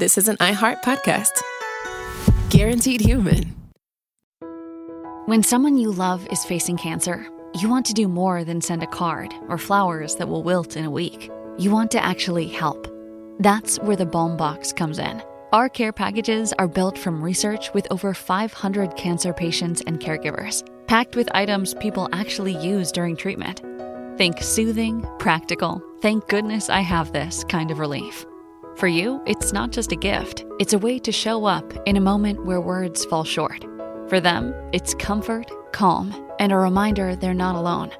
this is an iHeart podcast. Guaranteed human. When someone you love is facing cancer, you want to do more than send a card or flowers that will wilt in a week. You want to actually help. That's where the Balm Box comes in. Our care packages are built from research with over 500 cancer patients and caregivers, packed with items people actually use during treatment. Think soothing, practical, thank goodness I have this kind of relief. For you, it's not just a gift. It's a way to show up in a moment where words fall short. For them, it's comfort, calm, and a reminder they're not alone.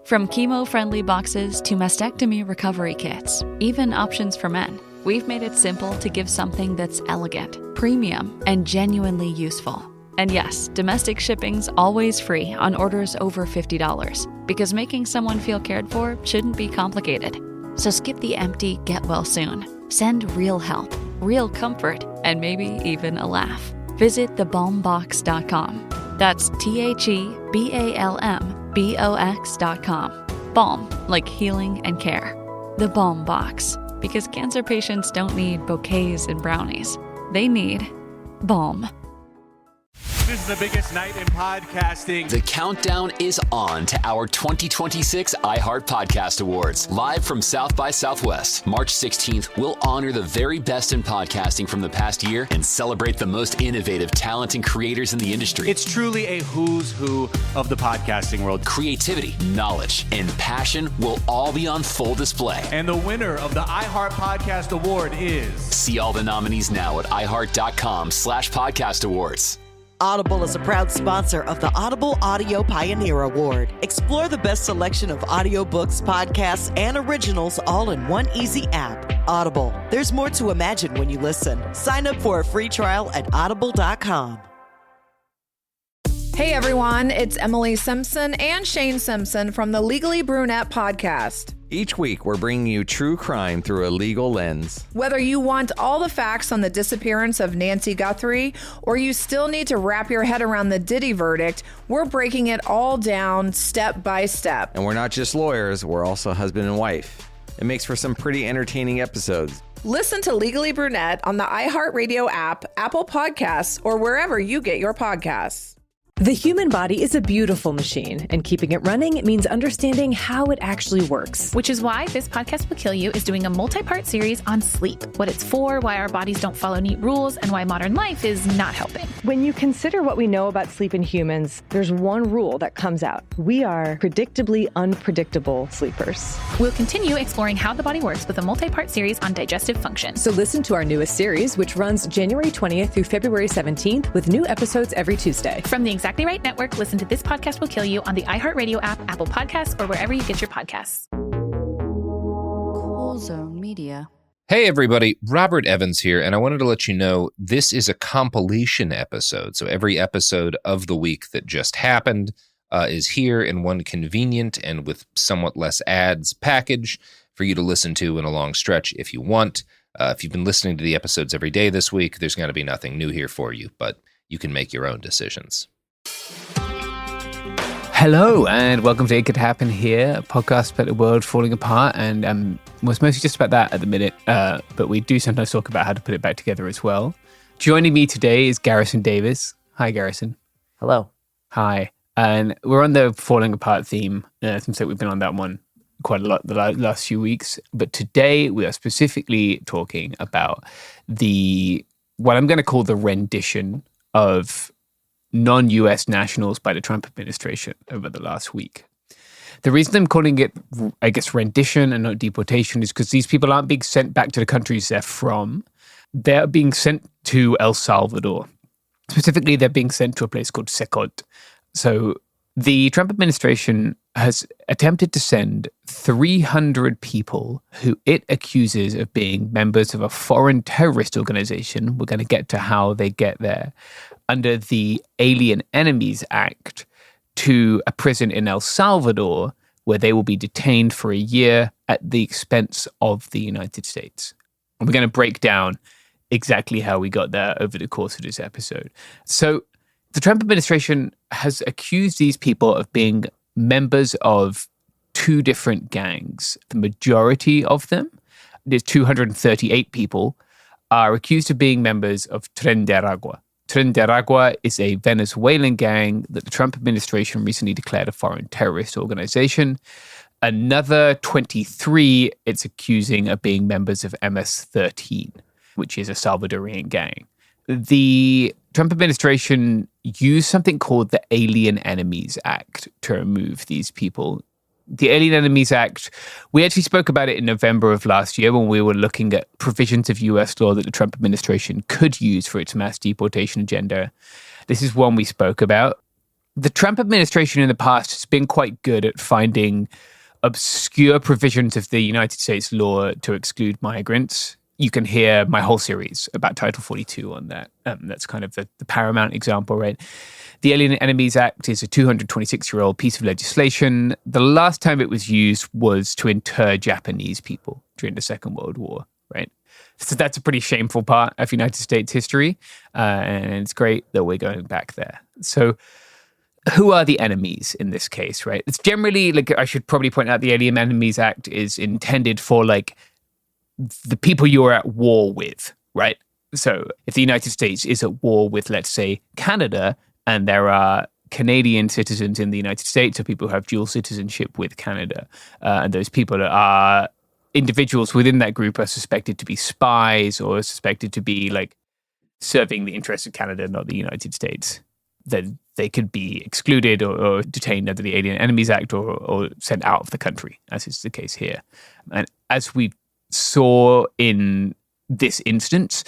From chemo-friendly boxes to mastectomy recovery kits, even options for men, we've made it simple to give something that's elegant, premium, and genuinely useful. And yes, domestic shipping's always free on orders over $50, because making someone feel cared for shouldn't be complicated. So skip the empty get well soon. Send real help, real comfort, and maybe even a laugh. Visit thebalmbox.com. That's TheBalmBox.com. Balm, like healing and care. The Balm Box, because cancer patients don't need bouquets and brownies. They need balm. This is the biggest night in podcasting. The countdown is on to our 2026 iHeart Podcast Awards. Live from South by Southwest, March 16th, we'll honor the very best in podcasting from the past year and celebrate the most innovative talent and creators in the industry. It's truly a who's who of the podcasting world. Creativity, knowledge, and passion will all be on full display. And the winner of the iHeart Podcast Award is... See all the nominees now at iHeart.com/podcast awards. Audible is a proud sponsor of the Audible Audio Pioneer Award. Explore the best selection of audiobooks, podcasts, and originals all in one easy app. Audible. There's more to imagine when you listen. Sign up for a free trial at audible.com. Hey everyone, it's Emily Simpson and Shane Simpson from the Legally Brunette podcast. Each week, we're bringing you true crime through a legal lens. Whether you want all the facts on the disappearance of Nancy Guthrie, or you still need to wrap your head around the Diddy verdict, we're breaking it all down step by step. And we're not just lawyers, we're also husband and wife. It makes for some pretty entertaining episodes. Listen to Legally Brunette on the iHeartRadio app, Apple Podcasts, or wherever you get your podcasts. The human body is a beautiful machine, and keeping it running means understanding how it actually works. Which is why This Podcast Will Kill You is doing a multi-part series on sleep, what it's for, why our bodies don't follow neat rules, and why modern life is not helping. When you consider what we know about sleep in humans, there's one rule that comes out. We are predictably unpredictable sleepers. We'll continue exploring how the body works with a multi-part series on digestive function. So listen to our newest series, which runs January 20th through February 17th, with new episodes every Tuesday. From the Exactly Right Network, listen to This Podcast Will Kill You on the iHeartRadio app, Apple Podcasts, or wherever you get your podcasts. Cool Zone Media. Hey everybody, Robert Evans here, and I wanted to let you know this is a compilation episode. So every episode of the week that just happened is here in one convenient and with somewhat less ads package for you to listen to in a long stretch if you want. If you've been listening to the episodes every day this week, there's going to be nothing new here for you, but you can make your own decisions. Hello, and welcome to It Could Happen Here, a podcast about the world falling apart, and well, it's mostly just about that at the minute, but we do sometimes talk about how to put it back together as well. Joining me today is Garrison Davis. Hi, Garrison. Hello. Hi. And we're on the falling apart theme. It seems like we've been on that one quite a lot the last few weeks, but today we are specifically talking about what I'm going to call the rendition of non-US nationals by the Trump administration over the last week. The reason I'm calling it, I guess, rendition and not deportation is because these people aren't being sent back to the countries they're from. They're being sent to El Salvador. Specifically, they're being sent to a place called Secot. So the Trump administration has attempted to send 300 people who it accuses of being members of a foreign terrorist organization. We're going to get to how they get there, under the Alien Enemies Act, to a prison in El Salvador where they will be detained for a year at the expense of the United States. And we're going to break down exactly how we got there over the course of this episode. So the Trump administration has accused these people of being members of two different gangs. The majority of them, there's 238 people, are accused of being members of Tren de Aragua. Tren de Aragua is a Venezuelan gang that the Trump administration recently declared a foreign terrorist organization. Another 23 it's accusing of being members of MS-13, which is a Salvadorian gang. The Trump administration used something called the Alien Enemies Act to remove these people. The Alien Enemies Act, we actually spoke about it in November of last year when we were looking at provisions of US law that the Trump administration could use for its mass deportation agenda. This is one we spoke about. The Trump administration in the past has been quite good at finding obscure provisions of the United States law to exclude migrants. You can hear my whole series about Title 42 on that. That's kind of the paramount example, right? The Alien Enemies Act is a 226-year-old piece of legislation. The last time it was used was to inter Japanese people during the Second World War, right? So that's a pretty shameful part of United States history, and it's great that we're going back there. So who are the enemies in this case, right? It's generally, like, I should probably point out the Alien Enemies Act is intended for, like, the people you're at war with, right? So if the United States is at war with, let's say, Canada, and there are Canadian citizens in the United States or people who have dual citizenship with Canada, and those people are individuals within that group are suspected to be spies or suspected to be, like, serving the interests of Canada, not the United States, then they could be excluded or detained under the Alien Enemies Act or sent out of the country, as is the case here. And as we saw in this instance,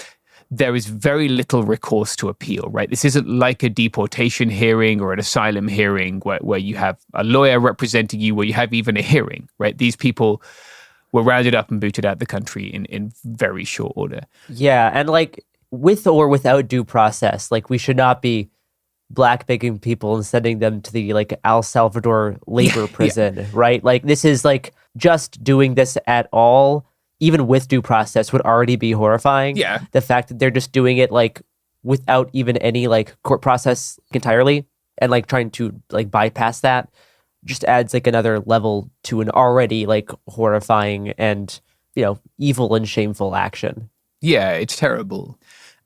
there is very little recourse to appeal, right? This isn't like a deportation hearing or an asylum hearing where you have a lawyer representing you, where you have even a hearing, right? These people were rounded up and booted out of the country in very short order. Yeah, and, like, with or without due process, like, we should not be blackbagging people and sending them to the, like, El Salvador labor prison, right? Like, this is, like, just doing this at all, even with due process, would already be horrifying. Yeah. The fact that they're just doing it, like, without even any, like, court process entirely and, like, trying to, like, bypass that just adds, like, another level to an already, like, horrifying and, you know, evil and shameful action. Yeah, it's terrible.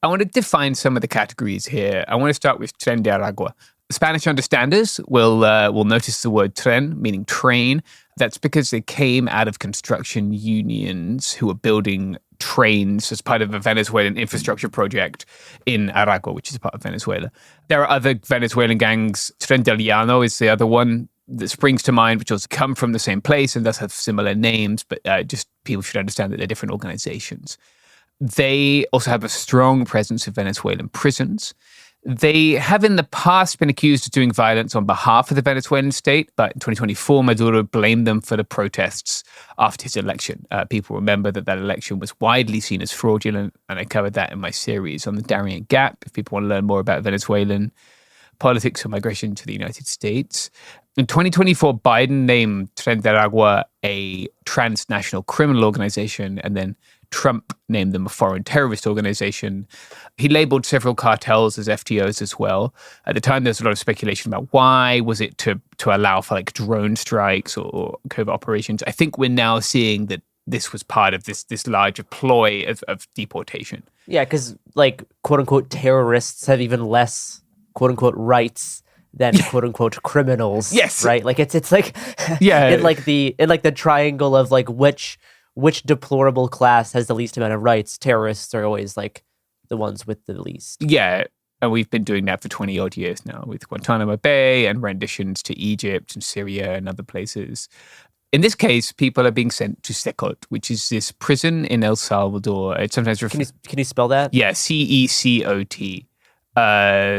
I want to define some of the categories here. I want to start with Tren de Aragua. Spanish understanders will notice the word tren, meaning train. That's because they came out of construction unions who were building trains as part of a Venezuelan infrastructure project in Aragua, which is a part of Venezuela. There are other Venezuelan gangs. Tren del Llano is the other one that springs to mind, which also come from the same place and thus have similar names, but just people should understand that they're different organizations. They also have a strong presence in Venezuelan prisons. They have in the past been accused of doing violence on behalf of the Venezuelan state, but in 2024, Maduro blamed them for the protests after his election. People remember that election was widely seen as fraudulent, and I covered that in my series on the Darien Gap, if people want to learn more about Venezuelan politics or migration to the United States. In 2024, Biden named Tren de Aragua a transnational criminal organization, and then Trump named them a foreign terrorist organization. He labeled several cartels as FTOs as well. At the time, there's a lot of speculation about why. Was it to allow for, like, drone strikes or covert operations? I think we're now seeing that this was part of this larger ploy of deportation. Yeah, because, like, quote-unquote terrorists have even less quote-unquote rights than quote-unquote criminals. Yes. Right? Like, it's like yeah. in the triangle of, like, which deplorable class has the least amount of rights. Terrorists are always, like, the ones with the least. Yeah, and we've been doing that for 20-odd years now with Guantanamo Bay and renditions to Egypt and Syria and other places. In this case, people are being sent to Secot, which is this prison in El Salvador. It's sometimes Can you spell that? Yeah, CECOT.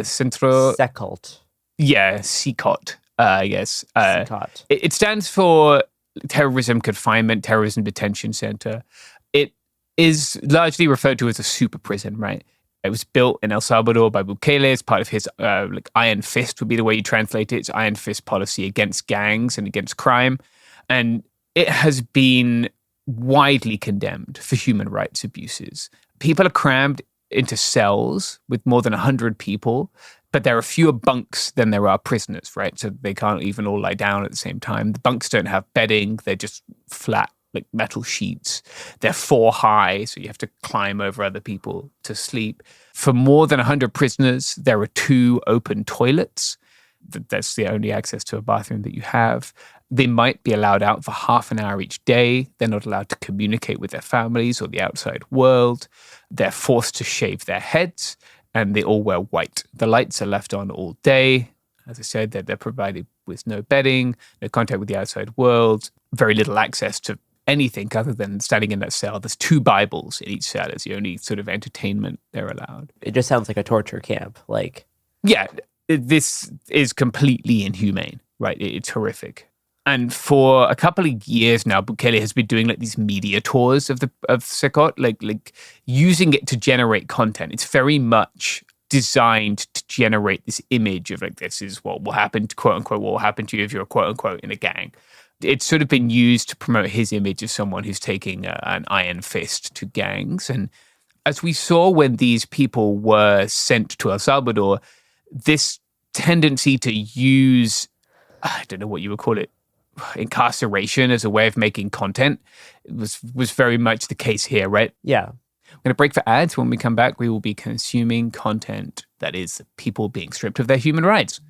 Centro... Secot. Yeah, Secot. Yes. Secot. It stands for Terrorism Confinement, Terrorism Detention Center. It is largely referred to as a super prison, right? It was built in El Salvador by Bukele as part of his like Iron Fist would be the way you translate it. It's Iron Fist policy against gangs and against crime. And it has been widely condemned for human rights abuses. People are crammed into cells with more than 100 people, but there are fewer bunks than there are prisoners, right? So they can't even all lie down at the same time. The bunks don't have bedding. They're just flat like metal sheets. They're 4 high, so you have to climb over other people to sleep. For more than 100 prisoners, there are 2 open toilets. That's the only access to a bathroom that you have. They might be allowed out for half an hour each day. They're not allowed to communicate with their families or the outside world. They're forced to shave their heads, and they all wear white. The lights are left on all day. As I said, they're provided with no bedding, no contact with the outside world, very little access to anything other than standing in that cell. There's 2 Bibles in each cell. It's the only sort of entertainment they're allowed. It just sounds like a torture camp. Like, yeah, this is completely inhumane, right? It's horrific. And for a couple of years now, Bukele has been doing like these media tours of Sekot, like using it to generate content. It's very much designed to generate this image of like, this is what will happen, quote unquote, what will happen to you if you're quote unquote in a gang. It's sort of been used to promote his image as someone who's taking an iron fist to gangs. And as we saw when these people were sent to El Salvador, this tendency to use, I don't know what you would call it, incarceration as a way of making content was very much the case here, right? Yeah. I'm going to break for ads. When we come back, we will be consuming content that is people being stripped of their human rights.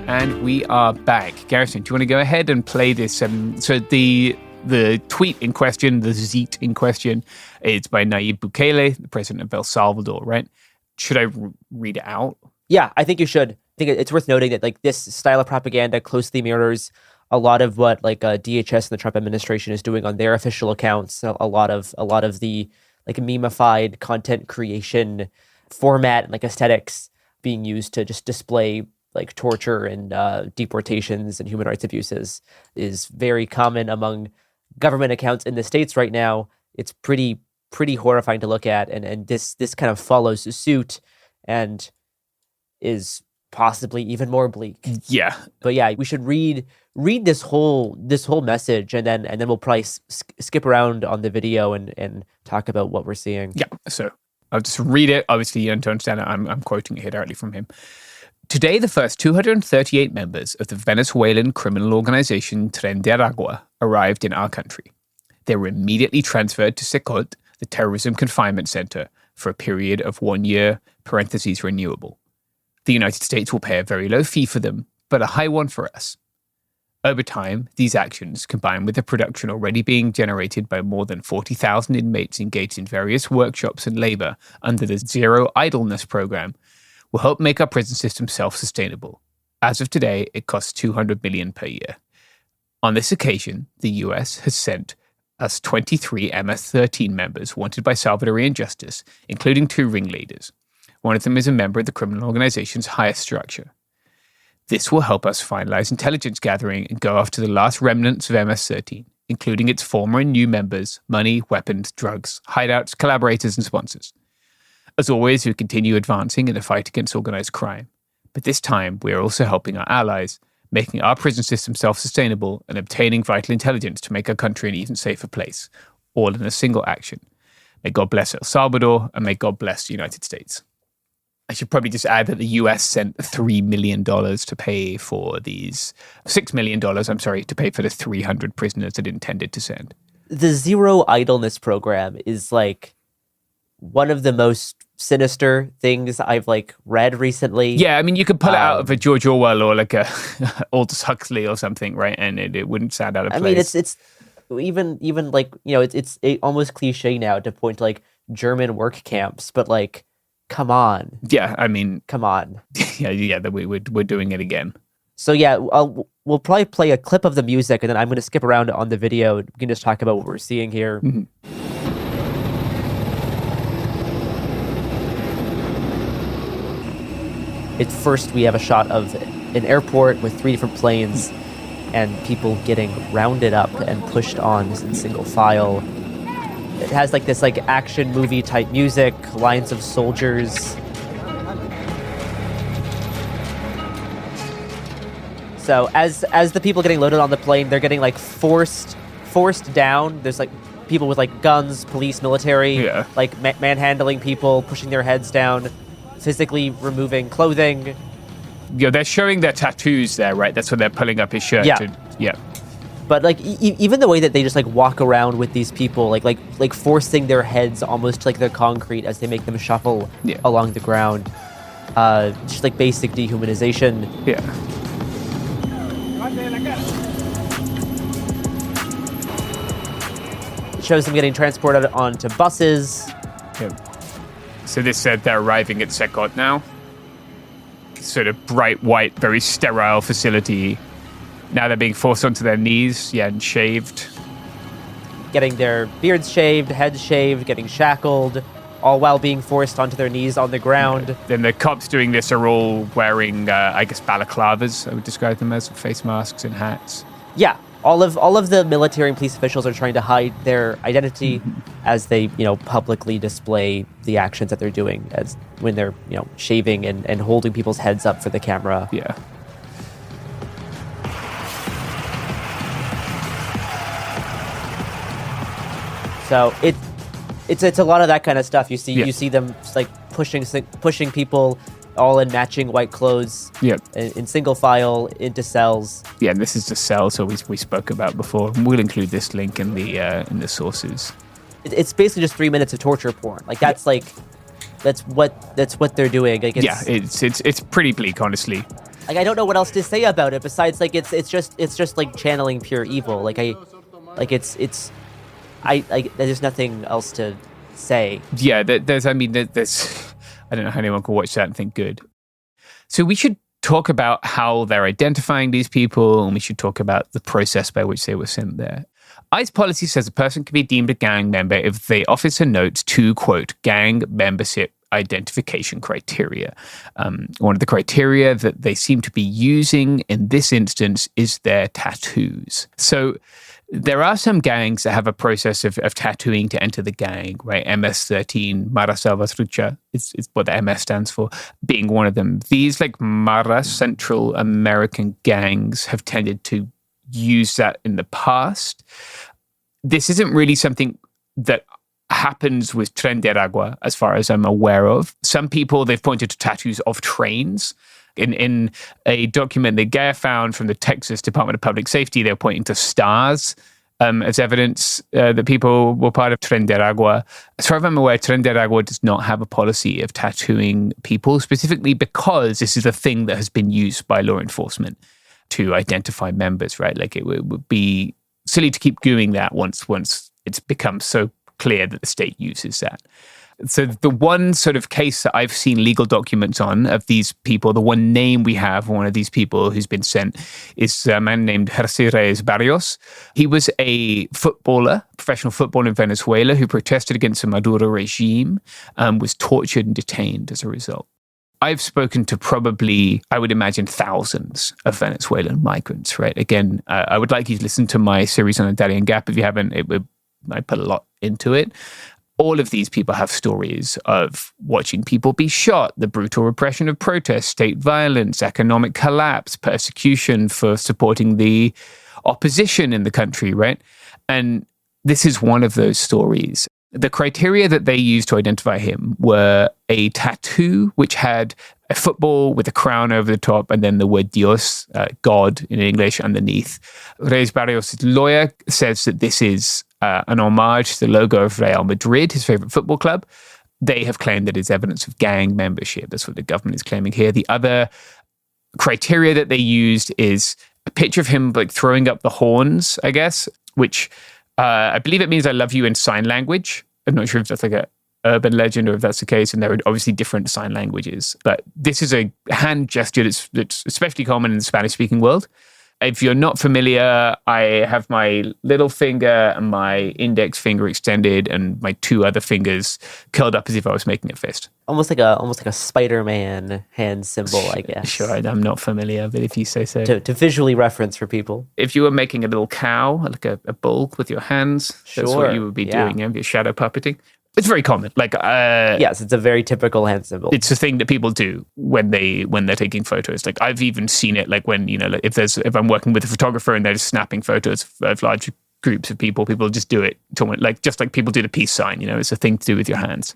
And we are back. Garrison, do you want to go ahead and play this? So the tweet in question, the zeet in question, is by Nayib Bukele, the president of El Salvador, right? Should I read it out? Yeah, I think you should. I think it's worth noting that like this style of propaganda closely mirrors a lot of what like DHS and the Trump administration is doing on their official accounts. A lot of the like memified content creation format and like aesthetics being used to just display like torture and deportations and human rights abuses is very common among government accounts in the States right now. It's pretty horrifying to look at, and this kind of follows suit and is possibly even more bleak. Yeah. But yeah, we should read this whole message, and then we'll probably skip around on the video and talk about what we're seeing. Yeah. So I'll just read it. Obviously, you don't understand it. I'm quoting it here directly from him. Today, the first 238 members of the Venezuelan criminal organization Tren de Aragua arrived in our country. They were immediately transferred to Sekot, the terrorism confinement center, for a period of 1 year, (renewable). The United States will pay a very low fee for them, but a high one for us. Over time, these actions, combined with the production already being generated by more than 40,000 inmates engaged in various workshops and labor under the Zero Idleness program, will help make our prison system self-sustainable. As of today, it costs $200 million per year. On this occasion, the US has sent us 23 MS-13 members wanted by Salvadorian justice, including 2 ringleaders. One of them is a member of the criminal organization's highest structure. This will help us finalize intelligence gathering and go after the last remnants of MS-13, including its former and new members, money, weapons, drugs, hideouts, collaborators, and sponsors. As always, we continue advancing in the fight against organized crime. But this time, we are also helping our allies, making our prison system self-sustainable and obtaining vital intelligence to make our country an even safer place, all in a single action. May God bless El Salvador, and may God bless the United States. I should probably just add that the US sent $3 million to pay for these, $6 million, to pay for the 300 prisoners it intended to send. The Zero Idleness program is like one of the most sinister things I've like read recently. Yeah, I mean, you could pull it out of a George Orwell or like a Aldous Huxley or something, right? And it wouldn't sound out of place. I mean, it's even like, you know, it's almost cliche now to point to like German work camps, but like, come on. Yeah, I mean, come on. Yeah, we're doing it again. So yeah, we'll probably play a clip of the music, and then I'm going to skip around on the video. We can just talk about what we're seeing here. Mm-hmm. First, we have a shot of an airport with 3 different planes and people getting rounded up and pushed on in single file. It has like this like action movie type music, lines of soldiers. So as the people getting loaded on the plane, they're getting like forced down. There's like people with like guns, police, military, like manhandling people, pushing their heads down. physically removing clothing. They're showing their tattoos there, right? That's when they're pulling up his shirt. Yeah. But like even the way that they just like walk around with these people, like forcing their heads almost to like the concrete as they make them shuffle along the ground, just like basic dehumanization. Yeah. It shows them getting transported onto buses. Yeah. So this said they're arriving at Secot now. Sort of bright white, very sterile facility. Now they're being forced onto their knees, and shaved. Getting their beards shaved, heads shaved, getting shackled, all while being forced onto their knees on the ground. Then the cops doing this are all wearing, I guess, balaclavas, I would describe them as, face masks and hats. Yeah, all of the military and police officials are trying to hide their identity as they, publicly display the actions that they're doing, as when they're, shaving and holding people's heads up for the camera. Yeah. So it's a lot of that kind of stuff. You see them like pushing people all in matching white clothes. In single file into cells. Yeah, and this is the cell, so we spoke about before. We'll include this link in the sources. It's basically just 3 minutes of torture porn. Like that's what they're doing. Like it's pretty bleak, honestly. Like I don't know what else to say about it besides like it's just like channeling pure evil. There's nothing else to say. Yeah, there's I don't know how anyone can watch that and think good. So we should talk about how they're identifying these people, and we should talk about the process by which they were sent there. ICE policy says a person can be deemed a gang member if they officer notes to, quote, gang membership identification criteria. One of the criteria that they seem to be using in this instance is their tattoos. So there are some gangs that have a process of tattooing to enter the gang, right? MS-13, Mara Salvatrucha, is what the MS stands for, being one of them. These like Mara Central American gangs have tended to use that in the past. This isn't really something that happens with Tren de Aragua, as far as I'm aware of. Some people, they've pointed to tattoos of trains. In a document that Gare found from the Texas Department of Public Safety, they're pointing to stars as evidence that people were part of Tren de Aragua. As far as I'm aware, Tren de Aragua does not have a policy of tattooing people, specifically because this is a thing that has been used by law enforcement to identify members, right? Like it would be silly to keep doing that once it's become so clear that the state uses that. So the one sort of case that I've seen legal documents on of these people, the one name we have, one of these people who's been sent, is a man named José Reyes Barrios. He was a footballer, professional footballer in Venezuela, who protested against the Maduro regime, was tortured and detained as a result. I've spoken to probably, I would imagine, thousands of Venezuelan migrants, right? Again, I would like you to listen to my series on the Darien Gap. If you haven't, I put a lot into it. All of these people have stories of watching people be shot, the brutal repression of protests, state violence, economic collapse, persecution for supporting the opposition in the country, right? And this is one of those stories. The criteria that they used to identify him were a tattoo which had a football with a crown over the top and then the word Dios, God in English, underneath. Reyes Barrios' lawyer says that this is an homage to the logo of Real Madrid, his favorite football club. They have claimed that it's evidence of gang membership. That's what the government is claiming here. The other criteria that they used is a picture of him like throwing up the horns, I guess, which I believe it means I love you in sign language. I'm not sure if that's like a urban legend or if that's the case, and there are obviously different sign languages. But this is a hand gesture that's especially common in the Spanish-speaking world. If you're not familiar, I have my little finger and my index finger extended and my two other fingers curled up as if I was making a fist. Almost like a Spider-Man hand symbol, I guess. Sure, I'm not familiar, but if you say so. To visually reference for people. If you were making a little cow, like a bull with your hands, sure, that's what you would be doing, your shadow puppeting. It's very common. Yes, it's a very typical hand symbol. It's a thing that people do when they're taking photos. Like I've even seen it. Like when if I'm working with a photographer and they're just snapping photos of large groups of people just do it. Just like people do the peace sign. It's a thing to do with your hands.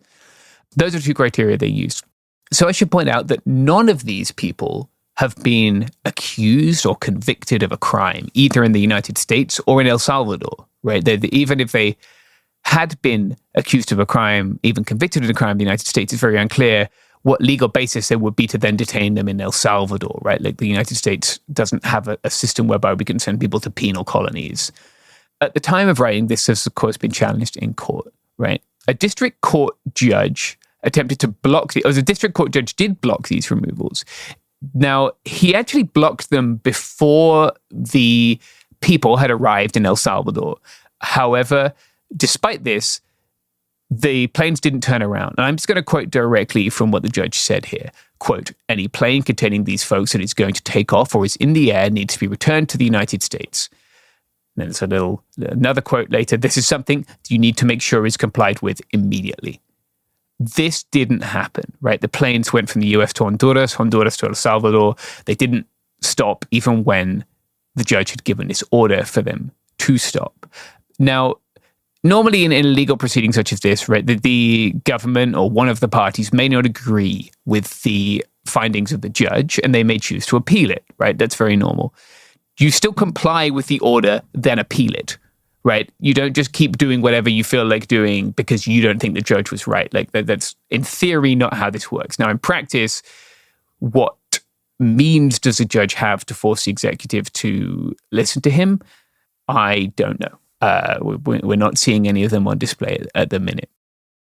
Those are two criteria they used. So I should point out that none of these people have been accused or convicted of a crime, either in the United States or in El Salvador, right? Even if they had been accused of a crime, even convicted of a crime in the United States, it's very unclear what legal basis there would be to then detain them in El Salvador, right? Like the United States doesn't have a system whereby we can send people to penal colonies. At the time of writing, this has, of course, been challenged in court, right? A district court judge attempted to block the district court judge did block these removals. Now, he actually blocked them before the people had arrived in El Salvador. However, despite this, the planes didn't turn around. And I'm just going to quote directly from what the judge said here. Quote, any plane containing these folks that is going to take off or is in the air needs to be returned to the United States. And then there's another quote later. This is something you need to make sure is complied with immediately. This didn't happen, right? The planes went from the US to Honduras, Honduras to El Salvador. They didn't stop even when the judge had given this order for them to stop. Now, normally in legal proceedings such as this, right, the government or one of the parties may not agree with the findings of the judge and they may choose to appeal it, right? That's very normal. You still comply with the order, then appeal it, right? You don't just keep doing whatever you feel like doing because you don't think the judge was right. Like that's in theory not how this works. Now, in practice, what means does a judge have to force the executive to listen to him? I don't know. We're not seeing any of them on display at the minute.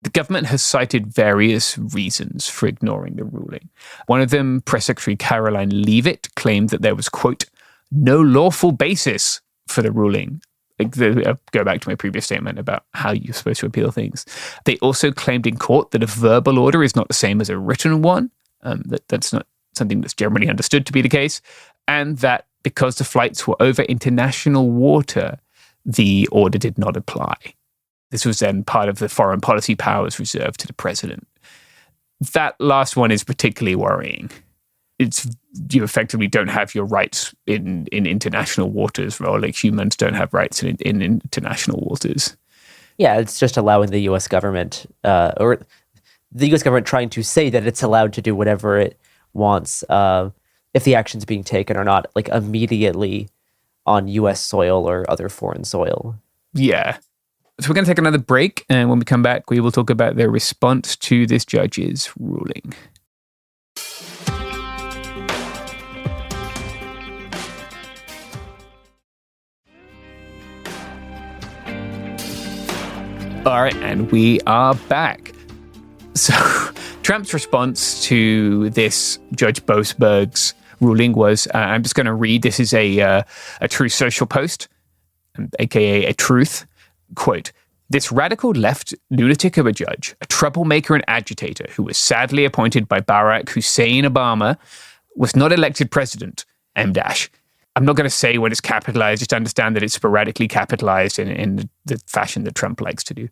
The government has cited various reasons for ignoring the ruling. One of them, Press Secretary Caroline Leavitt, claimed that there was, quote, no lawful basis for the ruling. I'll go back to my previous statement about how you're supposed to appeal things. They also claimed in court that a verbal order is not the same as a written one. That's not something that's generally understood to be the case. And that because the flights were over international water, the order did not apply. This was then part of the foreign policy powers reserved to the president. That last one is particularly worrying. You effectively don't have your rights in international waters, or like humans don't have rights in international waters. Yeah, it's just allowing the U.S. government, or the U.S. government trying to say that it's allowed to do whatever it wants if the actions being taken are not like immediately on U.S. soil or other foreign soil. Yeah. So we're going to take another break, and when we come back, we will talk about their response to this judge's ruling. All right, and we are back. So Trump's response to this Judge Boasberg's ruling was, I'm just going to read, this is a Truth Social post, aka a truth. Quote, this radical left lunatic of a judge, a troublemaker and agitator who was sadly appointed by Barack Hussein Obama, was not elected president, M-. I'm not going to say when it's capitalized, just understand that it's sporadically capitalized in the fashion that Trump likes to do.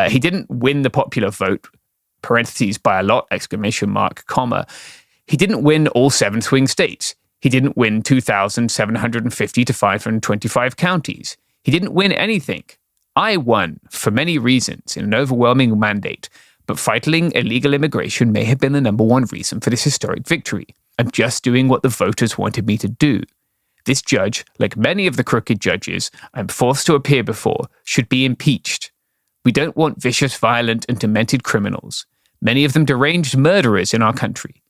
He didn't win the popular vote, parentheses, by a lot, exclamation mark, comma. He didn't win all 7 swing states. He didn't win 2,750 to 525 counties. He didn't win anything. I won for many reasons in an overwhelming mandate, but fighting illegal immigration may have been the number one reason for this historic victory. I'm just doing what the voters wanted me to do. This judge, like many of the crooked judges I'm forced to appear before, should be impeached. We don't want vicious, violent, and demented criminals, many of them deranged murderers in our country.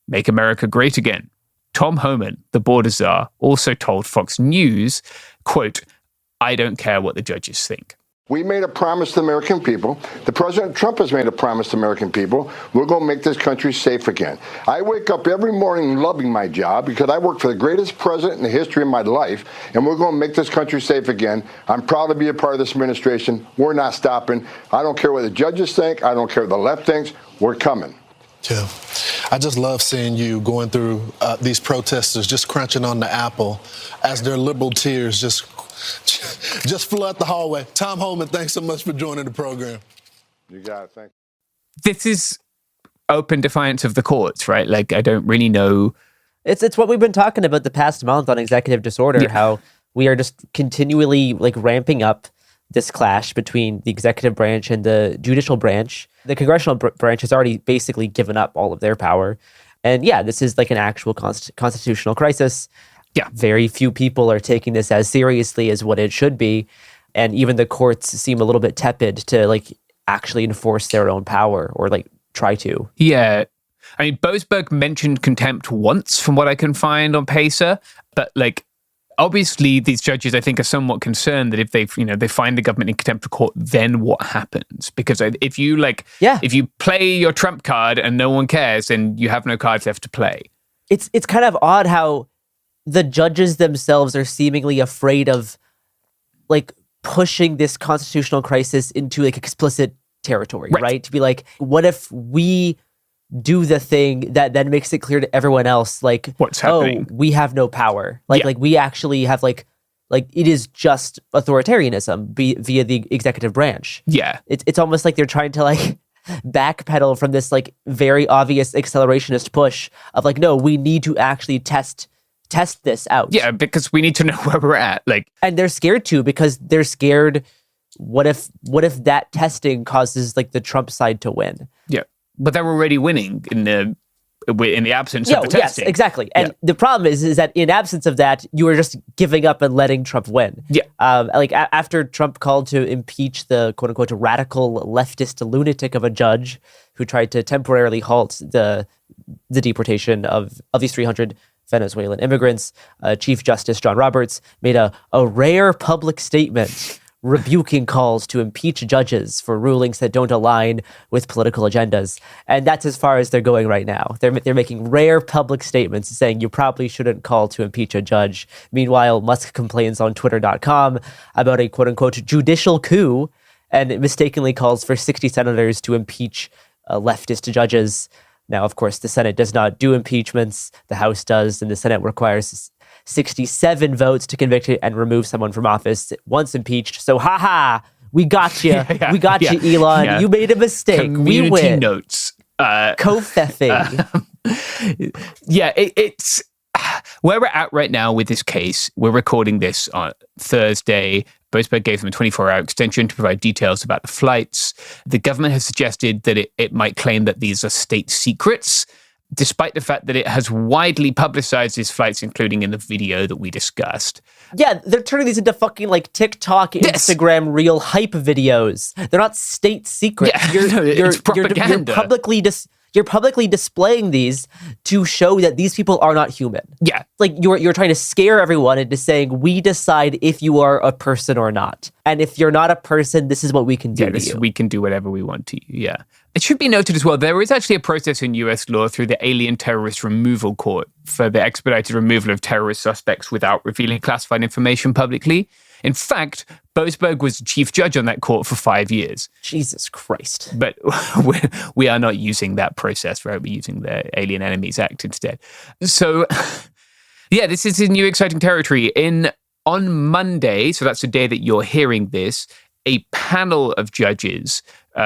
Make America great again. Tom Homan, the border czar, also told Fox News, quote, I don't care what the judges think. We made a promise to the American people. The President Trump has made a promise to American people. We're going to make this country safe again. I wake up every morning loving my job because I work for the greatest president in the history of my life, and we're going to make this country safe again. I'm proud to be a part of this administration. We're not stopping. I don't care what the judges think. I don't care what the left thinks. We're coming. Yeah. I just love seeing you going through these protesters just crunching on the apple as their liberal tears just flood the hallway. Tom Homan, thanks so much for joining the program. You got it. Thank you. This is open defiance of the courts, right? Like, I don't really know. It's what we've been talking about the past month on executive disorder, how we are just continually like ramping up this clash between the executive branch and the judicial branch. The congressional branch has already basically given up all of their power. And yeah, this is like an actual constitutional crisis. Yeah. Very few people are taking this as seriously as what it should be. And even the courts seem a little bit tepid to like actually enforce their own power or like try to. Yeah. I mean, Boasberg mentioned contempt once from what I can find on Pacer, but like, obviously these judges, I think, are somewhat concerned that if they find the government in contempt of court, then what happens? Because if you if you play your trump card and no one cares, then you have no cards left to play. It's kind of odd how the judges themselves are seemingly afraid of like pushing this constitutional crisis into like explicit territory, right? To be like, what if we do the thing that then makes it clear to everyone else, like, what's happening? Oh, we have no power. Like we actually have like it is just authoritarianism via the executive branch. Yeah. It's almost like they're trying to like backpedal from this like very obvious accelerationist push of like, no, we need to actually test this out. Yeah, because we need to know where we're at. Like, and they're scared too, because they're scared. What if that testing causes like the Trump side to win? Yeah. But they're already winning in the absence of the testing. Yes, exactly. And the problem is that in absence of that, you are just giving up and letting Trump win. Yeah. After Trump called to impeach the quote unquote radical leftist lunatic of a judge who tried to temporarily halt the deportation of these 300 Venezuelan immigrants, Chief Justice John Roberts made a rare public statement rebuking calls to impeach judges for rulings that don't align with political agendas. And that's as far as they're going right now. They're making rare public statements saying you probably shouldn't call to impeach a judge. Meanwhile, Musk complains on Twitter.com about a quote-unquote judicial coup and mistakenly calls for 60 senators to impeach leftist judges. Now, of course, the Senate does not do impeachments. The House does, and the Senate requires 67 votes to convict and remove someone from office once impeached. So, we got you. We got you, Elon. Yeah. You made a mistake. Community we win. Notes. Co-feffing. It's where we're at right now with this case. We're recording this on Thursday. Boasberg gave them a 24-hour extension to provide details about the flights. The government has suggested that it might claim that these are state secrets, despite the fact that it has widely publicized these flights, including in the video that we discussed. Yeah, they're turning these into fucking like TikTok, Instagram reel hype videos. They're not state secrets. Yeah, it's propaganda. You're publicly displaying these to show that these people are not human. Yeah. Like you're trying to scare everyone into saying, we decide if you are a person or not. And if you're not a person, this is what we can do to you. We can do whatever we want to you, yeah. It should be noted as well, there is actually a process in US law through the Alien Terrorist Removal Court for the expedited removal of terrorist suspects without revealing classified information publicly. In fact, Boasberg was chief judge on that court for 5 years. Jesus Christ. But we are not using that process, right? We're using the Alien Enemies Act instead. So, yeah, this is in new exciting territory. On Monday, so that's the day that you're hearing this, a panel of judges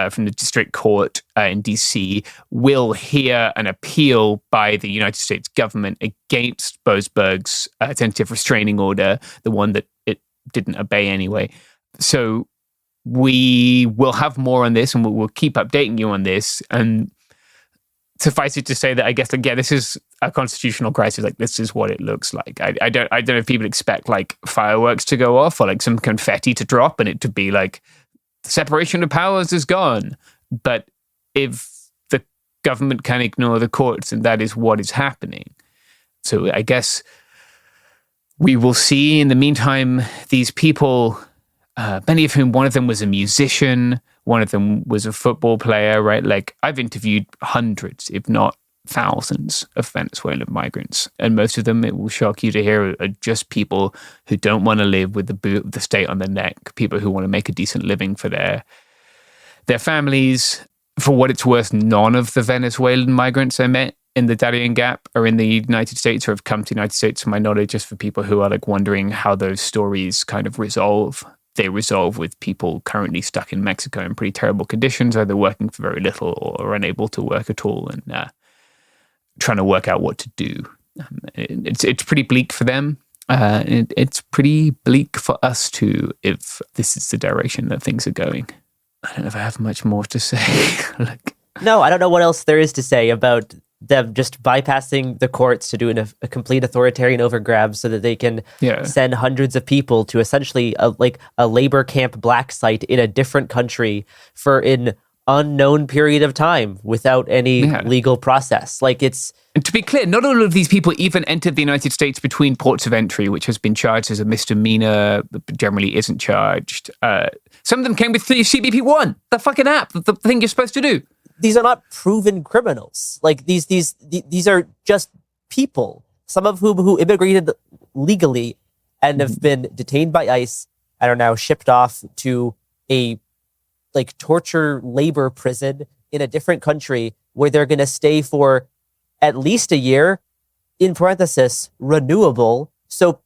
from the district court in D.C. will hear an appeal by the United States government against Boasberg's tentative restraining order, the one that it didn't obey anyway. So we will have more on this, and we'll keep updating you on this. And suffice it to say that I guess, this is a constitutional crisis. Like, this is what it looks like. I don't know if people expect like fireworks to go off or like some confetti to drop and it to be like the separation of powers is gone. But if the government can ignore the courts, and that is what is happening. So I guess we will see. In the meantime, these people, many of whom, one of them was a musician, one of them was a football player, right? Like, I've interviewed hundreds, if not thousands, of Venezuelan migrants. And most of them, it will shock you to hear, are just people who don't want to live with the boot of the state on their neck, people who want to make a decent living for their families. For what it's worth, none of the Venezuelan migrants I met in the Darien Gap are in the United States or have come to the United States, to my knowledge, just for people who are like wondering how those stories kind of resolve. They resolve with people currently stuck in Mexico in pretty terrible conditions, either working for very little or unable to work at all, and trying to work out what to do. It's pretty bleak for them. It's pretty bleak for us too, if this is the direction that things are going. I don't know if I have much more to say. No, I don't know what else there is to say about them just bypassing the courts to do a complete authoritarian overgrab so that they can send hundreds of people to essentially a labor camp black site in a different country for an unknown period of time without any legal process. And to be clear, not all of these people even entered the United States between ports of entry, which has been charged as a misdemeanor, but generally isn't charged. Some of them came with CBP-1, the fucking app, the thing you're supposed to do. These are not proven criminals. These are just people, some of whom who immigrated legally and have been detained by ICE and are now shipped off to a torture labor prison in a different country where they're going to stay for at least a year, in parenthesis, renewable, so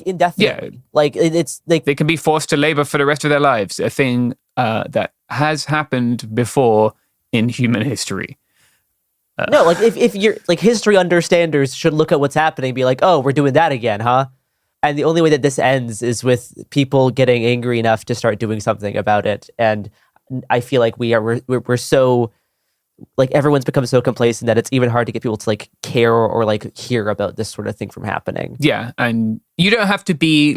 indefinitely. Yeah. They can be forced to labor for the rest of their lives, a thing that has happened before in human history. No, if you're history understanders should look at what's happening and be like, oh, we're doing that again, huh? And the only way that this ends is with people getting angry enough to start doing something about it. And I feel like we're so everyone's become so complacent that it's even hard to get people to care or hear about this sort of thing from happening. Yeah, and you don't have to be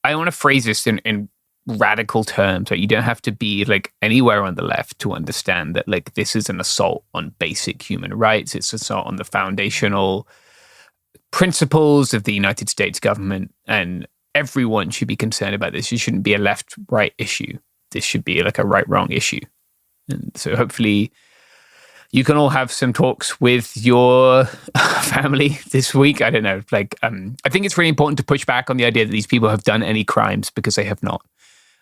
I want to phrase this in radical terms. You don't have to be anywhere on the left to understand that this is an assault on basic human rights. It's an assault on the foundational principles of the United States government, and everyone should be concerned about this. It shouldn't be a left-right issue. This should be a right-wrong issue. And so hopefully you can all have some talks with your family this week. I don't know. I think it's really important to push back on the idea that these people have done any crimes, because they have not.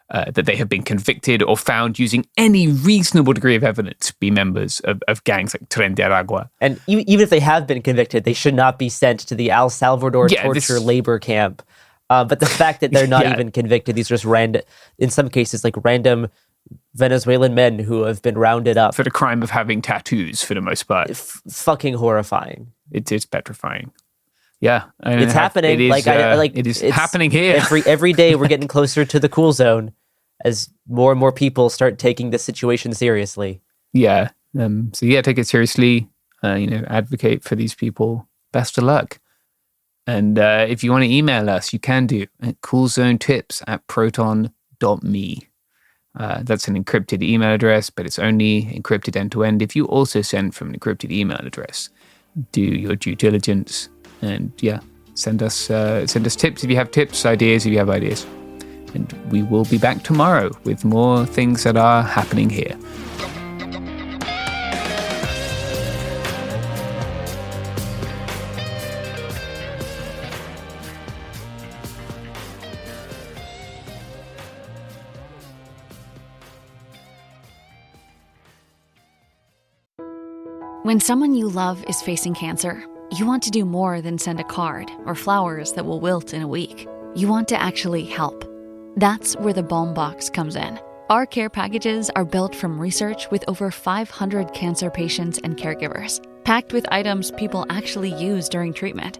That they have been convicted or found using any reasonable degree of evidence to be members of gangs like Tren de Aragua. And even if they have been convicted, they should not be sent to the El Salvador torture labor camp. But the fact that they're not even convicted, these are just random, in some cases, random Venezuelan men who have been rounded up. For the crime of having tattoos, for the most part. Fucking horrifying. It is petrifying. Yeah. It's happening. It is happening here. Every day we're getting closer to the cool zone as more and more people start taking this situation seriously. Yeah. Take it seriously. Advocate for these people. Best of luck. And if you want to email us, you can do at coolzonetips@proton.me. That's an encrypted email address, but it's only encrypted end-to-end. If you also send from an encrypted email address, do your due diligence and send us tips if you have tips, ideas if you have ideas. And we will be back tomorrow with more things that are happening here. When someone you love is facing cancer, you want to do more than send a card or flowers that will wilt in a week. You want to actually help. That's where the Balm Box comes in. Our care packages are built from research with over 500 cancer patients and caregivers, packed with items people actually use during treatment.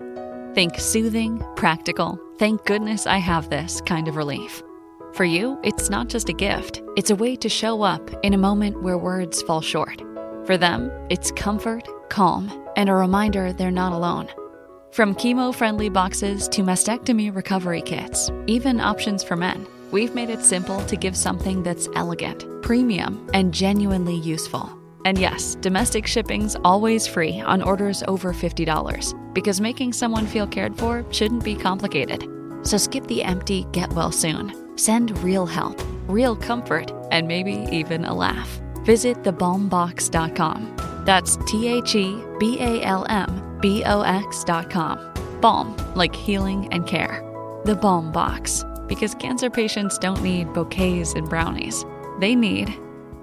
Think soothing, practical, thank goodness I have this kind of relief. For you, it's not just a gift. It's a way to show up in a moment where words fall short. For them, it's comfort, calm, and a reminder they're not alone. From chemo-friendly boxes to mastectomy recovery kits, even options for men, we've made it simple to give something that's elegant, premium, and genuinely useful. And yes, domestic shipping's always free on orders over $50, because making someone feel cared for shouldn't be complicated. So skip the empty get well soon. Send real help, real comfort, and maybe even a laugh. Visit thebalmbox.com. That's TheBalmBox.com. Balm, like healing and care. The Balm Box, because cancer patients don't need bouquets and brownies. They need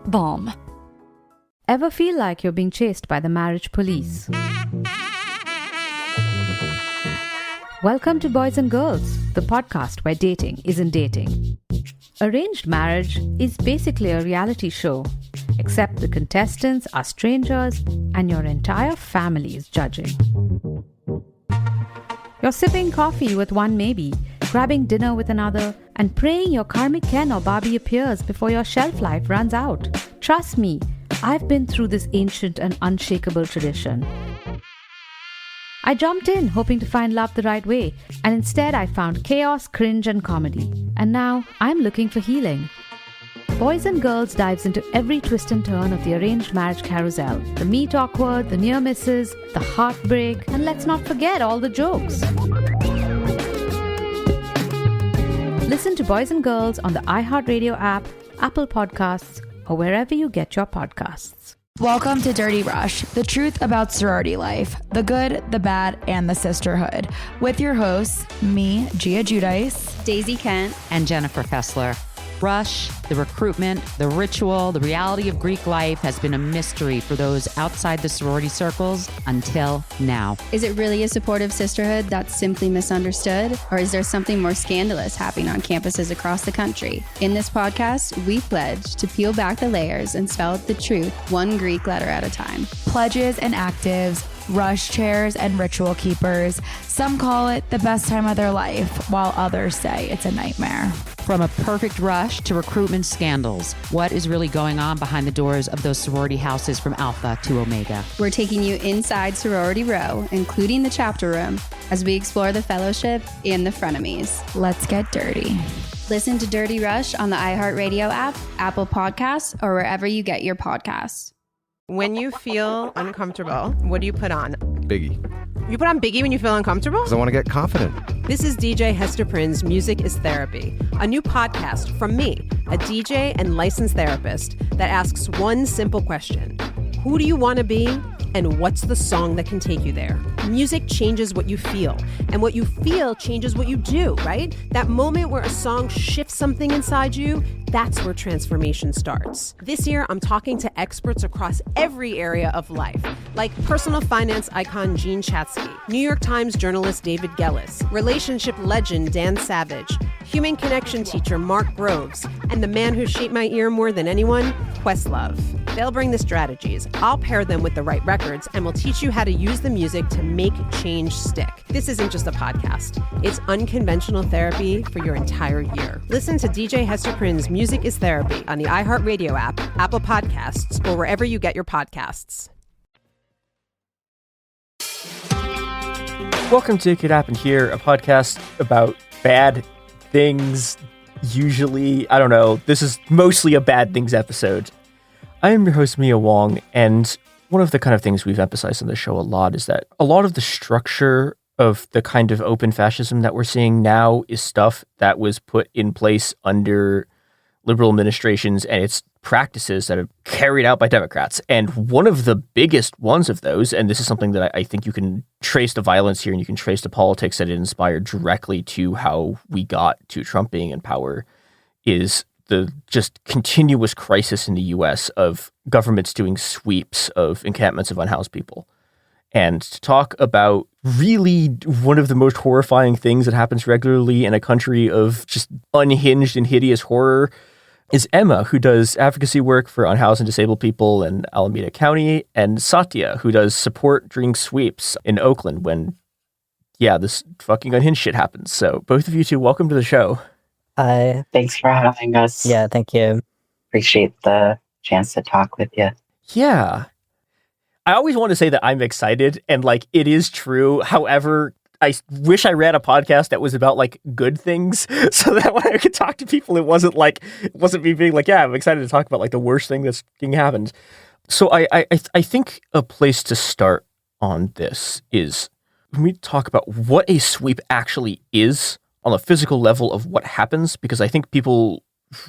balm. Ever feel like you're being chased by the marriage police? Welcome to Boys and Girls, the podcast where dating isn't dating. Arranged marriage is basically a reality show, except the contestants are strangers and your entire family is judging. You're sipping coffee with one maybe, grabbing dinner with another, and praying your karmic Ken or Barbie appears before your shelf life runs out. Trust me, I've been through this ancient and unshakable tradition. I jumped in hoping to find love the right way, and instead I found chaos, cringe, and comedy. And now I'm looking for healing. Boys and Girls dives into every twist and turn of the arranged marriage carousel. The meet awkward, the near misses, the heartbreak, and let's not forget all the jokes. Listen to Boys and Girls on the iHeartRadio app, Apple Podcasts, or wherever you get your podcasts. Welcome to Dirty Rush, the truth about sorority life, the good, the bad, and the sisterhood. With your hosts, me, Gia Giudice, Daisy Kent, and Jennifer Fessler. Rush, the recruitment, the ritual, the reality of Greek life has been a mystery for those outside the sorority circles until now. Is it really a supportive sisterhood that's simply misunderstood? Or is there something more scandalous happening on campuses across the country? In this podcast, we pledge to peel back the layers and spell out the truth one Greek letter at a time. Pledges and actives, rush chairs and ritual keepers. Some call it the best time of their life, while others say it's a nightmare. From a perfect rush to recruitment scandals, what is really going on behind the doors of those sorority houses from Alpha to Omega? We're taking you inside Sorority Row, including the chapter room, as we explore the fellowship and the frenemies. Let's get dirty. Listen to Dirty Rush on the iHeartRadio app, Apple Podcasts, or wherever you get your podcasts. When you feel uncomfortable, what do you put on? Biggie. You put on Biggie when you feel uncomfortable? Because I want to get confident. This is DJ Hester Prynne's Music is Therapy, a new podcast from me, a DJ and licensed therapist that asks one simple question. Who do you want to be? And what's the song that can take you there? Music changes what you feel, and what you feel changes what you do, right? That moment where a song shifts something inside you, that's where transformation starts. This year, I'm talking to experts across every area of life, like personal finance icon Gene Chatsky, New York Times journalist David Gellis, relationship legend Dan Savage, human connection teacher Mark Groves, and the man who shaped my ear more than anyone, Questlove. They'll bring the strategies, I'll pair them with the right records, and we'll teach you how to use the music to make change stick. This isn't just a podcast. It's unconventional therapy for your entire year. Listen to DJ Hester Prynne's Music is Therapy on the iHeartRadio app, Apple Podcasts, or wherever you get your podcasts. Welcome to It Could Happen Here, a podcast about bad things. Usually, I don't know, this is mostly a bad things episode. I am your host, Mia Wong, and one of the kind of things we've emphasized on the show a lot is that a lot of the structure of the kind of open fascism that we're seeing now is stuff that was put in place under liberal administrations, and it's practices that are carried out by Democrats. And one of the biggest ones of those, and this is something that I think you can trace the violence here and you can trace the politics that it inspired directly to how we got to Trump being in power, is the just continuous crisis in the U.S. of governments doing sweeps of encampments of unhoused people. And to talk about really one of the most horrifying things that happens regularly in a country of just unhinged and hideous horror is Emma, who does advocacy work for unhoused and disabled people in Alameda County, and Satya, who does support during sweeps in Oakland when, this fucking unhinged shit happens. So both of you two, welcome to the show. Hi. Thanks for having us. Yeah, thank you. Appreciate the chance to talk with you. Yeah. I always want to say that I'm excited, and it is true. However, I wish I ran a podcast that was about good things, so that when I could talk to people, it wasn't me being I'm excited to talk about the worst thing that's happened. So I think a place to start on this is when we talk about what a sweep actually is on the physical level of what happens, because I think people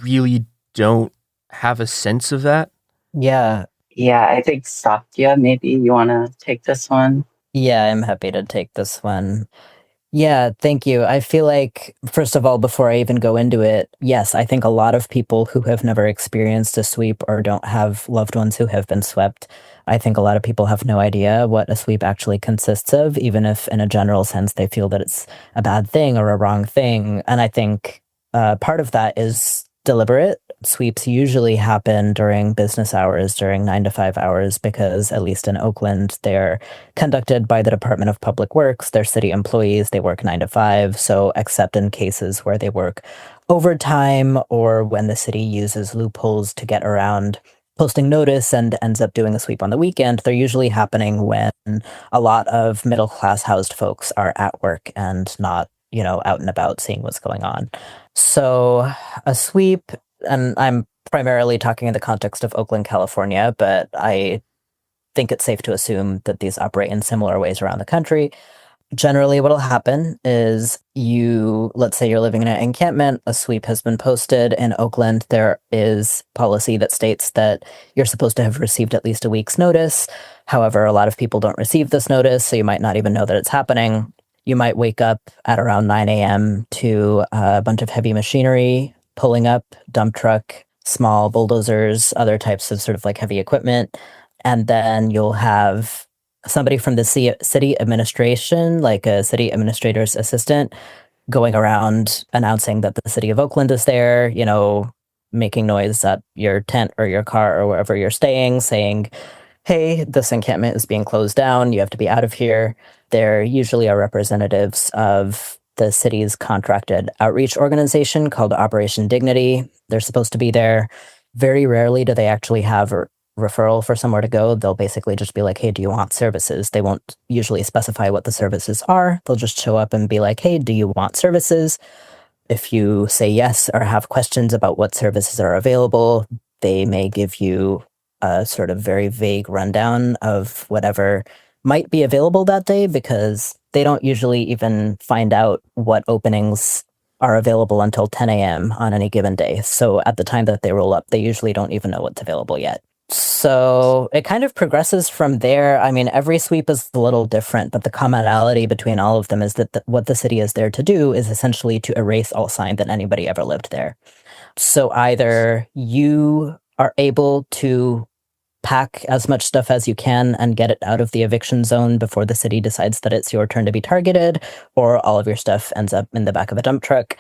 really don't have a sense of that. Yeah. Yeah, I think Satya, maybe you want to take this one? Yeah, I'm happy to take this one. Yeah, thank you. I feel like, first of all, before I even go into it, yes, I think a lot of people who have never experienced a sweep or don't have loved ones who have been swept, I think a lot of people have no idea what a sweep actually consists of, even if in a general sense they feel that it's a bad thing or a wrong thing. And I think part of that is deliberate. sweeps usually happen during business hours, during 9 to 5 hours, because at least in Oakland, they're conducted by the Department of Public Works. They're city employees. They work 9 to 5. So except in cases where they work overtime or when the city uses loopholes to get around posting notice and ends up doing a sweep on the weekend, they're usually happening when a lot of middle-class housed folks are at work and not, out and about seeing what's going on. So a sweep, and I'm primarily talking in the context of Oakland, California, but I think it's safe to assume that these operate in similar ways around the country. Generally, what'll happen is let's say you're living in an encampment, a sweep has been posted. In Oakland, there is policy that states that you're supposed to have received at least a week's notice. However, a lot of people don't receive this notice, so you might not even know that it's happening. You might wake up at around 9 a.m. to a bunch of heavy machinery pulling up, dump truck, small bulldozers, other types of sort of like heavy equipment. And then you'll have somebody from the city administration, like a city administrator's assistant, going around announcing that the city of Oakland is there, making noise at your tent or your car or wherever you're staying, saying, hey, this encampment is being closed down. You have to be out of here. There usually are representatives of the city's contracted outreach organization called Operation Dignity. They're supposed to be there. Very rarely do they actually have a referral for somewhere to go. They'll basically just be like, hey, do you want services? They won't usually specify what the services are. They'll just show up and be like, hey, do you want services? If you say yes or have questions about what services are available, they may give you a sort of very vague rundown of whatever might be available that day, because they don't usually even find out what openings are available until 10 a.m. on any given day. So at the time that they roll up, they usually don't even know what's available yet. So it kind of progresses from there. I mean, every sweep is a little different, but the commonality between all of them is that what the city is there to do is essentially to erase all sign that anybody ever lived there. So either you are able to pack as much stuff as you can and get it out of the eviction zone before the city decides that it's your turn to be targeted, or all of your stuff ends up in the back of a dump truck.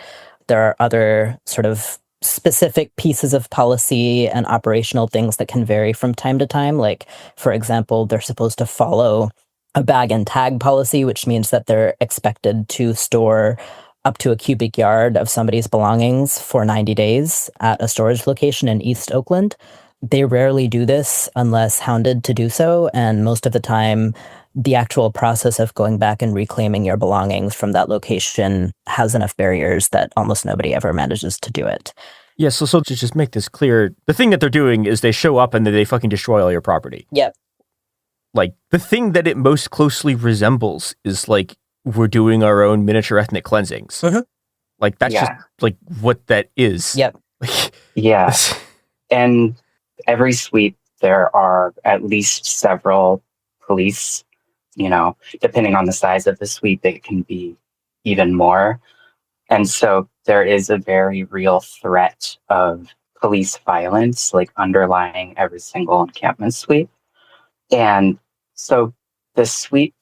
There are other sort of specific pieces of policy and operational things that can vary from time to time. Like, for example, they're supposed to follow a bag and tag policy, which means that they're expected to store up to a cubic yard of somebody's belongings for 90 days at a storage location in East Oakland. They rarely do this unless hounded to do so, and most of the time, the actual process of going back and reclaiming your belongings from that location has enough barriers that almost nobody ever manages to do it. Yeah, so to just make this clear, the thing that they're doing is they show up and then they fucking destroy all your property. Yep. Like, the thing that it most closely resembles is, like, we're doing our own miniature ethnic cleansings. Mm-hmm. Like, that's just, like, what that is. Yep. Yeah. And every sweep, there are at least several police, depending on the size of the sweep, it can be even more. And so there is a very real threat of police violence, like underlying every single encampment sweep. And so the sweep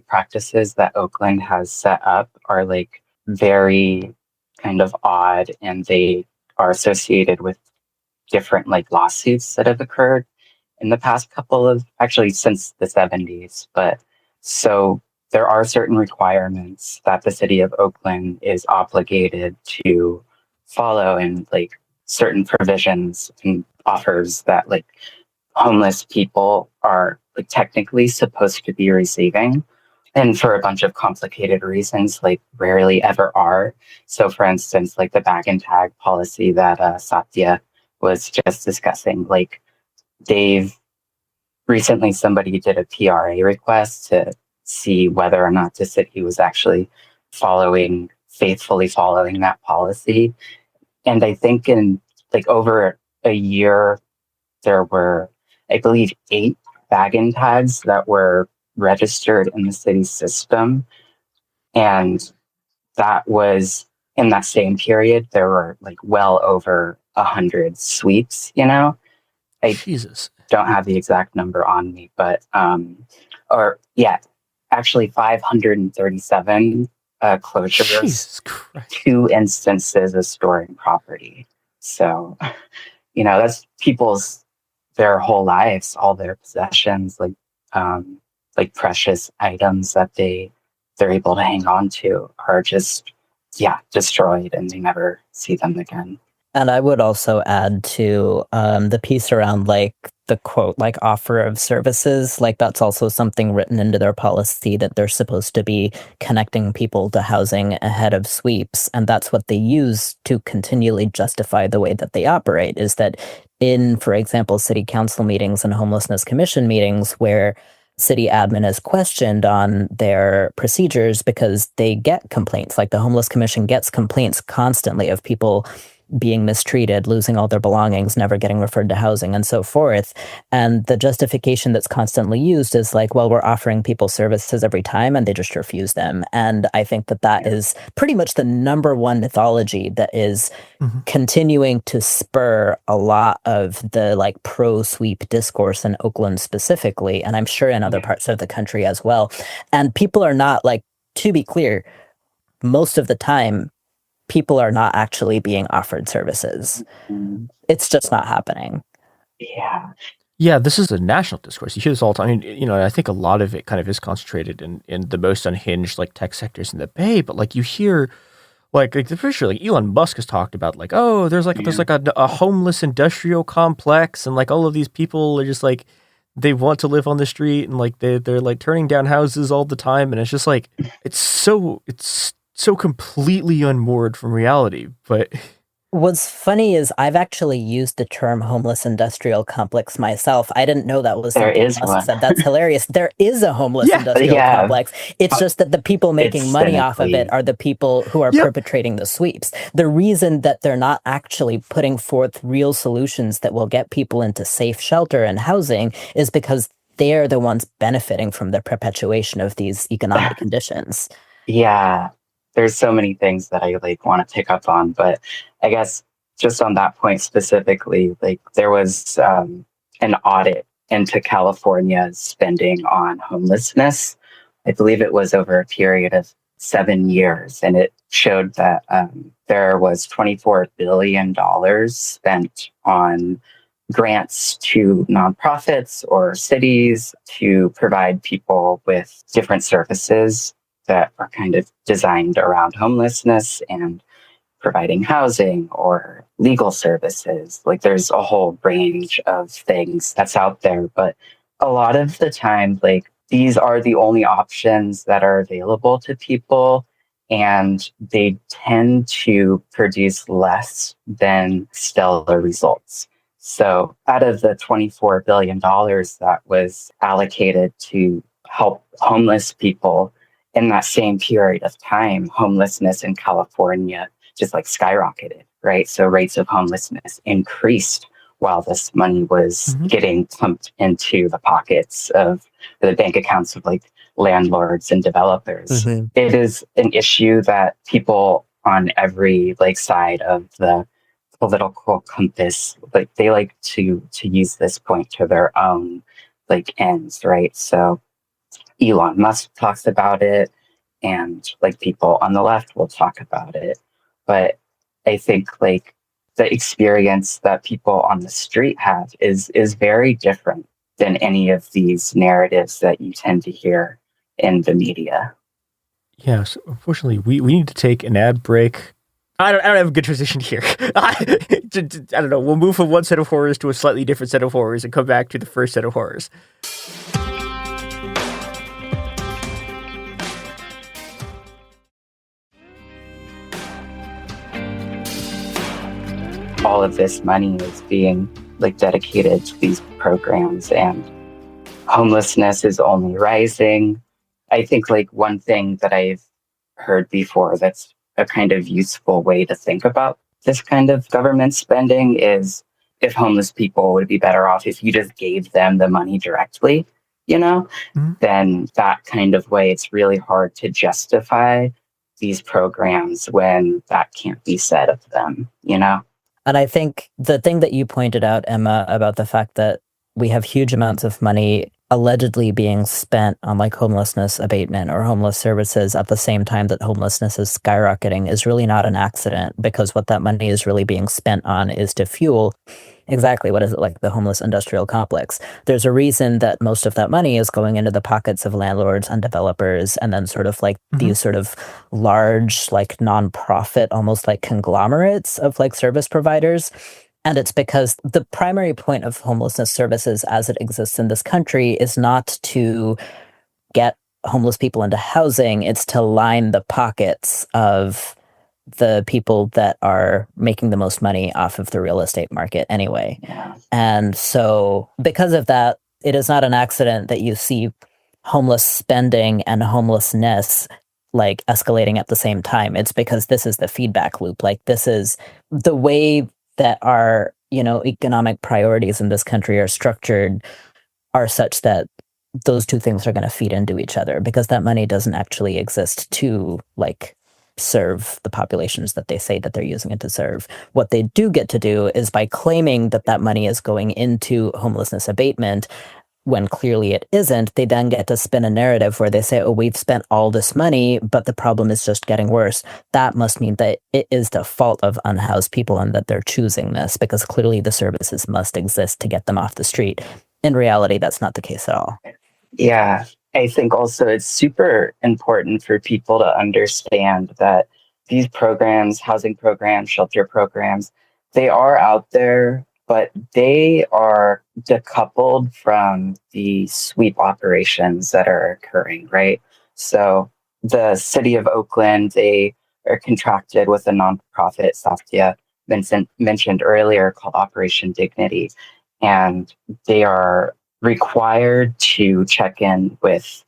practices that Oakland has set up are like very kind of odd, and they are associated with different like lawsuits that have occurred in the past actually since the 70s. But so there are certain requirements that the city of Oakland is obligated to follow, and like certain provisions and offers that like homeless people are like technically supposed to be receiving. And for a bunch of complicated reasons, like rarely ever are. So for instance, like the bag and tag policy that Satya was just discussing, like recently somebody did a PRA request to see whether or not the city was actually faithfully following that policy. And I think in like over a year, there were, I believe, 8 bag and tags that were registered in the city system. And that was in that same period, there were like well over 100 sweeps, Jesus. Don't have the exact number on me, but actually 537 closures, 2 instances of storing property. So, that's people's, their whole lives, all their possessions, like precious items that they're able to hang on to are just, destroyed, and they never see them again. And I would also add to the piece around like the quote, like offer of services, like that's also something written into their policy that they're supposed to be connecting people to housing ahead of sweeps. And that's what they use to continually justify the way that they operate, is that in, for example, city council meetings and homelessness commission meetings where city admin is questioned on their procedures because they get complaints, like the homeless commission gets complaints constantly of people being mistreated, losing all their belongings, never getting referred to housing, and so forth. And the justification that's constantly used is like, well, we're offering people services every time and they just refuse them. And I think that is pretty much the number one mythology that is continuing to spur a lot of the like pro-sweep discourse in Oakland specifically, and I'm sure in other parts of the country as well. And people are not, like, to be clear, most of the time, people are not actually being offered services. It's just not happening. Yeah, this is a national discourse. You hear this all the time. I mean, I think a lot of it kind of is concentrated in the most unhinged like tech sectors in the Bay. But like you hear, like I'm pretty sure like Elon Musk has talked about like, oh, there's a homeless industrial complex, and like all of these people are just like, they want to live on the street, and like they're like turning down houses all the time, and it's just like it's so completely unmoored from reality. But what's funny is I've actually used the term homeless industrial complex myself. I didn't know that was There something is Musk one. said. That's hilarious. There is a homeless industrial complex. It's just that the people making It's money off of it cynically- are the people who are perpetrating the sweeps. The reason that they're not actually putting forth real solutions that will get people into safe shelter and housing is because they're the ones benefiting from the perpetuation of these economic conditions. Yeah, there's so many things that I like want to pick up on, but I guess just on that point specifically, like there was an audit into California's spending on homelessness. I believe it was over a period of 7 years, and it showed that there was $24 billion spent on grants to nonprofits or cities to provide people with different services that are kind of designed around homelessness and providing housing or legal services. Like there's a whole range of things that's out there, but a lot of the time, like these are the only options that are available to people, and they tend to produce less than stellar results. So out of the $24 billion that was allocated to help homeless people, in that same period of time, homelessness in California just like skyrocketed, right? So rates of homelessness increased while this money was getting pumped into the pockets of the bank accounts of like landlords and developers. It is an issue that people on every like side of the political compass, like they like to use this point to their own like ends, right? So Elon Musk talks about it, and like people on the left will talk about it. But I think like the experience that people on the street have is very different than any of these narratives that you tend to hear in the media. yeah, so unfortunately, we need to take an ad break. I don't have a good transition here. I don't know. We'll move from one set of horrors to a slightly different set of horrors and come back to the first set of horrors. All of this money is being like dedicated to these programs, and homelessness is only rising. I think like one thing that I've heard before that's a kind of useful way to think about this kind of government spending is if homeless people would be better off if you just gave them the money directly, then that kind of way it's really hard to justify these programs when that can't be said of them, And I think the thing that you pointed out, Emma, about the fact that we have huge amounts of money allegedly being spent on like homelessness abatement or homeless services at the same time that homelessness is skyrocketing is really not an accident, because what that money is really being spent on is to fuel exactly what is it, like the homeless industrial complex. There's a reason that most of that money is going into the pockets of landlords and developers, and then sort of like these sort of large, like nonprofit, almost like conglomerates of like service providers. And it's because the primary point of homelessness services as it exists in this country is not to get homeless people into housing, it's to line the pockets of the people that are making the most money off of the real estate market anyway. And so because of that, it is not an accident that you see homeless spending and homelessness like escalating at the same time. It's because this is the feedback loop. Like this is the way that our, economic priorities in this country are structured are such that those two things are going to feed into each other, because that money doesn't actually exist to like serve the populations that they say that they're using it to serve. What they do get to do is, by claiming that that money is going into homelessness abatement, when clearly it isn't, they then get to spin a narrative where they say, oh, we've spent all this money, but the problem is just getting worse. That must mean that it is the fault of unhoused people and that they're choosing this, because clearly the services must exist to get them off the street. In reality, that's not the case at all. Yeah, I think also it's super important for people to understand that these programs, housing programs, shelter programs, they are out there, but they are decoupled from the sweep operations that are occurring, right? So the city of Oakland, they are contracted with a nonprofit, Saftia mentioned earlier, called Operation Dignity. And they are required to check in with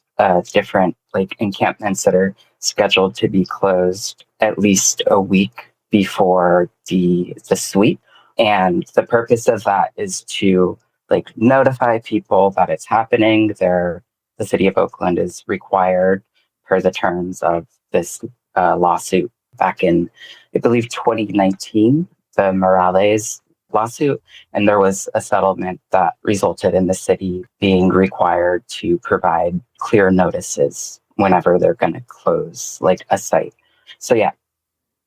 different like encampments that are scheduled to be closed at least a week before the sweep. And the purpose of that is to like notify people that it's happening. The city of Oakland is required, per the terms of this lawsuit back in, I believe, 2019, the Morales lawsuit. And there was a settlement that resulted in the city being required to provide clear notices whenever they're going to close like a site. So yeah,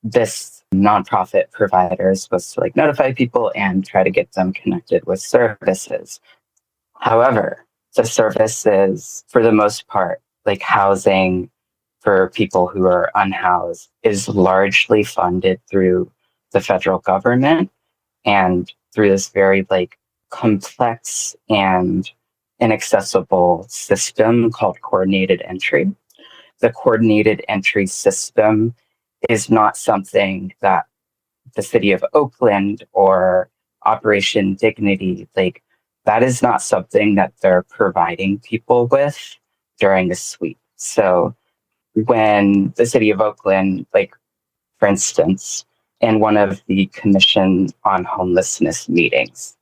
this nonprofit provider is supposed to like notify people and try to get them connected with services. However, the services, for the most part, like housing for people who are unhoused, is largely funded through the federal government and through this very like complex and inaccessible system called coordinated entry. The coordinated entry system is not something that the city of Oakland or Operation Dignity, like that is not something that they're providing people with during the sweep. So when the city of Oakland, like for instance, in one of the Commission on Homelessness meetings,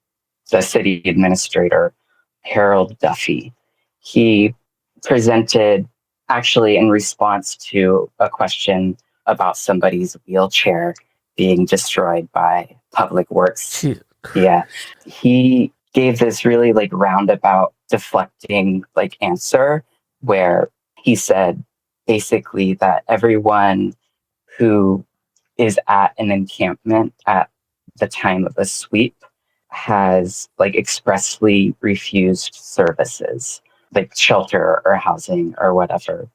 the city administrator, Harold Duffy, he presented actually in response to a question about somebody's wheelchair being destroyed by Public Works. Yeah. He gave this really like roundabout deflecting like answer where he said basically that everyone who is at an encampment at the time of a sweep has like expressly refused services like shelter or housing or whatever.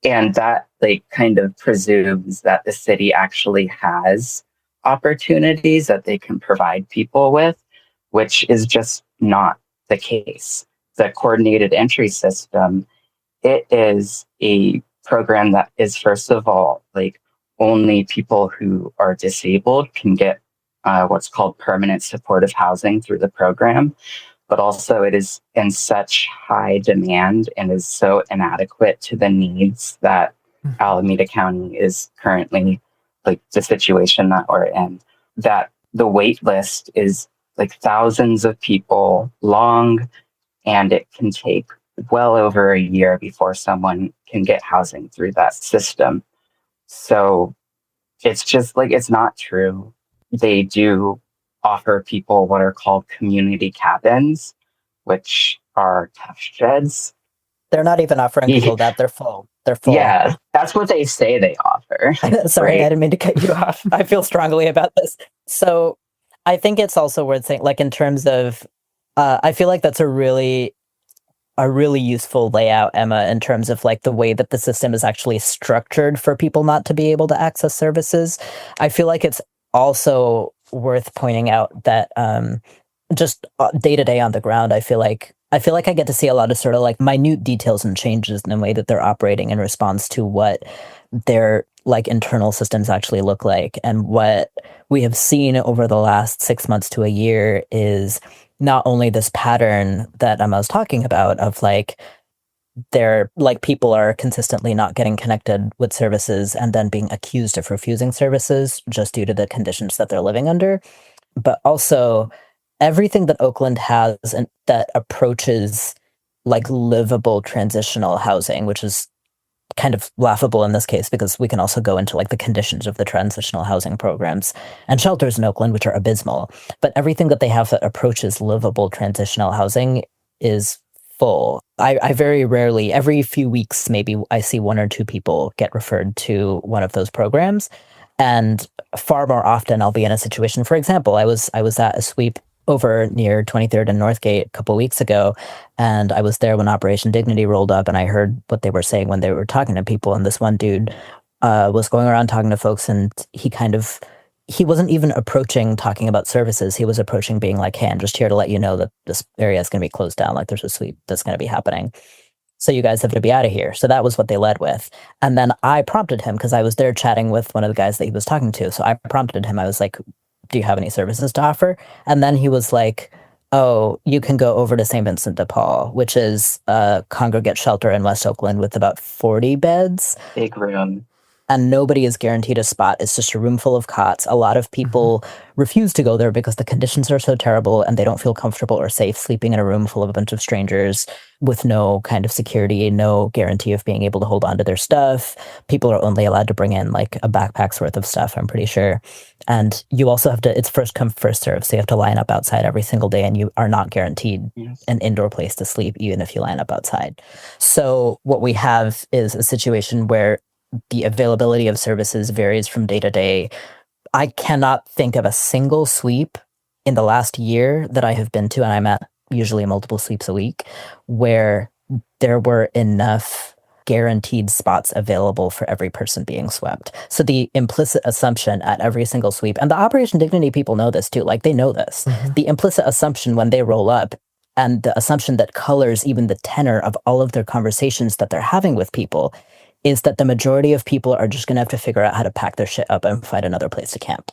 And that like kind of presumes that the city actually has opportunities that they can provide people with, which is just not the case. The coordinated entry system, it is a program that is, first of all, like only people who are disabled can get what's called permanent supportive housing through the program. But also it is in such high demand and is so inadequate to the needs that Alameda County is currently, like the situation that we're in, that the wait list is like thousands of people long, and it can take well over a year before someone can get housing through that system. So it's just like, it's not true. They do offer people what are called community cabins, which are test sheds. They're not even offering people that. They're full. They're full. Yeah, that's what they say they offer. Sorry, right? I didn't mean to cut you off. I feel strongly about this. So I think it's also worth saying, like, in terms of, I feel like that's a really useful layout, Emma, in terms of like the way that the system is actually structured for people not to be able to access services. I feel like it's also worth pointing out that just day to day on the ground, I feel like I get to see a lot of sort of like minute details and changes in the way that they're operating in response to what their like internal systems actually look like. And what we have seen over the last 6 months to a year is not only this pattern that Emma was talking about of like they're like people are consistently not getting connected with services and then being accused of refusing services just due to the conditions that they're living under, but also everything that Oakland has and that approaches like livable transitional housing, which is kind of laughable in this case because we can also go into like the conditions of the transitional housing programs and shelters in Oakland, which are abysmal. But everything that they have that approaches livable transitional housing is full. I very rarely, every few weeks, maybe I see 1 or 2 people get referred to one of those programs. And far more often I'll be in a situation, for example, I was at a sweep over near 23rd and Northgate a couple weeks ago, and I was there when Operation Dignity rolled up, and I heard what they were saying when they were talking to people, and this one dude was going around talking to folks, and he wasn't even approaching talking about services. He was approaching being like, hey, I'm just here to let you know that this area is going to be closed down, like there's a sweep that's going to be happening. So you guys have to be out of here. So that was what they led with. And then I prompted him because I was there chatting with one of the guys that he was talking to. So I prompted him. I was like, do you have any services to offer? And then he was like, oh, you can go over to St. Vincent de Paul, which is a congregate shelter in West Oakland with about 40 beds. Big room. And nobody is guaranteed a spot. It's just a room full of cots. A lot of people refuse to go there because the conditions are so terrible and they don't feel comfortable or safe sleeping in a room full of a bunch of strangers with no kind of security, no guarantee of being able to hold on to their stuff. People are only allowed to bring in like a backpack's worth of stuff, I'm pretty sure. And you also have to, it's first come, first serve. So you have to line up outside every single day and you are not guaranteed an indoor place to sleep, even if you line up outside. So what we have is a situation where the availability of services varies from day to day. I cannot think of a single sweep in the last year that I have been to, and I'm at usually multiple sweeps a week, where there were enough guaranteed spots available for every person being swept. So the implicit assumption at every single sweep, and the Operation Dignity people know this too, like they know this, the implicit assumption when they roll up and the assumption that colors even the tenor of all of their conversations that they're having with people is that the majority of people are just going to have to figure out how to pack their shit up and find another place to camp.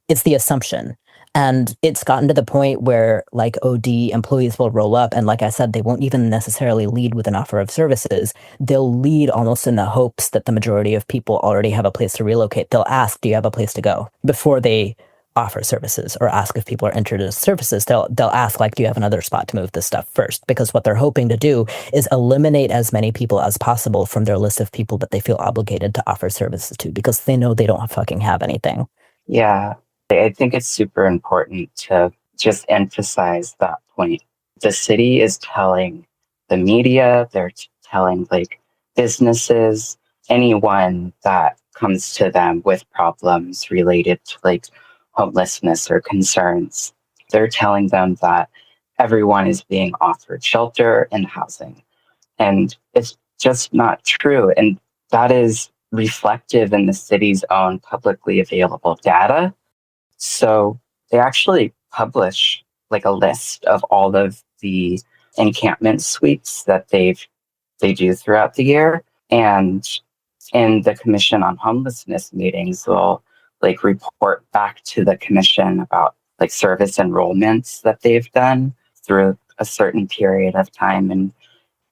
It's the assumption. And it's gotten to the point where like OD employees will roll up and like I said, they won't even necessarily lead with an offer of services. They'll lead almost in the hopes that the majority of people already have a place to relocate. They'll ask, do you have a place to go? Before they offer services or ask if people are interested in services, they'll ask like, do you have another spot to move this stuff first? Because what they're hoping to do is eliminate as many people as possible from their list of people that they feel obligated to offer services to because they know they don't fucking have anything. Yeah, I think it's super important to just emphasize that point. The city is telling the media, they're telling like businesses, anyone that comes to them with problems related to like homelessness or concerns, they're telling them that everyone is being offered shelter and housing. And it's just not true. And that is reflective in the city's own publicly available data. So they actually publish like a list of all of the encampment suites that they do throughout the year. And in the Commission on Homelessness meetings, they'll like report back to the commission about like service enrollments that they've done through a certain period of time. And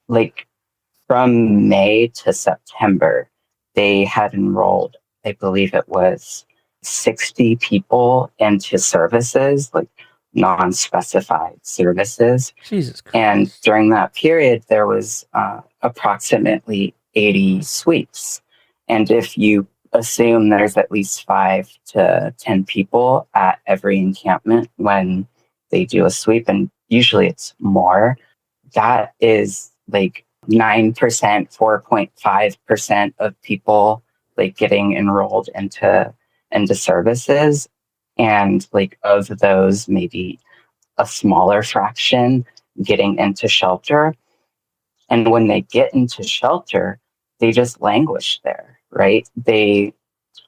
like from May to September, they had enrolled, I believe it was 60 people into services, like non-specified services. Jesus Christ. And during that period, there was approximately 80 sweeps. And if you assume there's at least 5 to 10 people at every encampment when they do a sweep, and usually it's more, that is like 9%, 4.5% of people like getting enrolled into services. And like of those, maybe a smaller fraction getting into shelter. And when they get into shelter, they just languish there, right? They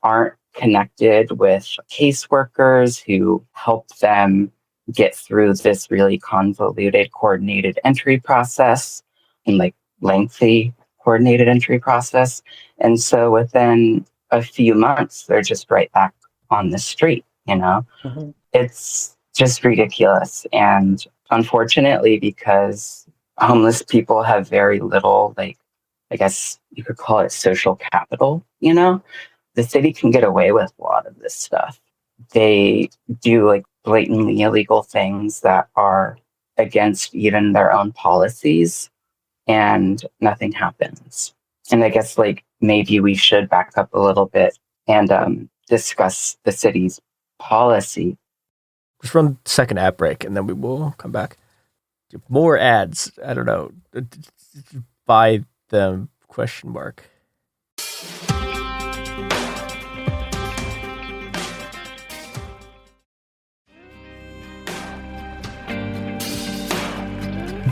aren't connected with caseworkers who help them get through this really convoluted coordinated entry process and like lengthy coordinated entry process. And so within a few months, they're just right back on the street, you know? Mm-hmm. It's just ridiculous. And unfortunately, because homeless people have very little, like, I guess you could call it social capital, you know? The city can get away with a lot of this stuff. They do like blatantly illegal things that are against even their own policies, and nothing happens. And I guess like maybe we should back up a little bit and discuss the city's policy. Just run the second ad break and then we will come back. More ads. I don't know. Buy them ?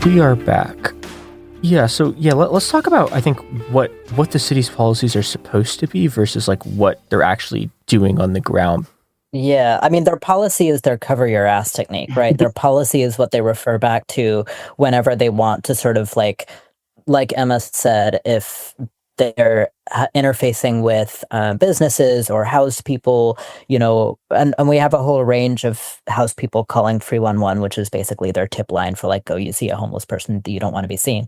We are back. Yeah, so let's talk about, I think, what the city's policies are supposed to be versus like what they're actually doing on the ground. Yeah, I mean, their policy is their cover your ass technique, right? Their policy is what they refer back to whenever they want to sort of like Emma said, if they're interfacing with businesses or house people, you know, and we have a whole range of house people calling 311, which is basically their tip line for like, go, you see a homeless person that you don't want to be seen.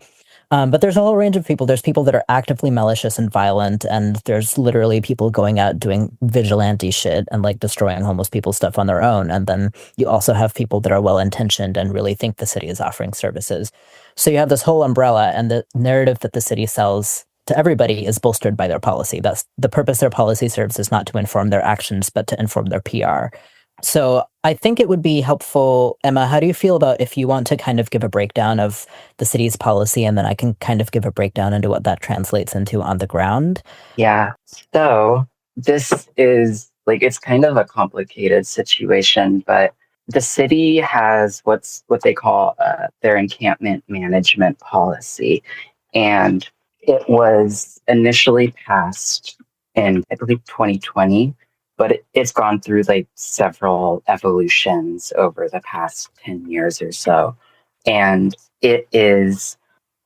But there's a whole range of people. There's people that are actively malicious and violent, and there's literally people going out doing vigilante shit and like destroying homeless people's stuff on their own. And then you also have people that are well-intentioned and really think the city is offering services. So you have this whole umbrella, and the narrative that the city sells to everybody is bolstered by their policy. That's the purpose their policy serves, is not to inform their actions, but to inform their PR. So I think it would be helpful, Emma, how do you feel about if you want to kind of give a breakdown of the city's policy, and then I can kind of give a breakdown into what that translates into on the ground? Yeah. So this is like, it's kind of a complicated situation, but the city has what they call their encampment management policy. And it was initially passed in, I believe, 2020. But it's gone through like several evolutions over the past 10 years or so. And it is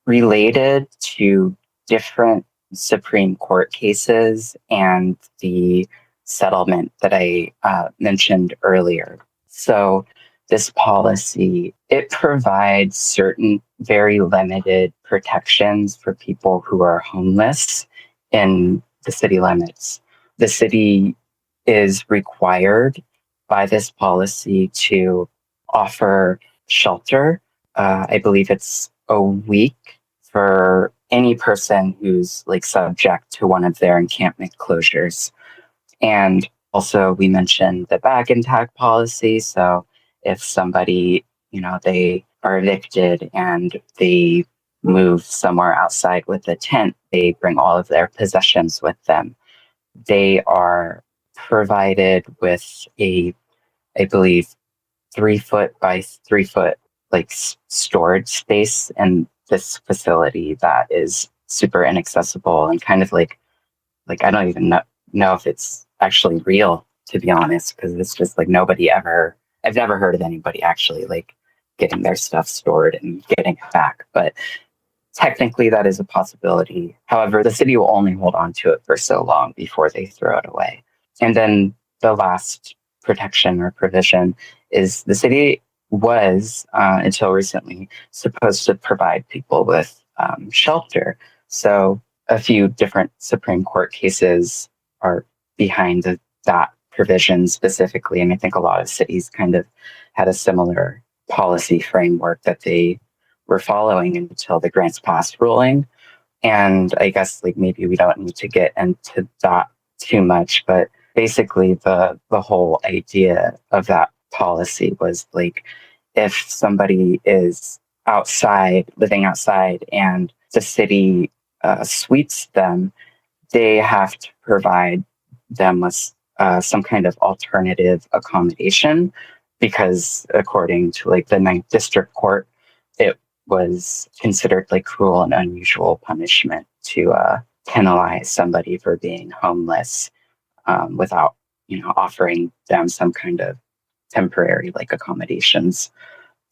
related to different Supreme Court cases and the settlement that I mentioned earlier. So this policy, it provides certain very limited protections for people who are homeless in the city limits. The city is required by this policy to offer shelter. I believe it's a week for any person who's like subject to one of their encampment closures. And also we mentioned the bag and tag policy. So if somebody, you know, they are evicted and they move somewhere outside with a tent, they bring all of their possessions with them. They are provided with a, I believe, 3 foot by 3 foot like storage space in this facility that is super inaccessible and kind of like I don't even know if it's actually real, to be honest, because it's just like I've never heard of anybody actually like getting their stuff stored and getting it back. But technically that is a possibility. However, the city will only hold on to it for so long before they throw it away. And then the last protection or provision is the city was, until recently, supposed to provide people with shelter. So a few different Supreme Court cases are behind that provision specifically. And I think a lot of cities kind of had a similar policy framework that they were following until the grants pass ruling. And I guess like maybe we don't need to get into that too much, but basically the whole idea of that policy was like, if somebody is living outside, and the city sweeps them, they have to provide them with some kind of alternative accommodation, because according to like the Ninth District Court, it was considered like cruel and unusual punishment to penalize somebody for being homeless without, offering them some kind of temporary like accommodations.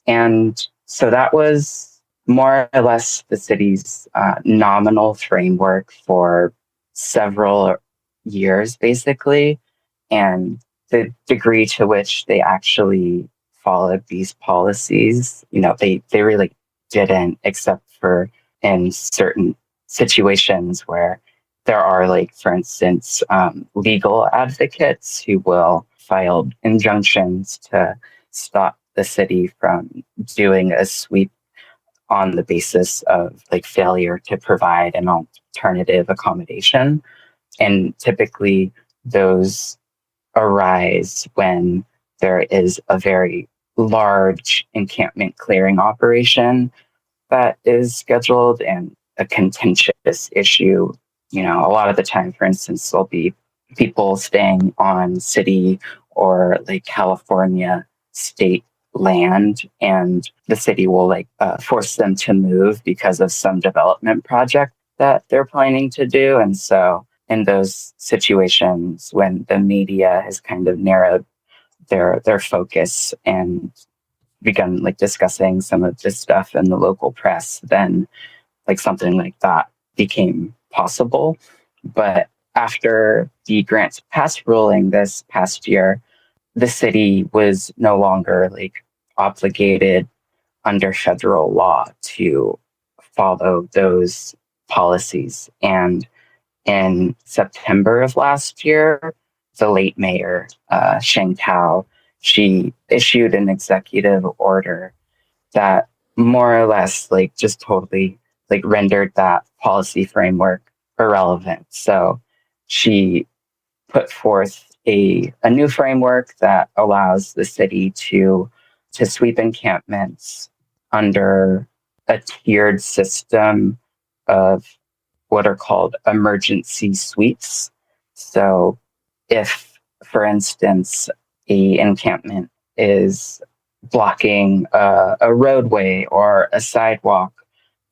And so that was more or less the city's nominal framework for several years, basically. And the degree to which they actually followed these policies, they really didn't, except for in certain situations where there are, like, for instance, legal advocates who will file injunctions to stop the city from doing a sweep on the basis of like failure to provide an alternative accommodation. And typically those arise when there is a very large encampment clearing operation that is scheduled and a contentious issue. A lot of the time, for instance, there'll be people staying on city or like California state land, and the city will force them to move because of some development project that they're planning to do. And so in those situations, when the media has kind of narrowed their focus and begun like discussing some of this stuff in the local press, then like something like that became possible. But after the grants pass ruling this past year, the city was no longer like obligated under federal law to follow those policies. And in September of last year, the late mayor, Sheng Tao, she issued an executive order that more or less like just totally like rendered that policy framework irrelevant. So she put forth a new framework that allows the city to sweep encampments under a tiered system of what are called emergency sweeps. So if, for instance, a encampment is blocking a roadway or a sidewalk,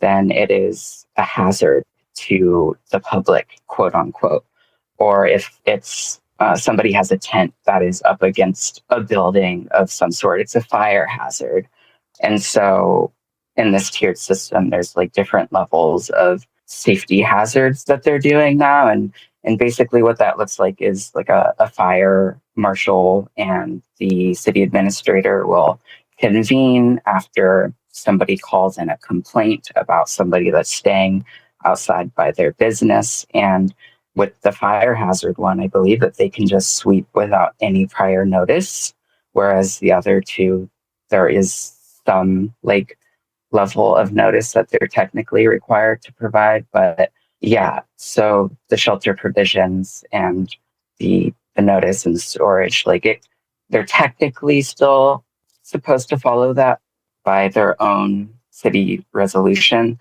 then it is a hazard to the public, quote unquote. Or if it's somebody has a tent that is up against a building of some sort, it's a fire hazard. And so in this tiered system, there's like different levels of safety hazards that they're doing now. And basically what that looks like is like a fire marshal and the city administrator will convene after somebody calls in a complaint about somebody that's staying outside by their business. And with the fire hazard one, I believe that they can just sweep without any prior notice, whereas the other two, there is some like level of notice that they're technically required to provide. But yeah, so the shelter provisions and the notice and the storage, they're technically still supposed to follow that by their own city resolution.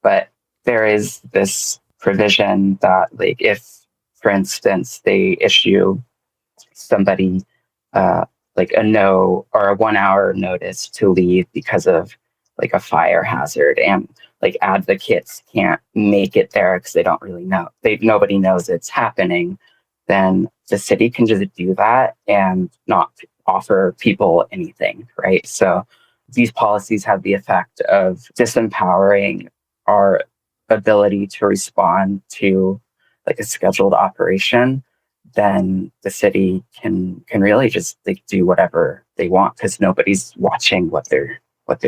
But there is this provision that like if, for instance, they issue somebody like a no or a 1 hour notice to leave because of like a fire hazard, and like advocates can't make it there because they don't really know. Nobody knows it's happening. Then the city can just do that and not offer people anything, right? So these policies have the effect of disempowering our ability to respond to like a scheduled operation. Then the city can really just like do whatever they want because nobody's watching what they're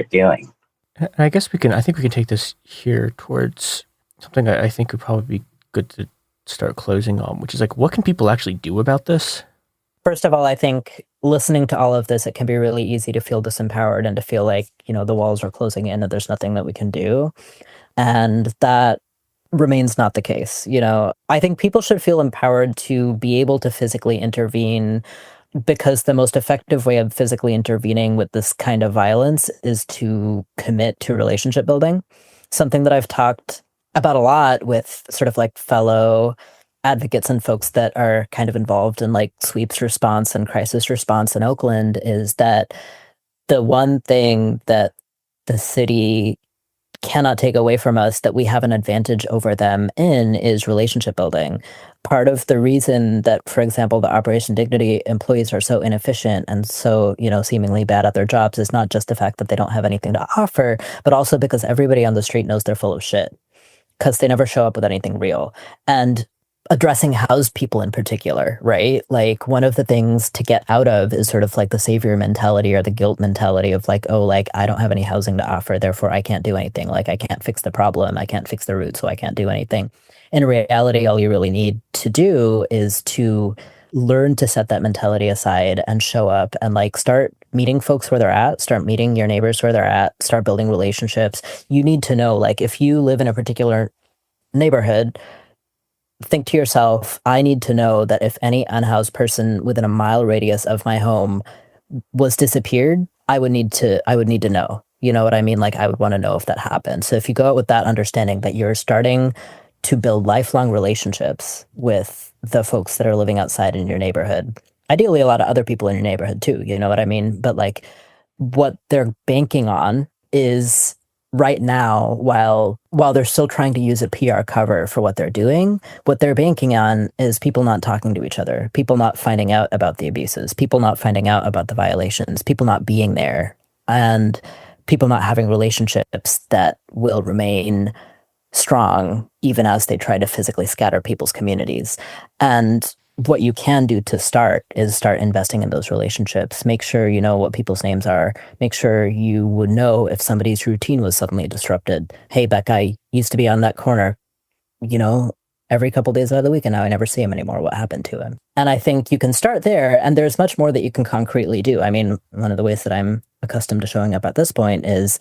doing. And I guess I think we can take this here towards something I think would probably be good to start closing on, which is like, what can people actually do about this? First of all, I think listening to all of this, it can be really easy to feel disempowered and to feel like, the walls are closing in and there's nothing that we can do. And that remains not the case. I think people should feel empowered to be able to physically intervene because the most effective way of physically intervening with this kind of violence is to commit to relationship building. Something that I've talked about a lot with sort of like fellow advocates and folks that are kind of involved in like sweeps response and crisis response in Oakland is that the one thing that the city cannot take away from us that we have an advantage over them in is relationship building. Part of the reason that, for example, the Operation Dignity employees are so inefficient and so, seemingly bad at their jobs is not just the fact that they don't have anything to offer, but also because everybody on the street knows they're full of shit because they never show up with anything real. And addressing housed people in particular, right? Like one of the things to get out of is sort of like the savior mentality or the guilt mentality of like, oh, like I don't have any housing to offer, therefore I can't do anything. Like I can't fix the problem. I can't fix the root, so I can't do anything. In reality, all you really need to do is to learn to set that mentality aside and show up and like start meeting folks where they're at, start meeting your neighbors where they're at, start building relationships. You need to know, like if you live in a particular neighborhood, think to yourself, I need to know that if any unhoused person within a mile radius of my home was disappeared, I would need to know. You know what I mean? Like I would want to know if that happened. So if you go out with that understanding that you're starting to build lifelong relationships with the folks that are living outside in your neighborhood, ideally a lot of other people in your neighborhood too, you know what I mean? But like what they're banking on is right now, while they're still trying to use a PR cover for what they're doing, what they're banking on is people not talking to each other, people not finding out about the abuses, people not finding out about the violations, people not being there, and people not having relationships that will remain strong even as they try to physically scatter people's communities. And what you can do to start is start investing in those relationships. Make sure you know what people's names are. Make sure you would know if somebody's routine was suddenly disrupted. Hey, that guy used to be on that corner, every couple days out of the week, and now I never see him anymore. What happened to him? And I think you can start there, and there's much more that you can concretely do. I mean, one of the ways that I'm accustomed to showing up at this point is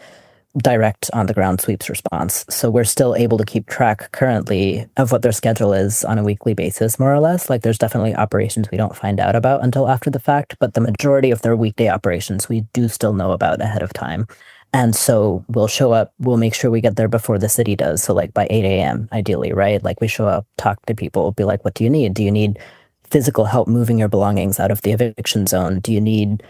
direct on-the-ground sweeps response. So we're still able to keep track currently of what their schedule is on a weekly basis, more or less. Like there's definitely operations we don't find out about until after the fact, but the majority of their weekday operations we do still know about ahead of time. And so we'll show up, we'll make sure we get there before the city does. So like by 8 a.m. ideally, right? Like we show up, talk to people, be like, what do you need? Do you need physical help moving your belongings out of the eviction zone? Do you need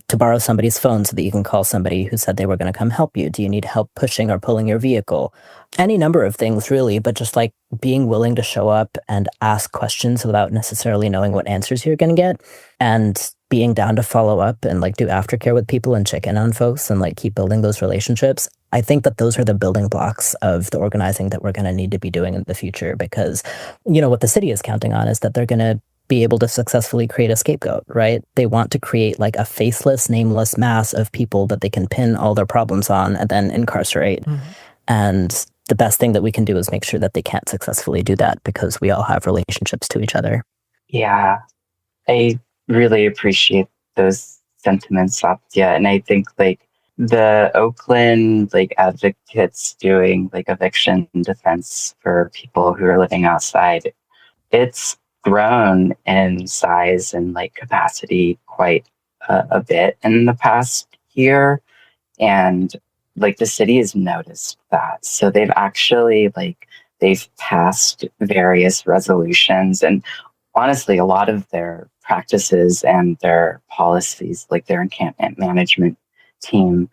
to borrow somebody's phone so that you can call somebody who said they were going to come help you? Do you need help pushing or pulling your vehicle? Any number of things really, but just like being willing to show up and ask questions without necessarily knowing what answers you're going to get, and being down to follow up and like do aftercare with people and check in on folks and like keep building those relationships. I think that those are the building blocks of the organizing that we're going to need to be doing in the future, because, what the city is counting on is that they're going to be able to successfully create a scapegoat, right? They want to create like a faceless, nameless mass of people that they can pin all their problems on and then incarcerate. Mm-hmm. And the best thing that we can do is make sure that they can't successfully do that because we all have relationships to each other. Yeah, I really appreciate those sentiments, Satya. And I think like the Oakland like advocates doing like eviction defense for people who are living outside, it's grown in size and like capacity quite a bit in the past year, and like the city has noticed that, so they've actually they've passed various resolutions, and honestly a lot of their practices and their policies, like their encampment management team,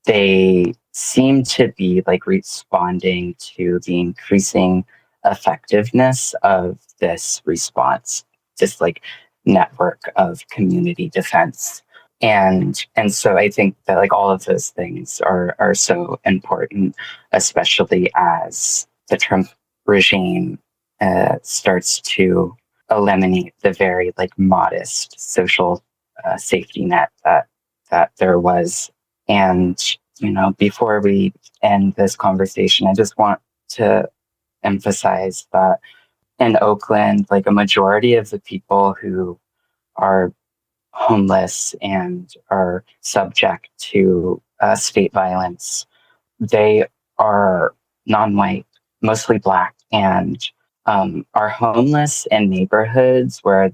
they seem to be like responding to the increasing effectiveness of this response, this like network of community defense. And so I think that like all of those things are so important, especially as the Trump regime starts to eliminate the very like modest social safety net that there was. And, before we end this conversation, I just want to emphasize that in Oakland, like a majority of the people who are homeless and are subject to state violence, they are non-white, mostly Black, and are homeless in neighborhoods where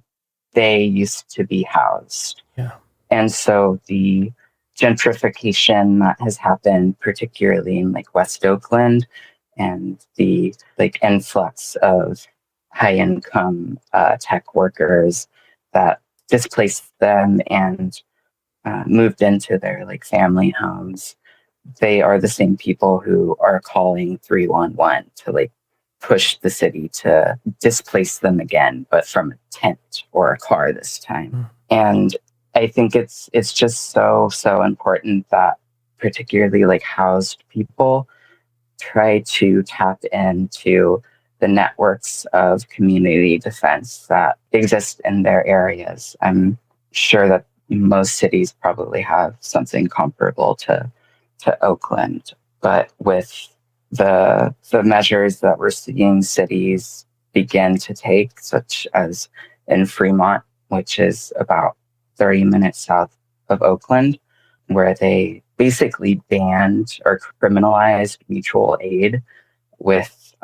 they used to be housed. Yeah. And so the gentrification that has happened, particularly in like West Oakland, and the like influx of high income tech workers that displaced them and moved into their like family homes, they are the same people who are calling 311 to like push the city to displace them again, but from a tent or a car this time. And I think it's just so important that particularly like housed people try to tap into the networks of community defense that exist in their areas. I'm sure that most cities probably have something comparable to Oakland, but with the measures that we're seeing cities begin to take, such as in Fremont, which is about 30 minutes south of Oakland, where they basically banned or criminalized mutual aid with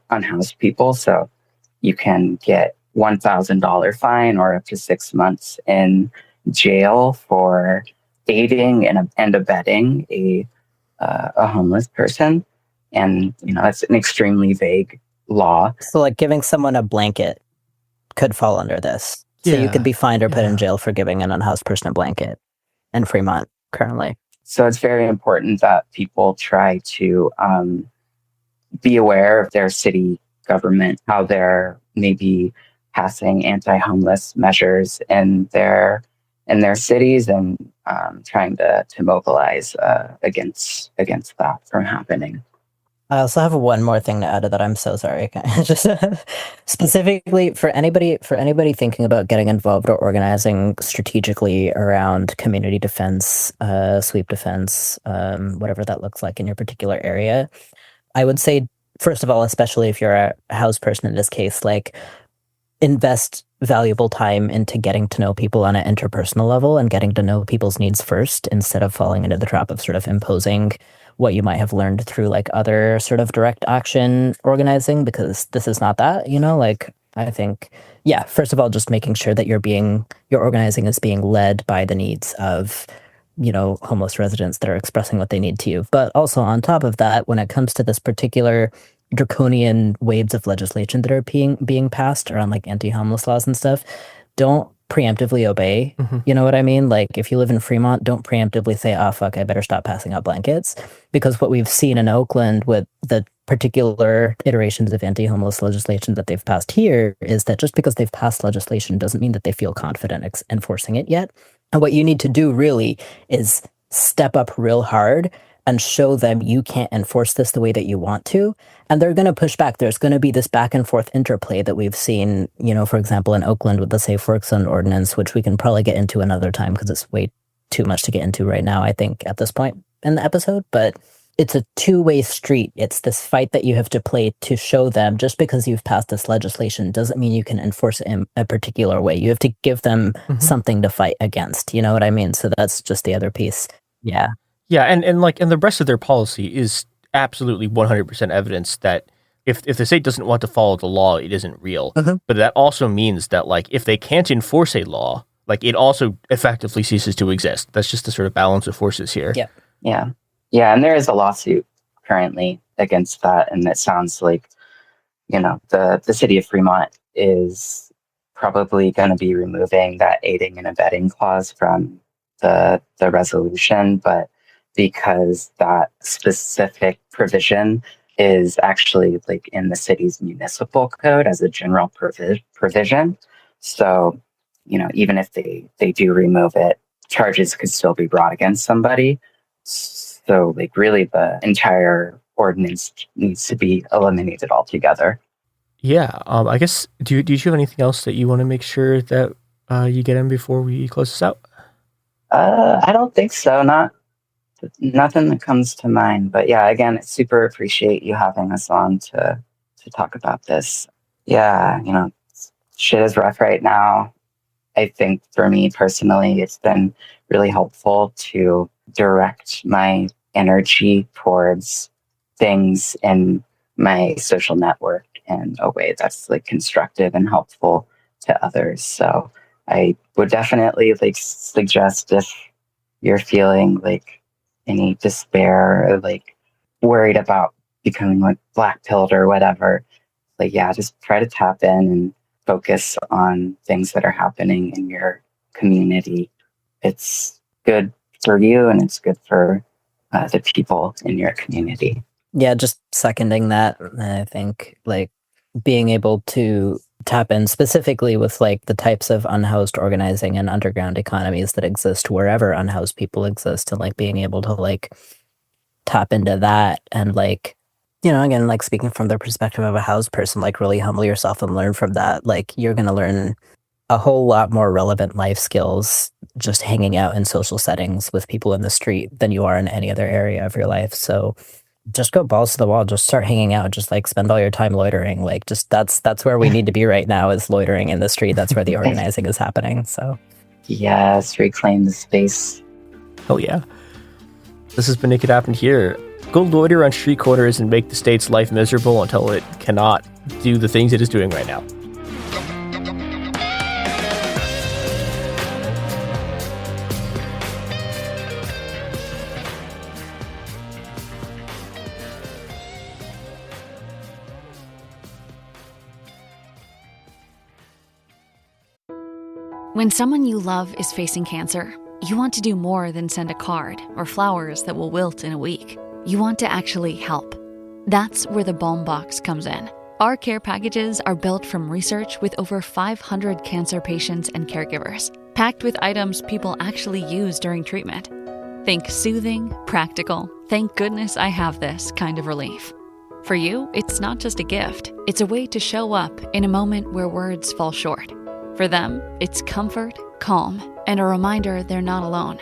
unhoused people. So you can get $1,000 fine or up to 6 months in jail for aiding and abetting a homeless person. And, you know, that's an extremely vague law. So like giving someone a blanket could fall under this. So you could be fined or put in jail for giving an unhoused person a blanket in Fremont currently. So it's very important that people try to be aware of their city government, how they're maybe passing anti-homeless measures in their cities, and trying to mobilize against that from happening. I also have one more thing to add to that. I'm so sorry. Just specifically for anybody thinking about getting involved or organizing strategically around community defense, sweep defense, whatever that looks like in your particular area. I would say, first of all, especially if you're a housed person in this case, like invest valuable time into getting to know people on an interpersonal level and getting to know people's needs first, instead of falling into the trap of sort of imposing what you might have learned through like other sort of direct action organizing, because this is not that, you know, like I think, yeah, first of all, just making sure that your organizing is being led by the needs of, you know, homeless residents that are expressing what they need to you. But also on top of that, when it comes to this particular draconian waves of legislation that are being passed around like anti-homeless laws and stuff, don't preemptively obey. You know what I mean? Like if you live in Fremont, don't preemptively say, oh fuck, I better stop passing out blankets. Because what we've seen in Oakland with the particular iterations of anti-homeless legislation that they've passed here is that just because they've passed legislation doesn't mean that they feel confident enforcing it yet. And what you need to do really is step up real hard and show them you can't enforce this the way that you want to. And they're going to push back. There's going to be this back and forth interplay that we've seen, you know, for example, in Oakland with the Safe Work Zone ordinance, which we can probably get into another time because it's way too much to get into right now, I think, at this point in the episode. But it's a two-way street. It's this fight that you have to play to show them just because you've passed this legislation doesn't mean you can enforce it in a particular way. You have to give them something to fight against. You know what I mean? So that's just the other piece. Yeah. Yeah, and the rest of their policy is absolutely 100% evidence that if the state doesn't want to follow the law, it isn't real. But that also means that like if they can't enforce a law, like it also effectively ceases to exist. That's just the sort of balance of forces here. Yeah. And there is a lawsuit currently against that, and it sounds like, you know, the city of Fremont is probably going to be removing that aiding and abetting clause from the resolution, but because that specific provision is actually like in the city's municipal code as a general provision. So, you know, even if they do remove it, charges could still be brought against somebody. So like really the entire ordinance needs to be eliminated altogether. Yeah. I guess, do you have anything else that you want to make sure that you get in before we close this out? I don't think so. Nothing that comes to mind, but yeah, again, I super appreciate you having us on to talk about this. Yeah, you know, shit is rough right now. I think for me personally, it's been really helpful to direct my energy towards things in my social network in a way that's like constructive and helpful to others. So I would definitely like suggest if you're feeling like any despair or like worried about becoming like black-pilled or whatever, like, yeah, just try to tap in and focus on things that are happening in your community. It's good for you and it's good for the people in your community. Yeah, just seconding that. I think like being able to tap in specifically with like the types of unhoused organizing and underground economies that exist wherever unhoused people exist, and like being able to like tap into that and like, you know, again, like speaking from the perspective of a housed person, like really humble yourself and learn from that. Like you're going to learn a whole lot more relevant life skills just hanging out in social settings with people in the street than you are in any other area of your life. So just go balls to the wall, just start hanging out, just like spend all your time loitering. Like just that's where we need to be right now, is loitering in the street. That's where the organizing is happening. So yes, reclaim the space. Oh yeah. This has been It Could Happen Here. Go loiter on street corners and make the state's life miserable until it cannot do the things it is doing right now. When someone you love is facing cancer, you want to do more than send a card or flowers that will wilt in a week. You want to actually help. That's where the Balm Box comes in. Our care packages are built from research with over 500 cancer patients and caregivers, packed with items people actually use during treatment. Think soothing, practical, thank goodness I have this kind of relief. For you, it's not just a gift. It's a way to show up in a moment where words fall short. For them, it's comfort, calm, and a reminder they're not alone.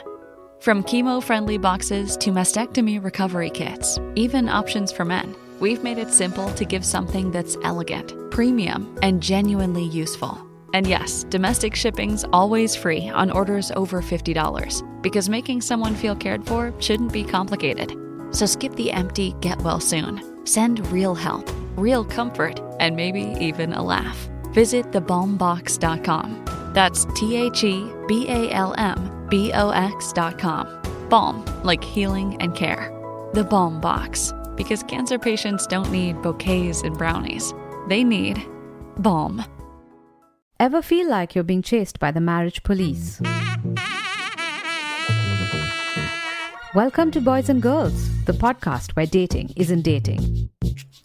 From chemo-friendly boxes to mastectomy recovery kits, even options for men, we've made it simple to give something that's elegant, premium, and genuinely useful. And yes, domestic shipping's always free on orders over $50, because making someone feel cared for shouldn't be complicated. So skip the empty get well soon. Send real help, real comfort, and maybe even a laugh. Visit thebalmbox.com. That's TheBalmBox.com. Balm, like healing and care. The Balm Box, because cancer patients don't need bouquets and brownies. They need balm. Ever feel like you're being chased by the marriage police? Welcome to Boys and Girls, the podcast where dating isn't dating.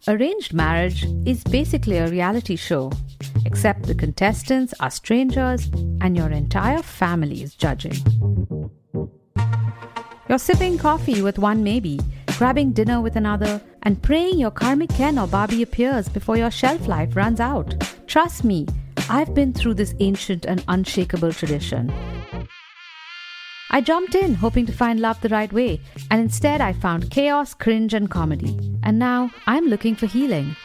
Arranged marriage is basically a reality show, except the contestants are strangers and your entire family is judging. You're sipping coffee with one maybe, grabbing dinner with another, and praying your karmic Ken or Barbie appears before your shelf life runs out. Trust me, I've been through this ancient and unshakable tradition. I jumped in hoping to find love the right way, and instead I found chaos, cringe, and comedy. And now I'm looking for healing.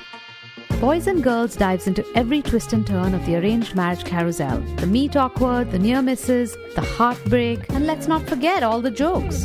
Boys and Girls dives into every twist and turn of the arranged marriage carousel. The meet awkward, the near misses, the heartbreak, and let's not forget all the jokes.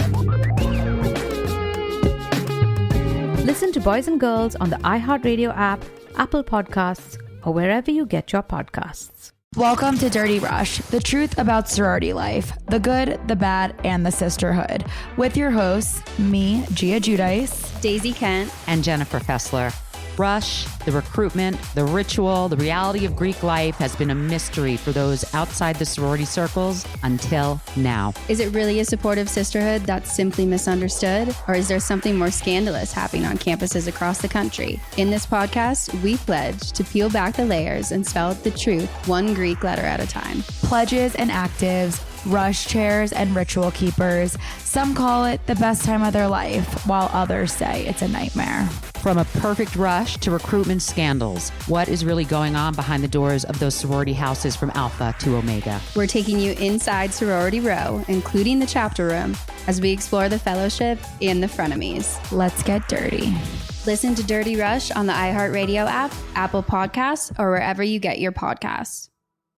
Listen to Boys and Girls on the iHeartRadio app, Apple Podcasts, or wherever you get your podcasts. Welcome to Dirty Rush, the truth about sorority life, the good, the bad, and the sisterhood. With your hosts, me, Gia Giudice, Daisy Kent, and Jennifer Fessler. Rush, the recruitment, the ritual, the reality of Greek life has been a mystery for those outside the sorority circles until now. Is it really a supportive sisterhood that's simply misunderstood? Or is there something more scandalous happening on campuses across the country? In this podcast, we pledge to peel back the layers and spell the truth one Greek letter at a time. Pledges and actives, rush chairs and ritual keepers. Some call it the best time of their life, while others say it's a nightmare. From a perfect rush to recruitment scandals, what is really going on behind the doors of those sorority houses from Alpha to Omega? We're taking you inside Sorority Row, including the chapter room, as we explore the fellowship and the frenemies. Let's get dirty. Listen to Dirty Rush on the iHeartRadio app, Apple Podcasts, or wherever you get your podcasts.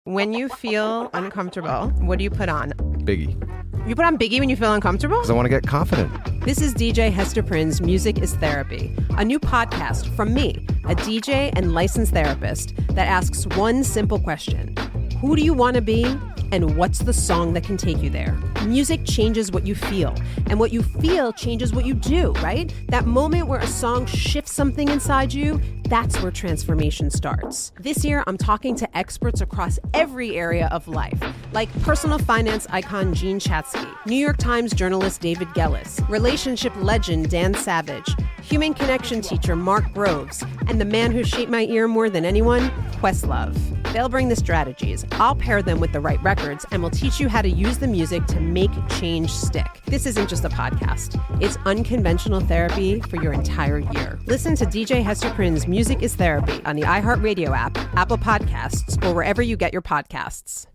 When you feel uncomfortable, what do you put on? Biggie. You put on Biggie when you feel uncomfortable? Because I want to get confident. This is DJ Hester Prynne's Music is Therapy, a new podcast from me, a DJ and licensed therapist that asks one simple question. Who do you want to be And what's the song that can take you there? Music changes what you feel, and what you feel changes what you do, right? That moment where a song shifts something inside you, that's where transformation starts. This year, I'm talking to experts across every area of life, like personal finance icon Gene Chatsky, New York Times journalist David Gellis, relationship legend Dan Savage, human connection teacher Mark Groves, and the man who shaped my ear more than anyone, Questlove. They'll bring the strategies, I'll pair them with the right records, and we'll teach you how to use the music to make change stick. This isn't just a podcast. It's unconventional therapy for your entire year. Listen to DJ Hester Prynne's Music is Therapy on the iHeartRadio app, Apple Podcasts, or wherever you get your podcasts.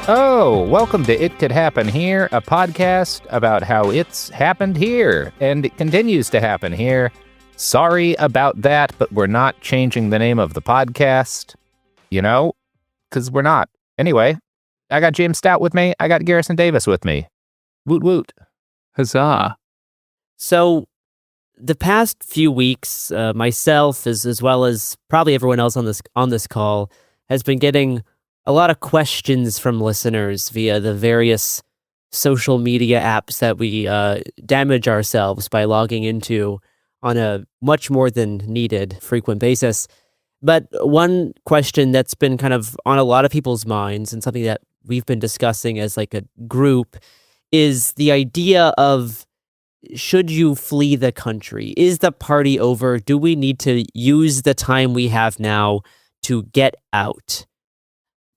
Oh, welcome to It Could Happen Here, a podcast about how it's happened here, and it continues to happen here. Sorry about that, but we're not changing the name of the podcast, because we're not. Anyway, I got James Stout with me. I got Garrison Davis with me. Woot woot. Huzzah. So the past few weeks, myself, as well as probably everyone else on this call, has been getting a lot of questions from listeners via the various social media apps that we damage ourselves by logging into on a much more than needed frequent basis. But one question that's been kind of on a lot of people's minds and something that we've been discussing as like a group is the idea of, should you flee the country? Is the party over? Do we need to use the time we have now to get out?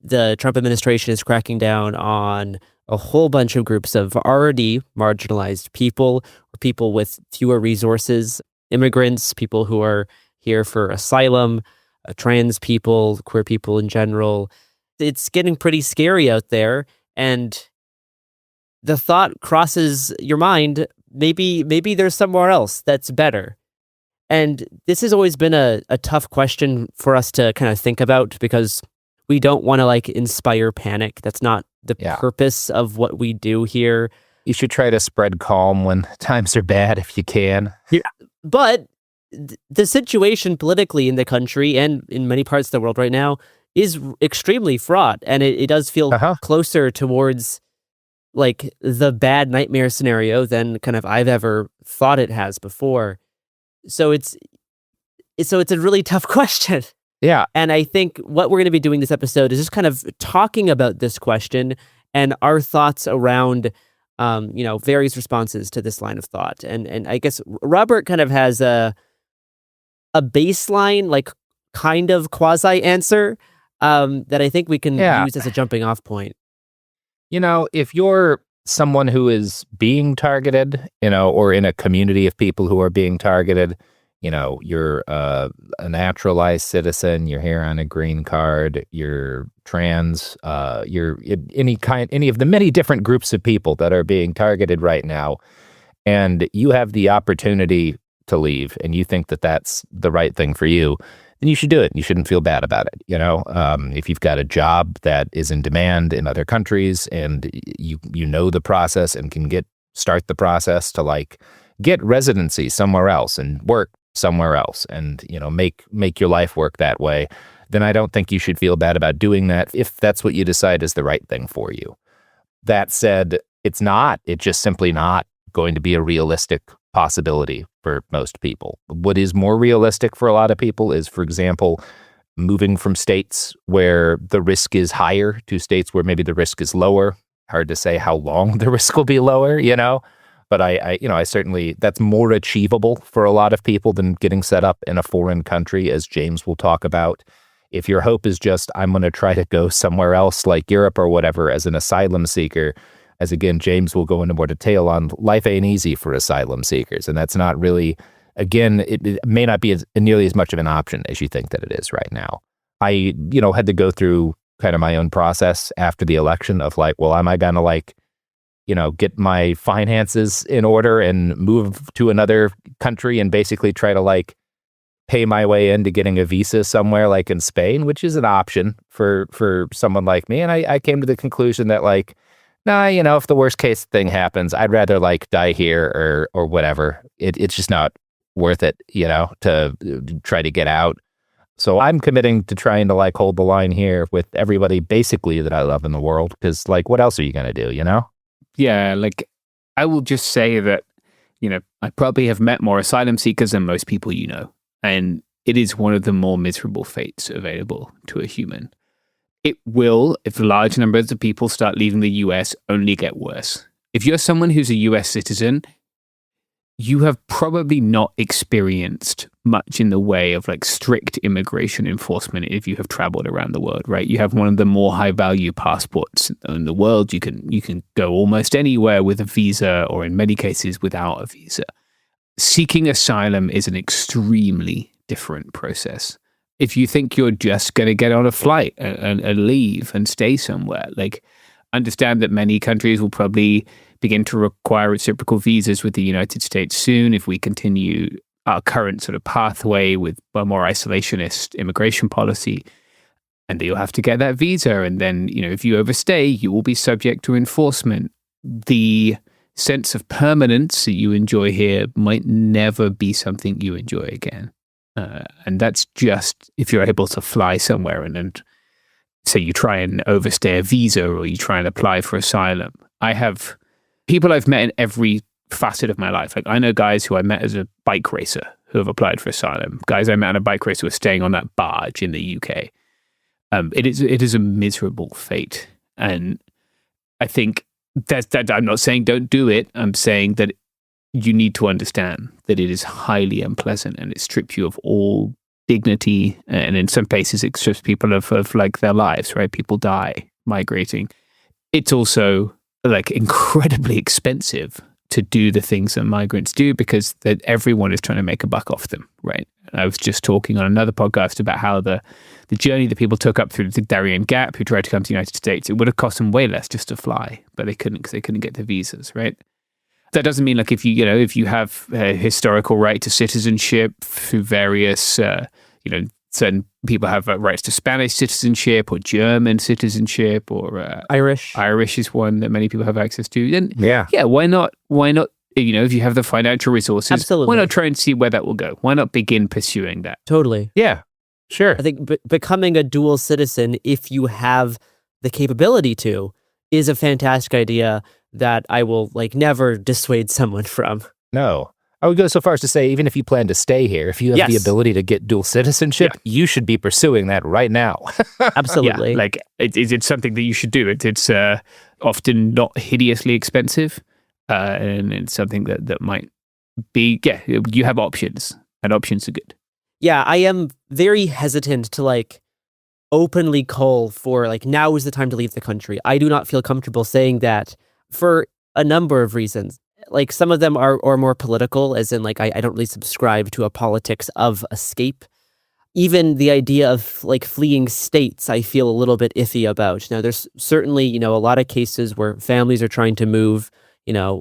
The Trump administration is cracking down on a whole bunch of groups of already marginalized people, or people with fewer resources, immigrants, people who are here for asylum, trans people, queer people in general. It's getting pretty scary out there, and the thought crosses your mind, maybe there's somewhere else that's better. And this has always been a tough question for us to kind of think about, because we don't want to inspire panic. That's not the purpose of what we do here. You should try to spread calm when times are bad if you can. Yeah. But the situation politically in the country and in many parts of the world right now is extremely fraught. And it does feel closer towards the bad nightmare scenario than kind of I've ever thought it has before. So it's a really tough question. Yeah. And I think what we're going to be doing this episode is just kind of talking about this question and our thoughts around various responses to this line of thought. And I guess Robert kind of has a baseline, kind of quasi answer that I think we can use as a jumping off point. If you're someone who is being targeted, or in a community of people who are being targeted, you're a naturalized citizen, you're here on a green card, you're trans, you're any of the many different groups of people that are being targeted right now, and you have the opportunity to leave, and you think that that's the right thing for you, then you should do it. You shouldn't feel bad about it. If you've got a job that is in demand in other countries, and you know the process and can start the process to get residency somewhere else and work somewhere else, and make your life work that way, then I don't think you should feel bad about doing that if that's what you decide is the right thing for you. That said, it's just simply not going to be a realistic possibility for most people. What is more realistic for a lot of people is, for example, moving from states where the risk is higher to states where maybe the risk is lower. Hard to say how long the risk will be lower, But I certainly, that's more achievable for a lot of people than getting set up in a foreign country, as James will talk about. If your hope is just, I'm going to try to go somewhere else like Europe or whatever as an asylum seeker, as again, James will go into more detail on, life ain't easy for asylum seekers. And that's not really, again, it may not be nearly as much of an option as you think that it is right now. I, had to go through kind of my own process after the election of am I going to get my finances in order and move to another country and basically try to pay my way into getting a visa somewhere like in Spain, which is an option for someone like me. And I came to the conclusion that if the worst case thing happens, I'd rather die here or whatever. It's just not worth it, to try to get out. So I'm committing to trying to like hold the line here with everybody basically that I love in the world. Because like, what else are you going to do, you know? Yeah, like I will just say that, I probably have met more asylum seekers than most people you know. And it is one of the more miserable fates available to a human. It will, if large numbers of people start leaving the US, only get worse. If you're someone who's a US citizen, you have probably not experienced much in the way of like strict immigration enforcement if you have traveled around the world, right? You have one of the more high value passports in the world. You can go almost anywhere with a visa, or in many cases without a visa. Seeking asylum is an extremely different process. If you think you're just going to get on a flight and leave and stay somewhere, like understand that many countries will probably begin to require reciprocal visas with the United States soon if we continue our current sort of pathway with a more isolationist immigration policy. And you'll have to get that visa. And then, if you overstay, you will be subject to enforcement. The sense of permanence that you enjoy here might never be something you enjoy again. And that's just if you're able to fly somewhere and say you try and overstay a visa or you try and apply for asylum. I have people I've met in every facet of my life. Like I know guys who I met as a bike racer who have applied for asylum. Guys I met on a bike race who are staying on that barge in the UK. It is a miserable fate. And I think that I'm not saying don't do it. I'm saying that you need to understand that it is highly unpleasant and it strips you of all dignity. And in some cases, it strips people of like their lives, right? People die migrating. It's also like incredibly expensive to do the things that migrants do because that everyone is trying to make a buck off them, right? I was just talking on another podcast about how the journey that people took up through the Darien Gap who tried to come to the United States, it would have cost them way less just to fly, but they couldn't because they couldn't get the visas, right? That doesn't mean like if you have a historical right to citizenship through various, certain people have rights to Spanish citizenship or German citizenship or Irish. Irish is one that many people have access to. Then yeah, why not? If you have the financial resources, absolutely, why not try and see where that will go? Why not begin pursuing that? Totally. Yeah, sure. I think becoming a dual citizen, if you have the capability to, is a fantastic idea that I will like never dissuade someone from. No. I would go so far as to say, even if you plan to stay here, if you have the ability to get dual citizenship, you should be pursuing that right now. Absolutely. Yeah, like it's something that you should do. It's often not hideously expensive, and it's something that might be, you have options, and options are good. Yeah, I am very hesitant to like openly call for like, now is the time to leave the country. I do not feel comfortable saying that for a number of reasons. Like some of them are more political, as in like I don't really subscribe to a politics of escape. Even the idea of like fleeing states, I feel a little bit iffy about. Now, there's certainly, a lot of cases where families are trying to move,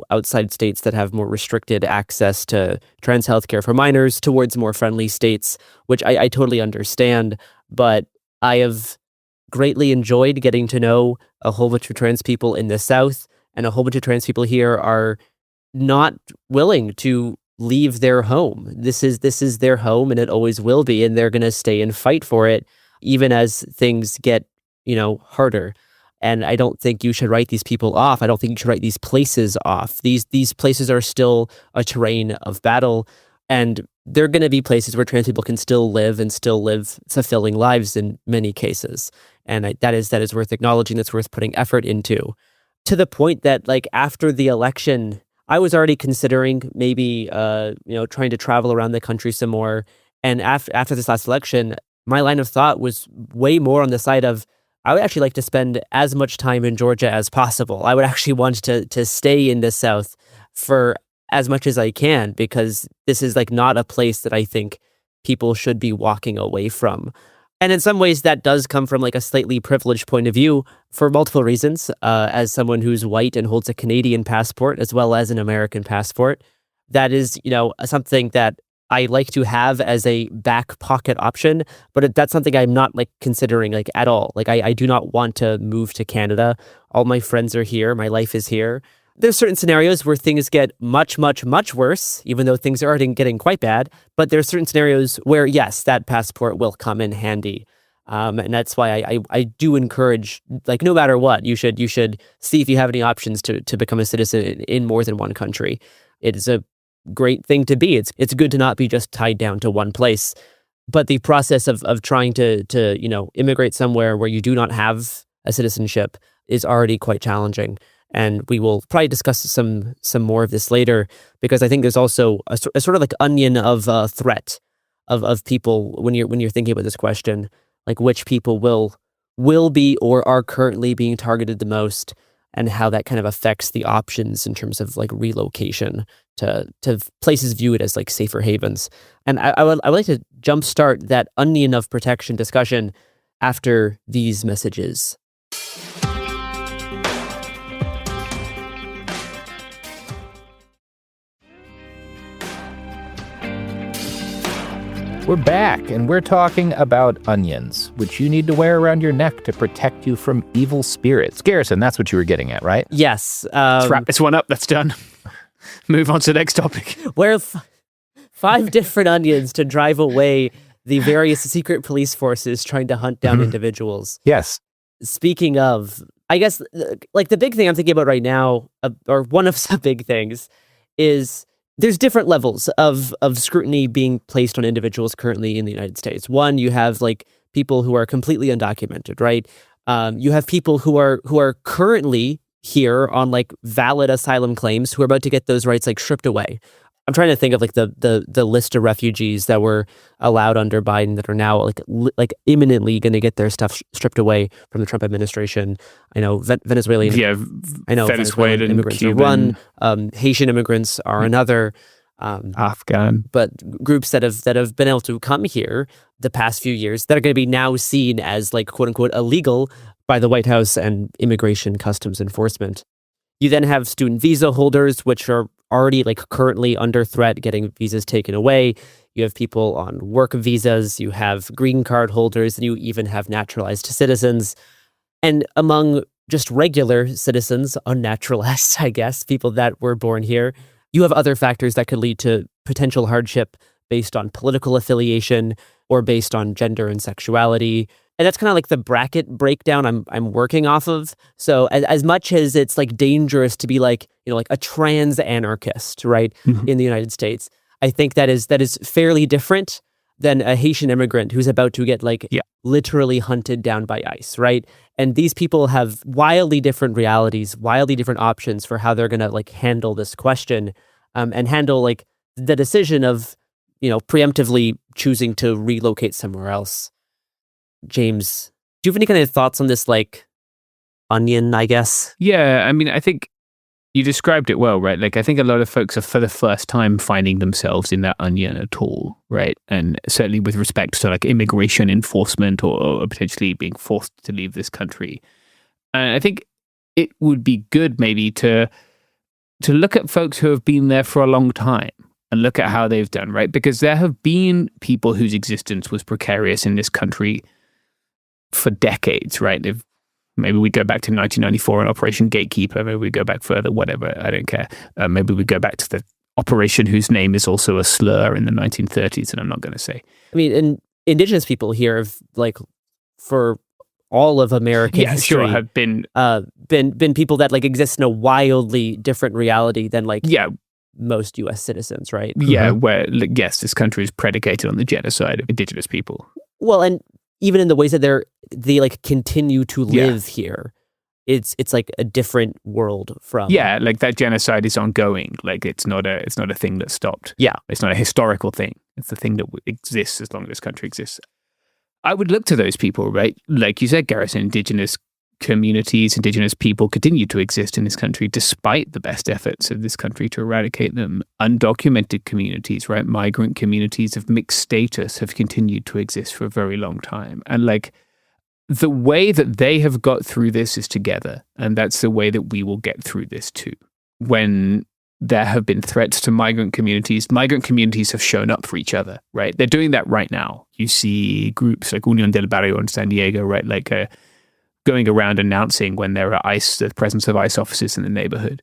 outside states that have more restricted access to trans healthcare for minors towards more friendly states, which I totally understand. But I have greatly enjoyed getting to know a whole bunch of trans people in the South, and a whole bunch of trans people here are not willing to leave their home. This is their home, and it always will be, and they're going to stay and fight for it, even as things get, harder. And I don't think you should write these people off. I don't think you should write these places off. These places are still a terrain of battle, and they're going to be places where trans people can still live and still live fulfilling lives in many cases. And that is worth acknowledging. That's worth putting effort into. To the point that, like, after the election, I was already considering maybe, trying to travel around the country some more. And after this last election, my line of thought was way more on the side of, I would actually like to spend as much time in Georgia as possible. I would actually want to stay in the South for as much as I can, because this is like not a place that I think people should be walking away from. And in some ways that does come from like a slightly privileged point of view for multiple reasons. As someone who's white and holds a Canadian passport as well as an American passport, that is, something that I like to have as a back pocket option, but that's something I'm not like considering like at all. Like I do not want to move to Canada. All my friends are here. My life is here. There's certain scenarios where things get much, much, much worse, even though things are already getting quite bad. But there's certain scenarios where, yes, that passport will come in handy. And that's why I do encourage, like, no matter what, you should see if you have any options to become a citizen in more than one country. It is a great thing to be. It's good to not be just tied down to one place. But the process of trying to immigrate somewhere where you do not have a citizenship is already quite challenging. And we will probably discuss some more of this later, because I think there's also a sort of like onion of threat of people when you're thinking about this question, like which people will be or are currently being targeted the most, and how that kind of affects the options in terms of like relocation to places viewed as like safer havens. And I would like to jumpstart that onion of protection discussion after these messages. We're back, and we're talking about onions, which you need to wear around your neck to protect you from evil spirits. Garrison, that's what you were getting at, right? Yes. Let's wrap this one up. That's done. Move on to the next topic. Wear 5 different onions to drive away the various secret police forces trying to hunt down individuals. Yes. Speaking of, I guess, like the big thing I'm thinking about right now, or one of the big things, is there's different levels of scrutiny being placed on individuals currently in the United States. One, you have like people who are completely undocumented, right? You have people who are currently here on like valid asylum claims who are about to get those rights like stripped away. I'm trying to think of like the list of refugees that were allowed under Biden that are now like imminently going to get their stuff stripped away from the Trump administration. I know Venezuelan. Yeah, Venezuelan immigrants Cuban. are one. Haitian immigrants are another. Afghan. But groups that have been able to come here the past few years that are going to be now seen as like quote unquote illegal by the White House and Immigration Customs Enforcement. You then have student visa holders, which are already like currently under threat, getting visas taken away. You have people on work visas, you have green card holders, and you even have naturalized citizens. And among just regular citizens, unnaturalized, I guess, people that were born here, you have other factors that could lead to potential hardship based on political affiliation or based on gender and sexuality. And that's kind of like the bracket breakdown I'm working off of. So as much as it's like dangerous to be like, like a trans anarchist, right, in the United States, I think that is fairly different than a Haitian immigrant who's about to get like literally hunted down by ICE, right? And these people have wildly different realities, wildly different options for how they're going to like handle this question and handle like the decision of, preemptively choosing to relocate somewhere else. James, do you have any kind of thoughts on this, like, onion, I guess? Yeah, I mean, I think you described it well, right? Like, I think a lot of folks are for the first time finding themselves in that onion at all, right? And certainly with respect to, like, immigration enforcement or potentially being forced to leave this country. And I think it would be good maybe to look at folks who have been there for a long time and look at how they've done, right? Because there have been people whose existence was precarious in this country for decades, right? Maybe we go back to 1994 and Operation Gatekeeper. Maybe we go back further, whatever. I don't care. Maybe we go back to the operation whose name is also a slur in the 1930s, and I'm not going to say. I mean, and indigenous people here have, like, for all of American history, have been people that like exist in a wildly different reality than like most U.S. citizens, right? Yeah, where yes, this country is predicated on the genocide of indigenous people. Well, and even in the ways that they like continue to live here, it's like a different world from. Yeah, like that genocide is ongoing. Like it's not a thing that stopped. Yeah, it's not a historical thing. It's the thing that exists as long as this country exists. I would look to those people, right? Like you said, Garrison, indigenous communities, indigenous people continue to exist in this country despite the best efforts of this country to eradicate them. Undocumented communities, right? Migrant communities of mixed status have continued to exist for a very long time. And like the way that they have got through this is together. And that's the way that we will get through this too. When there have been threats to migrant communities have shown up for each other, right? They're doing that right now. You see groups like Unión del Barrio in San Diego, right? Like going around announcing when there are the presence of ICE officers in the neighborhood.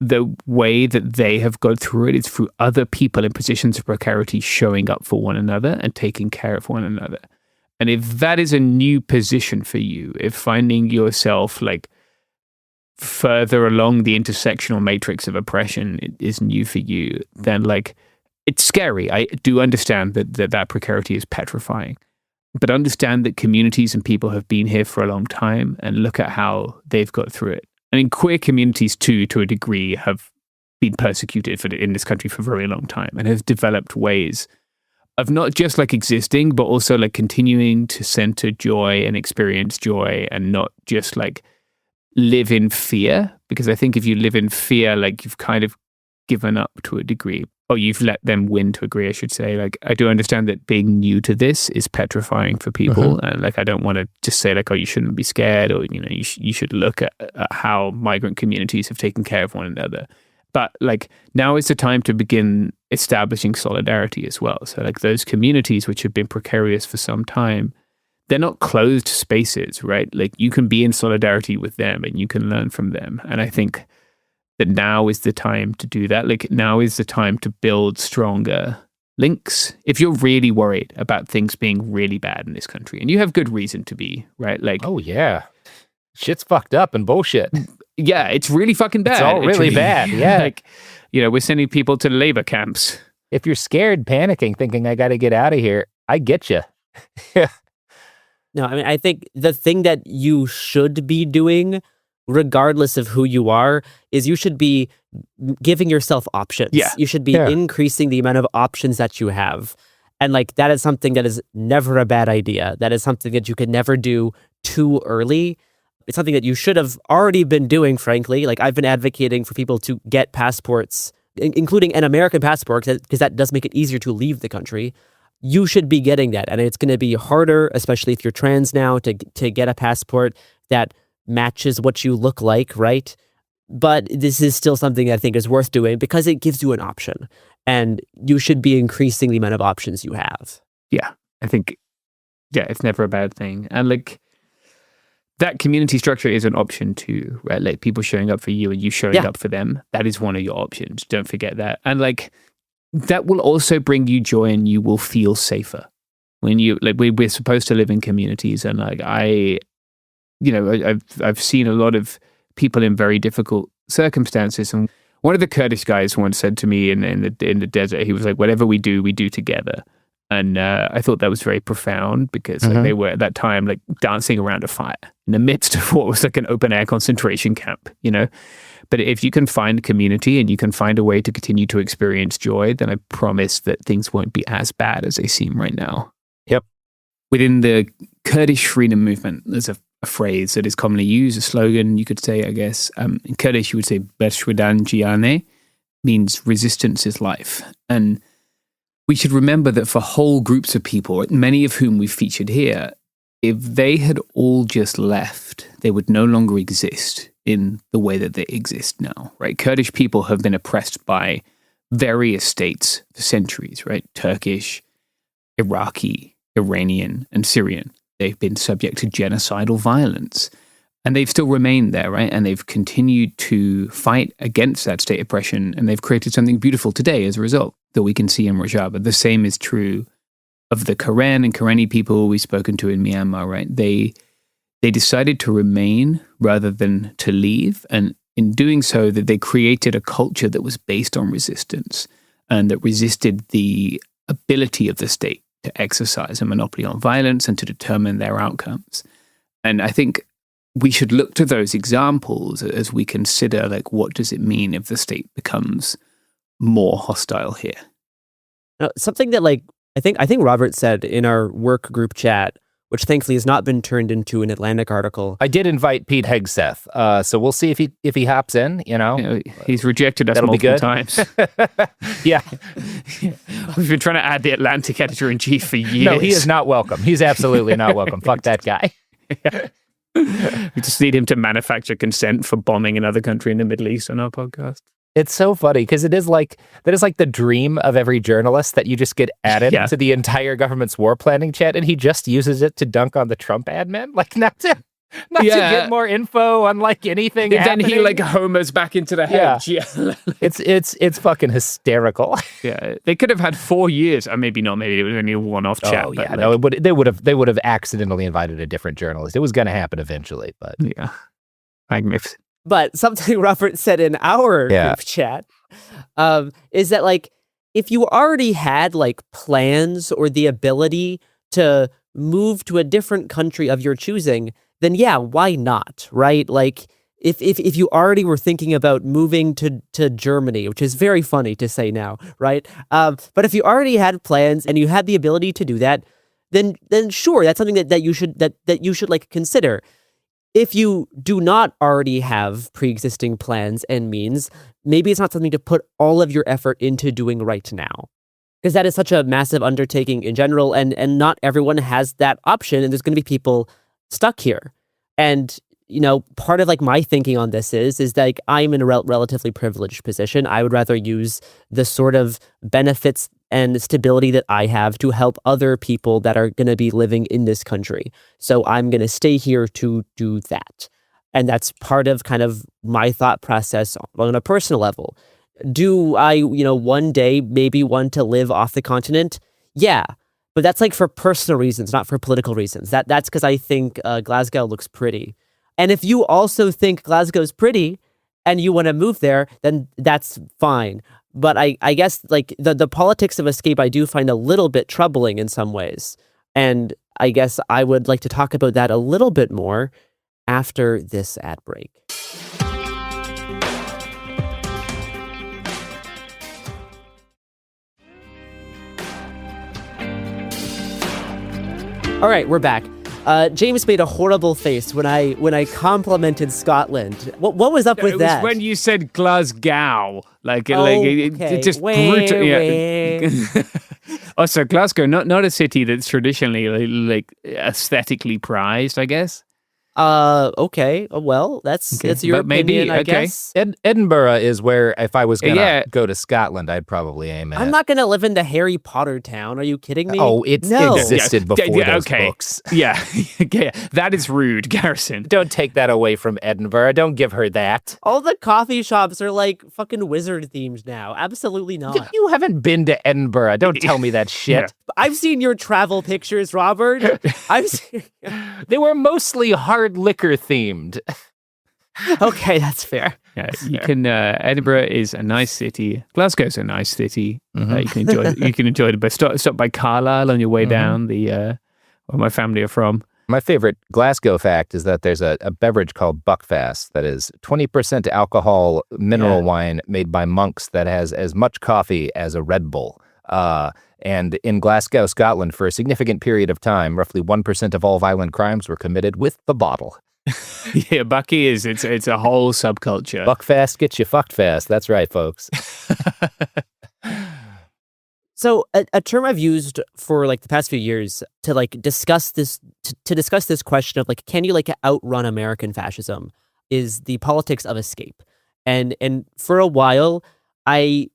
the way that they have gone through it is through other people in positions of precarity showing up for one another and taking care of one another. And if that is a new position for you, if finding yourself like further along the intersectional matrix of oppression is new for you, then like it's scary. I do understand that precarity is petrifying, but understand that communities and people have been here for a long time and look at how they've got through it. I mean, queer communities too, to a degree, have been persecuted in this country for a very long time and have developed ways of not just like existing, but also like continuing to center joy and experience joy and not just like live in fear. Because I think if you live in fear, like you've kind of given up to a degree, or you've let them win to a degree, I should say. Like, I do understand that being new to this is petrifying for people. And like, I don't want to just say like, oh, you shouldn't be scared, or, you know, you should look at how migrant communities have taken care of one another. But like, now is the time to begin establishing solidarity as well. So like those communities which have been precarious for some time, they're not closed spaces, right? Like you can be in solidarity with them and you can learn from them. And I think that now is the time to do that. Like now is the time to build stronger links. If you're really worried about things being really bad in this country, and you have good reason to be, right? Like, oh yeah, shit's fucked up and bullshit. Yeah, it's really fucking bad. It's all really bad. Yeah. Like, you know, we're sending people to labor camps. If you're scared, panicking, thinking I got to get out of here, I get you. No, I mean, I think the thing that you should be doing, regardless of who you are, is you should be giving yourself options. Yeah. You should be increasing the amount of options that you have. And like, that is something that is never a bad idea. That is something that you can never do too early. It's something that you should have already been doing, frankly. Like, I've been advocating for people to get passports, including an American passport, because that does make it easier to leave the country. You should be getting that. And it's going to be harder, especially if you're trans now, to get a passport that matches what you look like, right? But this is still something I think is worth doing because it gives you an option. And you should be increasing the amount of options you have. Yeah, I think, it's never a bad thing. And like, that community structure is an option too, right? Like people showing up for you and you showing up for them. That is one of your options. Don't forget that. And like, that will also bring you joy and you will feel safer. When you, like, we're supposed to live in communities, and like, I've seen a lot of people in very difficult circumstances. And one of the Kurdish guys once said to me in the desert, he was like, whatever we do together. And I thought that was very profound because like, they were at that time like dancing around a fire in the midst of what was like an open air concentration camp, you know? But if you can find community and you can find a way to continue to experience joy, then I promise that things won't be as bad as they seem right now. Yep. Within the Kurdish freedom movement, there's a phrase that is commonly used, a slogan, you could say, I guess. In Kurdish, you would say, Bershwedan Jiane, means resistance is life. And we should remember that for whole groups of people, many of whom we've featured here, if they had all just left, they would no longer exist in the way that they exist now, right? Kurdish people have been oppressed by various states for centuries, right? Turkish, Iraqi, Iranian, and Syrian. They've been subject to genocidal violence. And they've still remained there, right? And they've continued to fight against that state oppression, and they've created something beautiful today as a result that we can see in Rojava. The same is true of the Karen and Karenni people we've spoken to in Myanmar, right? They decided to remain rather than to leave, and in doing so, that they created a culture that was based on resistance and that resisted the ability of the state to exercise a monopoly on violence and to determine their outcomes. And I think we should look to those examples as we consider, like, what does it mean if the state becomes more hostile here? Now, something that, like, I think Robert said in our work group chat, which thankfully has not been turned into an Atlantic article. I did invite Pete Hegseth, so we'll see if he hops in. You know, he's rejected us That'll multiple times. Yeah, we've been trying to add the Atlantic editor-in-chief for years. No, he is not welcome. He's absolutely not welcome. Fuck that guy. We just need him to manufacture consent for bombing another country in the Middle East on our podcast. It's so funny because that is like the dream of every journalist, that you just get added to the entire government's war planning chat, and he just uses it to dunk on the Trump admin. Like, that's it. Not to get more info on like anything. Then he happening. like homers back into the hedge. Yeah. It's fucking hysterical. Yeah, they could have had 4 years, or maybe not. Maybe it was only a one-off chat. Oh but yeah, no, they would have accidentally invited a different journalist. It was going to happen eventually, but yeah, magnificent. But something Robert said in our group chat is that like if you already had like plans or the ability to move to a different country of your choosing, then yeah, why not, right? Like, if you already were thinking about moving to Germany, which is very funny to say now, right? But if you already had plans and you had the ability to do that, then sure, that's something that you should like consider. If you do not already have pre-existing plans and means, maybe it's not something to put all of your effort into doing right now. Because that is such a massive undertaking in general, and not everyone has that option, and there's going to be people stuck here. And, you know, part of like my thinking on this is like I'm in a relatively privileged position. I would rather use the sort of benefits and stability that I have to help other people that are going to be living in this country. So I'm going to stay here to do that. And that's part of kind of my thought process on a personal level. Do I, you know, one day maybe want to live off the continent? Yeah. But that's like for personal reasons, not for political reasons. That's because I think Glasgow looks pretty. And if you also think Glasgow's pretty and you want to move there, then that's fine. But I guess like the politics of escape I do find a little bit troubling in some ways. And I guess I would like to talk about that a little bit more after this ad break. All right, we're back. James made a horrible face when I complimented Scotland. What was up with that? It was when you said Glasgow, okay. just brutal. Yeah. Also, Glasgow, not a city that's traditionally like aesthetically prized, I guess. Okay. Well, that's your opinion, I guess. Edinburgh is where if I was gonna go to Scotland, I'd probably aim at. I'm not gonna live in the Harry Potter town. Are you kidding me? Oh, it existed before those books. Yeah. That is rude, Garrison. Don't take that away from Edinburgh. Don't give her that. All the coffee shops are like fucking wizard themed now. Absolutely not. You haven't been to Edinburgh. Don't tell me that shit. Yeah. I've seen your travel pictures, Robert. They were mostly hard liquor themed. Okay, that's fair. Yeah, that's you fair. can. Edinburgh is a nice city. Glasgow's a nice city. You can enjoy. You can enjoy it. But stop by Carlisle on your way down. Where my family are from. My favorite Glasgow fact is that there's a beverage called Buckfast that is 20% alcohol mineral wine made by monks that has as much coffee as a Red Bull. And in Glasgow, Scotland, for a significant period of time, roughly 1% of all violent crimes were committed with the bottle. Yeah, Bucky it's a whole subculture. Buckfast gets you fucked fast. That's right, folks. So a term I've used for like the past few years to like discuss this to discuss this question of like, can you like outrun American fascism, is the politics of escape. And for a while, I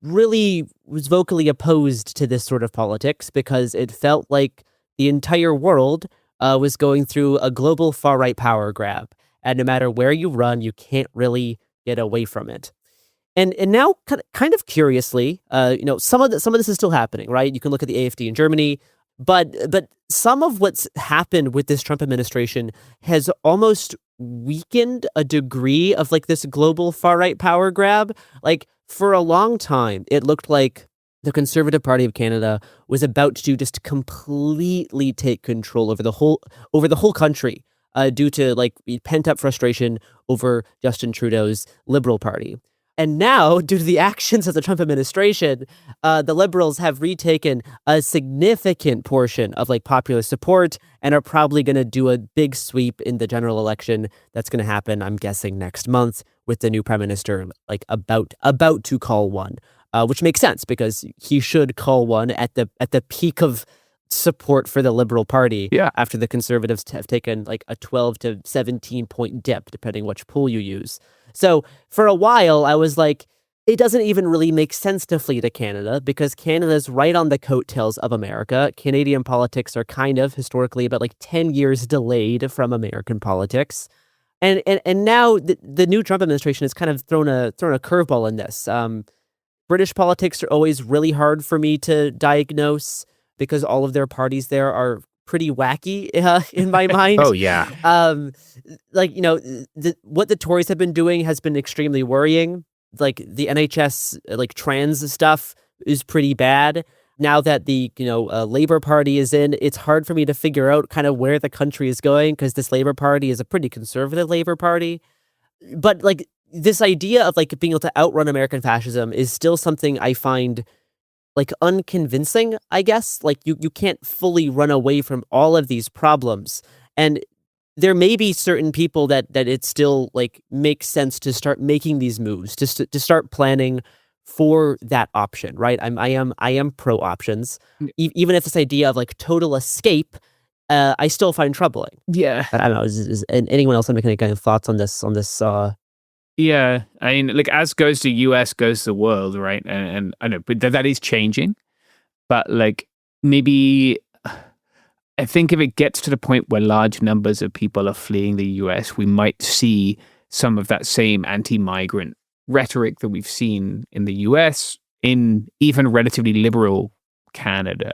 really was vocally opposed to this sort of politics because it felt like the entire world was going through a global far-right power grab. And no matter where you run, you can't really get away from it. And now, kind of curiously, some of this is still happening, right? You can look at the AfD in Germany, but some of what's happened with this Trump administration has almost weakened a degree of like this global far-right power grab. Like for a long time, it looked like the Conservative Party of Canada was about to just completely take control over the whole country due to like pent-up frustration over Justin Trudeau's Liberal Party. And now, due to the actions of the Trump administration, the Liberals have retaken a significant portion of like popular support and are probably going to do a big sweep in the general election that's going to happen, I'm guessing, next month with the new prime minister like about to call one, which makes sense because he should call one at the peak of support for the Liberal Party after the Conservatives have taken like a 12 to 17 point dip, depending which poll you use. So for a while, I was like, it doesn't even really make sense to flee to Canada because Canada's right on the coattails of America. Canadian politics are kind of historically about like 10 years delayed from American politics. And now the new Trump administration has kind of thrown a curveball in this. British politics are always really hard for me to diagnose because all of their parties there are pretty wacky in my mind. Oh, yeah. What the Tories have been doing has been extremely worrying. Like the NHS, like trans stuff is pretty bad. Now that the Labour Party is in, it's hard for me to figure out kind of where the country is going because this Labour Party is a pretty conservative Labour Party. But like this idea of like being able to outrun American fascism is still something I find like unconvincing, I guess. Like you can't fully run away from all of these problems. And there may be certain people that it still like makes sense to start making these moves, to start planning for that option, right? I am pro options, even if this idea of like total escape, I still find troubling. Yeah, but I don't know. Is anyone else have any kind of thoughts on this? Yeah, I mean, like as goes the U.S. goes the world, right? And I know, but that is changing. But like maybe, I think if it gets to the point where large numbers of people are fleeing the U.S., we might see some of that same anti-migrant rhetoric that we've seen in the US, in even relatively liberal Canada,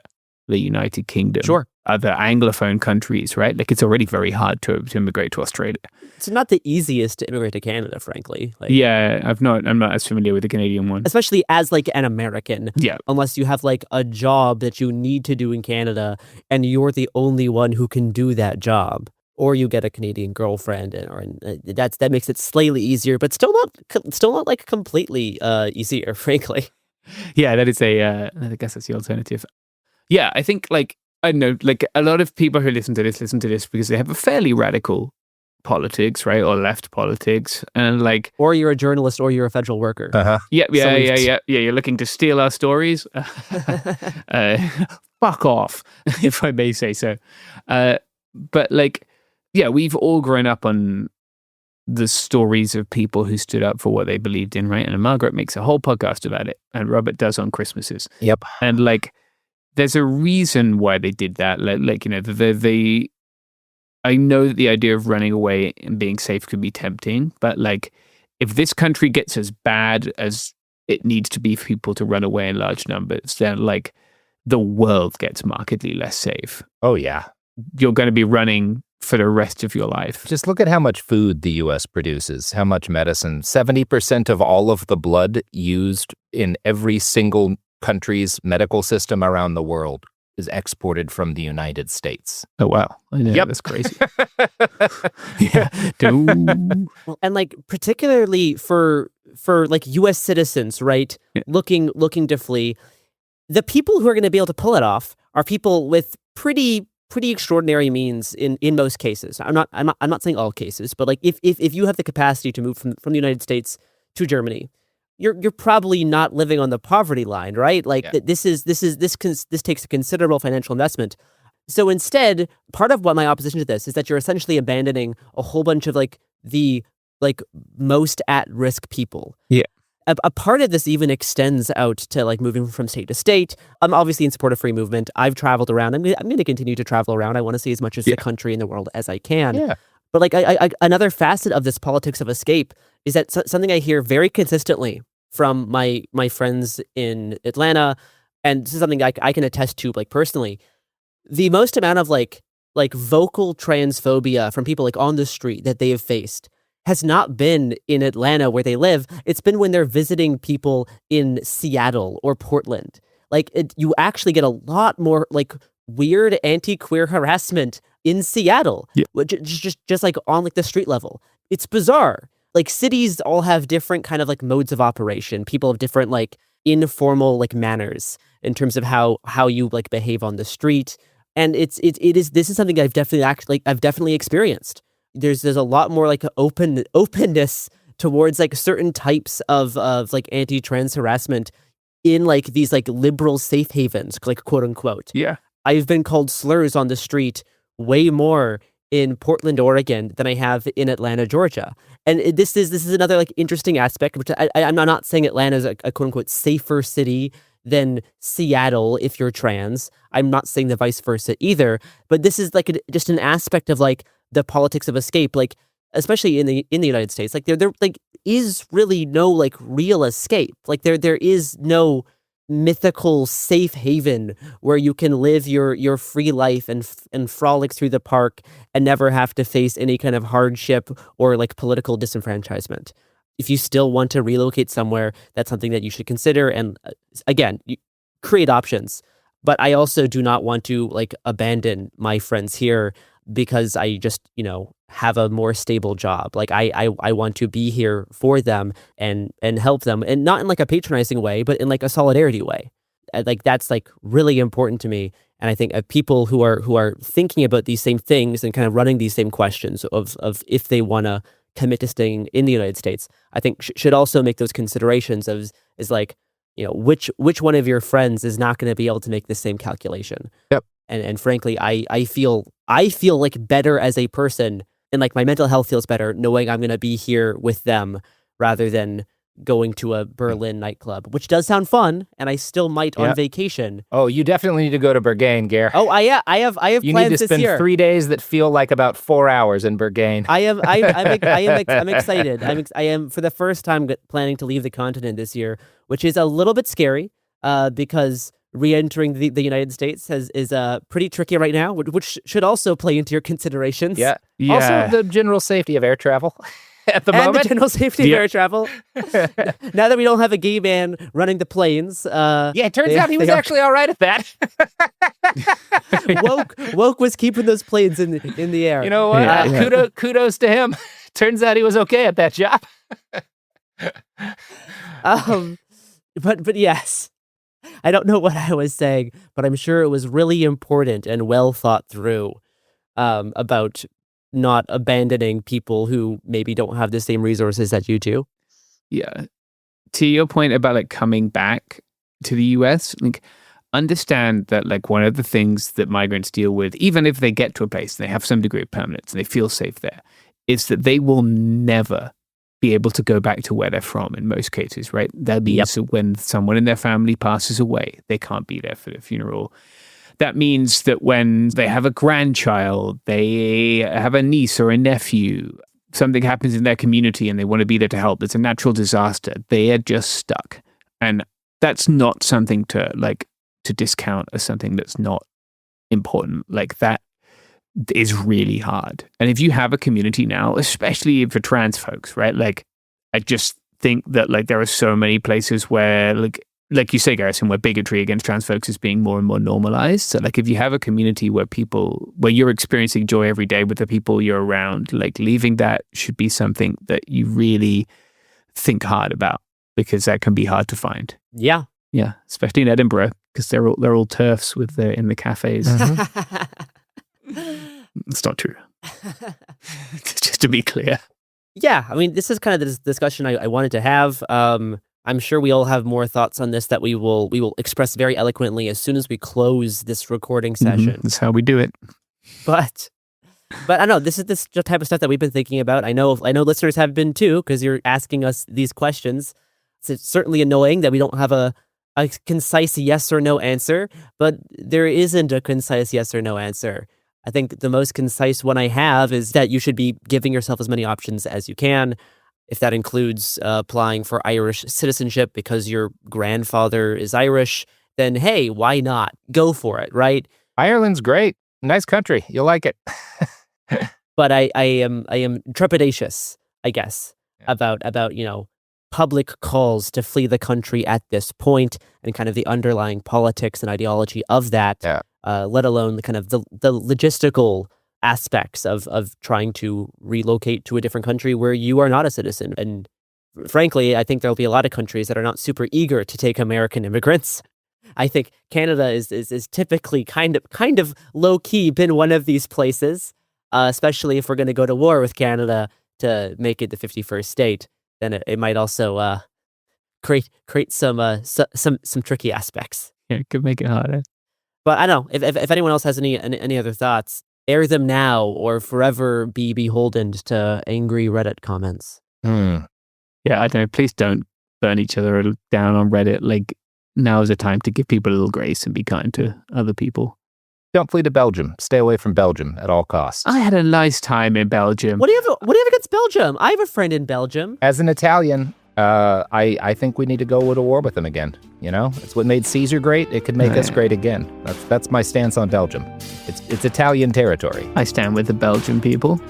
the United Kingdom, sure, other Anglophone countries, right? Like it's already very hard to immigrate to Australia. It's not the easiest to immigrate to Canada, frankly. Like, yeah, I'm not as familiar with the Canadian one. Especially as like an American. Yeah. Unless you have like a job that you need to do in Canada and you're the only one who can do that job. Or you get a Canadian girlfriend, that makes it slightly easier, but still not like completely easier, frankly. Yeah, that is I guess that's the alternative. Yeah, I think like I don't know, like a lot of people who listen to this because they have a fairly radical politics, right, or left politics, and like, or you're a journalist, or you're a federal worker. Yeah. You're looking to steal our stories. Fuck off, if I may say so. But like. Yeah, we've all grown up on the stories of people who stood up for what they believed in, right? And Margaret makes a whole podcast about it, and Robert does on Christmases. Yep. And like, there's a reason why they did that. Like I know that the idea of running away and being safe could be tempting, but like, if this country gets as bad as it needs to be for people to run away in large numbers, then like, the world gets markedly less safe. Oh yeah, you're going to be running for the rest of your life. Just look at how much food the U.S. produces, how much medicine. 70% of all of the blood used in every single country's medical system around the world is exported from the United States. Oh, wow. I know, yep. That's crazy. Yeah. Well, and like particularly for like U.S. citizens, right, looking to flee, the people who are going to be able to pull it off are people with pretty extraordinary means in most cases. I'm not saying all cases, but like if you have the capacity to move from the United States to Germany, you're probably not living on the poverty line, right? Like this takes a considerable financial investment. So instead, part of what my opposition to this is that you're essentially abandoning a whole bunch of like the like most at-risk people. Yeah. A part of this even extends out to like moving from state to state. I'm obviously in support of free movement. I've traveled around. I'm going to continue to travel around. I want to see as much of the country in the world as I can. Yeah. But like I another facet of this politics of escape is that something I hear very consistently from my friends in Atlanta, and this is something I can attest to like personally. The most amount of like vocal transphobia from people like on the street that they have faced has not been in Atlanta where they live. It's been when they're visiting people in Seattle or Portland. Like you actually get a lot more like weird anti-queer harassment in Seattle, just like on like the street level. It's bizarre. Like cities all have different kind of like modes of operation. People have different like informal like manners in terms of how you like behave on the street. And this is something I've definitely experienced. There's a lot more like openness towards like certain types of like anti-trans harassment in like these like liberal safe havens, like quote unquote. Yeah. I've been called slurs on the street way more in Portland, Oregon than I have in Atlanta, Georgia. And this is another like interesting aspect, which I'm not saying Atlanta is a quote unquote safer city than Seattle if you're trans. I'm not saying the vice versa either. But this is like just an aspect of like the politics of escape, like especially in the United States. Like there like is really no like real escape. Like there is no mythical safe haven where you can live your free life and frolic through the park and never have to face any kind of hardship or like political disenfranchisement. If you still want to relocate somewhere, that's something that you should consider. And again, create options. But I also do not want to like abandon my friends here because I just, have a more stable job. Like I want to be here for them and help them, and not in like a patronizing way, but in like a solidarity way. Like that's like really important to me. And I think people who are thinking about these same things and kind of running these same questions of if they want to commit to staying in the United States, I think should also make those considerations of is like, which one of your friends is not going to be able to make the same calculation. Yep. And frankly, I feel like better as a person, and like my mental health feels better knowing I'm going to be here with them rather than going to a Berlin nightclub, which does sound fun, and I still might on vacation. Oh, you definitely need to go to Berghain, Gare. Oh, I have you plans need to spend this year. 3 days that feel like about 4 hours in Berghain. I'm excited. I am for the first time planning to leave the continent this year, which is a little bit scary because re-entering the United States is pretty tricky right now, which should also play into your considerations. Yeah. Also, the general safety of air travel at the moment. The general safety of air travel. Now that we don't have a gay man running the planes. It turns out he was actually all right at that. Woke was keeping those planes in the air. You know what? Kudos to him. Turns out he was okay at that job. But yes. I don't know what I was saying, but I'm sure it was really important and well thought through about not abandoning people who maybe don't have the same resources that you do. Yeah. To your point about like coming back to the US, like understand that like one of the things that migrants deal with, even if they get to a place and they have some degree of permanence and they feel safe there, is that they will never be able to go back to where they're from in most cases, right? That means that when someone in their family passes away, they can't be there for the funeral. That means that when they have a grandchild, they have a niece or a nephew, something happens in their community and they want to be there to help. It's a natural disaster. They are just stuck. And that's not something to discount as something that's not important. Like that is really hard. And if you have a community now, especially for trans folks, right? Like, I just think that like there are so many places where like you say, Garrison, where bigotry against trans folks is being more and more normalized. So like if you have a community where you're experiencing joy every day with the people you're around, like leaving that should be something that you really think hard about, because that can be hard to find. Yeah. Yeah. Especially in Edinburgh, because they're all TERFs in the cafes. Mm-hmm. It's not true. Just to be clear. Yeah, I mean, this is kind of the discussion I wanted to have. I'm sure we all have more thoughts on this that we will express very eloquently as soon as we close this recording session. That's how we do it. But I know this is this type of stuff that we've been thinking about. I know listeners have been too, because you're asking us these questions. It's certainly annoying that we don't have a concise yes or no answer, but there isn't a concise yes or no answer. I think the most concise one I have is that you should be giving yourself as many options as you can. If that includes applying for Irish citizenship because your grandfather is Irish, then hey, why not? Go for it, right? Ireland's great. Nice country. You'll like it. But I am trepidatious, I guess, about public calls to flee the country at this point and kind of the underlying politics and ideology of that. Yeah. Let alone the kind of the logistical aspects of trying to relocate to a different country where you are not a citizen. And frankly, I think there'll be a lot of countries that are not super eager to take American immigrants. I think Canada is typically kind of low key been one of these places, especially if we're going to go to war with Canada to make it the 51st state. Then it might also create some tricky aspects. Yeah, it could make it harder. But I don't know if anyone else has any other thoughts. air them now or forever be beholden to angry Reddit comments. Yeah, I don't know. Please don't burn each other down on Reddit. Like, now is the time to give people a little grace and be kind to other people. Don't flee to Belgium. Stay away from Belgium at all costs. I had a nice time in Belgium. What do you have against Belgium? I have a friend in Belgium. As an Italian, I think we need to go to war with them again. You know, it's what made Caesar great. It could make us great again. That's my stance on Belgium. It's Italian territory. I stand with the Belgian people.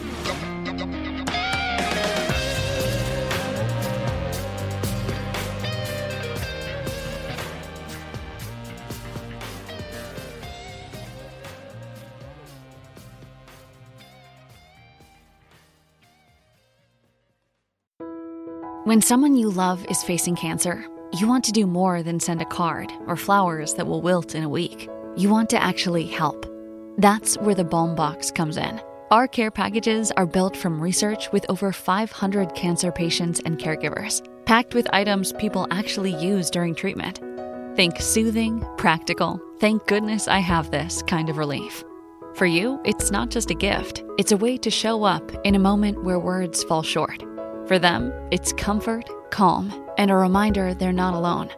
When someone you love is facing cancer, you want to do more than send a card or flowers that will wilt in a week. You want to actually help. That's where the Balm Box comes in. Our care packages are built from research with over 500 cancer patients and caregivers, packed with items people actually use during treatment. Think soothing, practical, thank goodness I have this kind of relief. For you, it's not just a gift. It's a way to show up in a moment where words fall short. For them, it's comfort, calm, and a reminder they're not alone.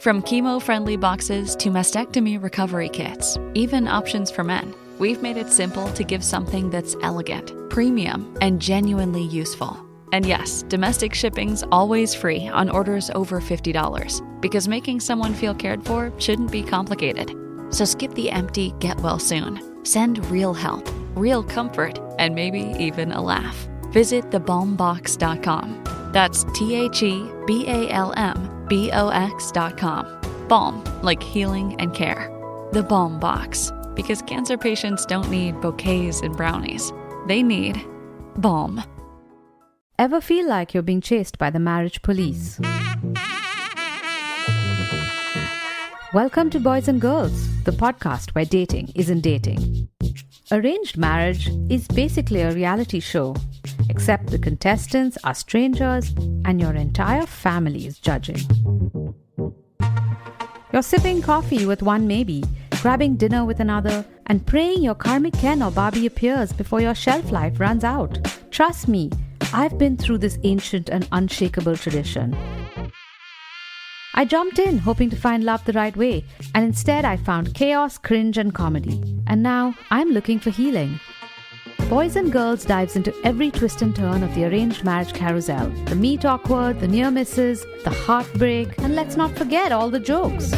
From chemo-friendly boxes to mastectomy recovery kits, even options for men, we've made it simple to give something that's elegant, premium, and genuinely useful. And yes, domestic shipping's always free on orders over $50, because making someone feel cared for shouldn't be complicated. So skip the empty get well soon. Send real help, real comfort, and maybe even a laugh. Visit thebalmbox.com. That's TheBalmBox.com. Balm, like healing and care. The Balm Box, because cancer patients don't need bouquets and brownies. They need balm. Ever feel like you're being chased by the marriage police? Welcome to Boys and Girls, the podcast where dating isn't dating. Arranged marriage is basically a reality show, except the contestants are strangers and your entire family is judging. You're sipping coffee with one maybe, grabbing dinner with another, and praying your karmic Ken or Barbie appears before your shelf life runs out. Trust me, I've been through this ancient and unshakable tradition. I jumped in hoping to find love the right way, and instead I found chaos, cringe, and comedy. And now I'm looking for healing. Boys and Girls dives into every twist and turn of the arranged marriage carousel. The meet awkward, the near misses, the heartbreak, and let's not forget all the jokes.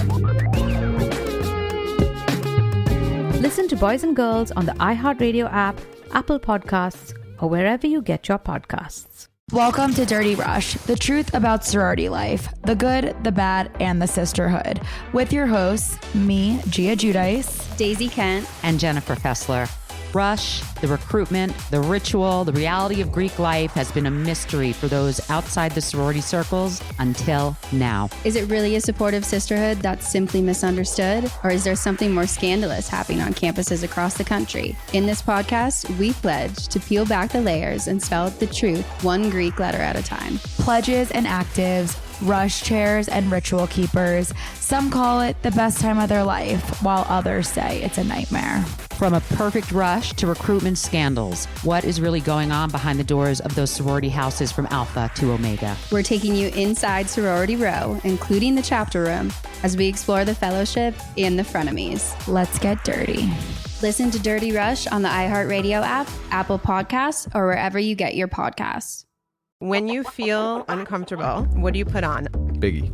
Listen to Boys and Girls on the iHeartRadio app, Apple Podcasts, or wherever you get your podcasts. Welcome to Dirty Rush, the truth about sorority life, the good, the bad, and the sisterhood. With your hosts, me, Gia Giudice, Daisy Kent, and Jennifer Fessler. Rush, the recruitment, the ritual, the reality of Greek life has been a mystery for those outside the sorority circles until now. Is it really a supportive sisterhood that's simply misunderstood? Or is there something more scandalous happening on campuses across the country? In this podcast, we pledge to peel back the layers and spell out the truth one Greek letter at a time. Pledges and actives, rush chairs and ritual keepers. Some call it the best time of their life, while others say it's a nightmare. From a perfect rush to recruitment scandals, what is really going on behind the doors of those sorority houses from Alpha to Omega? We're taking you inside Sorority Row, including the chapter room, as we explore the fellowship and the frenemies. Let's get dirty. Listen to Dirty Rush on the iHeartRadio app, Apple Podcasts, or wherever you get your podcasts. When you feel uncomfortable, what do you put on? Biggie.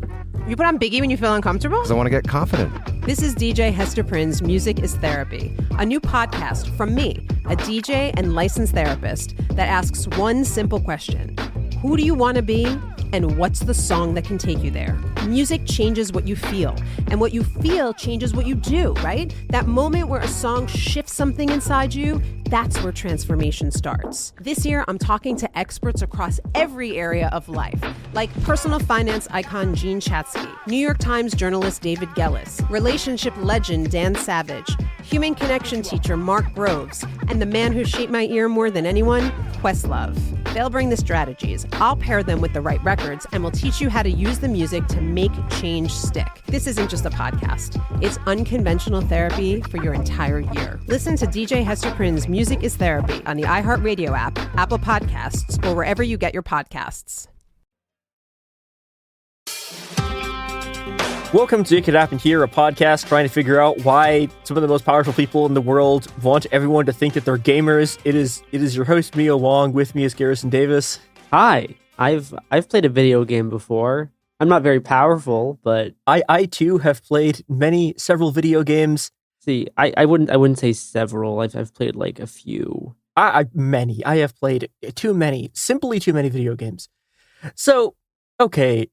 You put on Biggie when you feel uncomfortable? Because I want to get confident. This is DJ Hester Prynne's Music is Therapy, a new podcast from me, a DJ and licensed therapist that asks one simple question. Who do you want to be? And what's the song that can take you there? Music changes what you feel, and what you feel changes what you do, right? That moment where a song shifts something inside you, that's where transformation starts. This year, I'm talking to experts across every area of life, like personal finance icon Jean Chatzky, New York Times journalist David Gellis, relationship legend Dan Savage, human connection teacher Mark Groves, and the man who shaped my ear more than anyone, Questlove. They'll bring the strategies, I'll pair them with the right records, and we'll teach you how to use the music to make change stick. This isn't just a podcast. It's unconventional therapy for your entire year. Listen to DJ Hester Prynne's Music is Therapy on the iHeartRadio app, Apple Podcasts, or wherever you get your podcasts. Welcome to It Could Happen Here, a podcast trying to figure out why some of the most powerful people in the world want everyone to think that they're gamers. It is your host, Mia Wong. With me is Garrison Davis. Hi. I've played a video game before. I'm not very powerful, but I too have played several video games. See, I wouldn't say several. I've played like a few. Many. I have played simply too many video games. So, okay.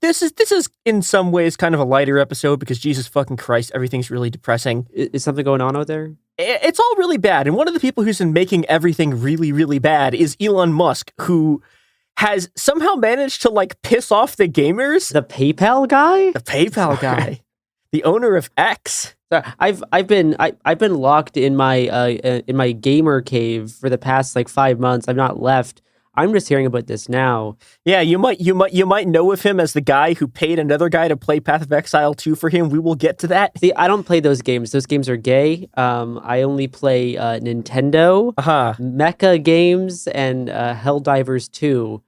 This is in some ways kind of a lighter episode because Jesus fucking Christ, everything's really depressing. Is something going on out there? It's all really bad. And one of the people who's been making everything really, really bad is Elon Musk, who has somehow managed to like piss off the gamers. The PayPal guy? The PayPal guy. The owner of X. I've been locked in my gamer cave for the past like 5 months. I've not left. I'm just hearing about this now. Yeah, you might know of him as the guy who paid another guy to play Path of Exile 2 for him. We will get to that. See, I don't play those games. Those games are gay. I only play Nintendo, mecha games, and Helldivers 2,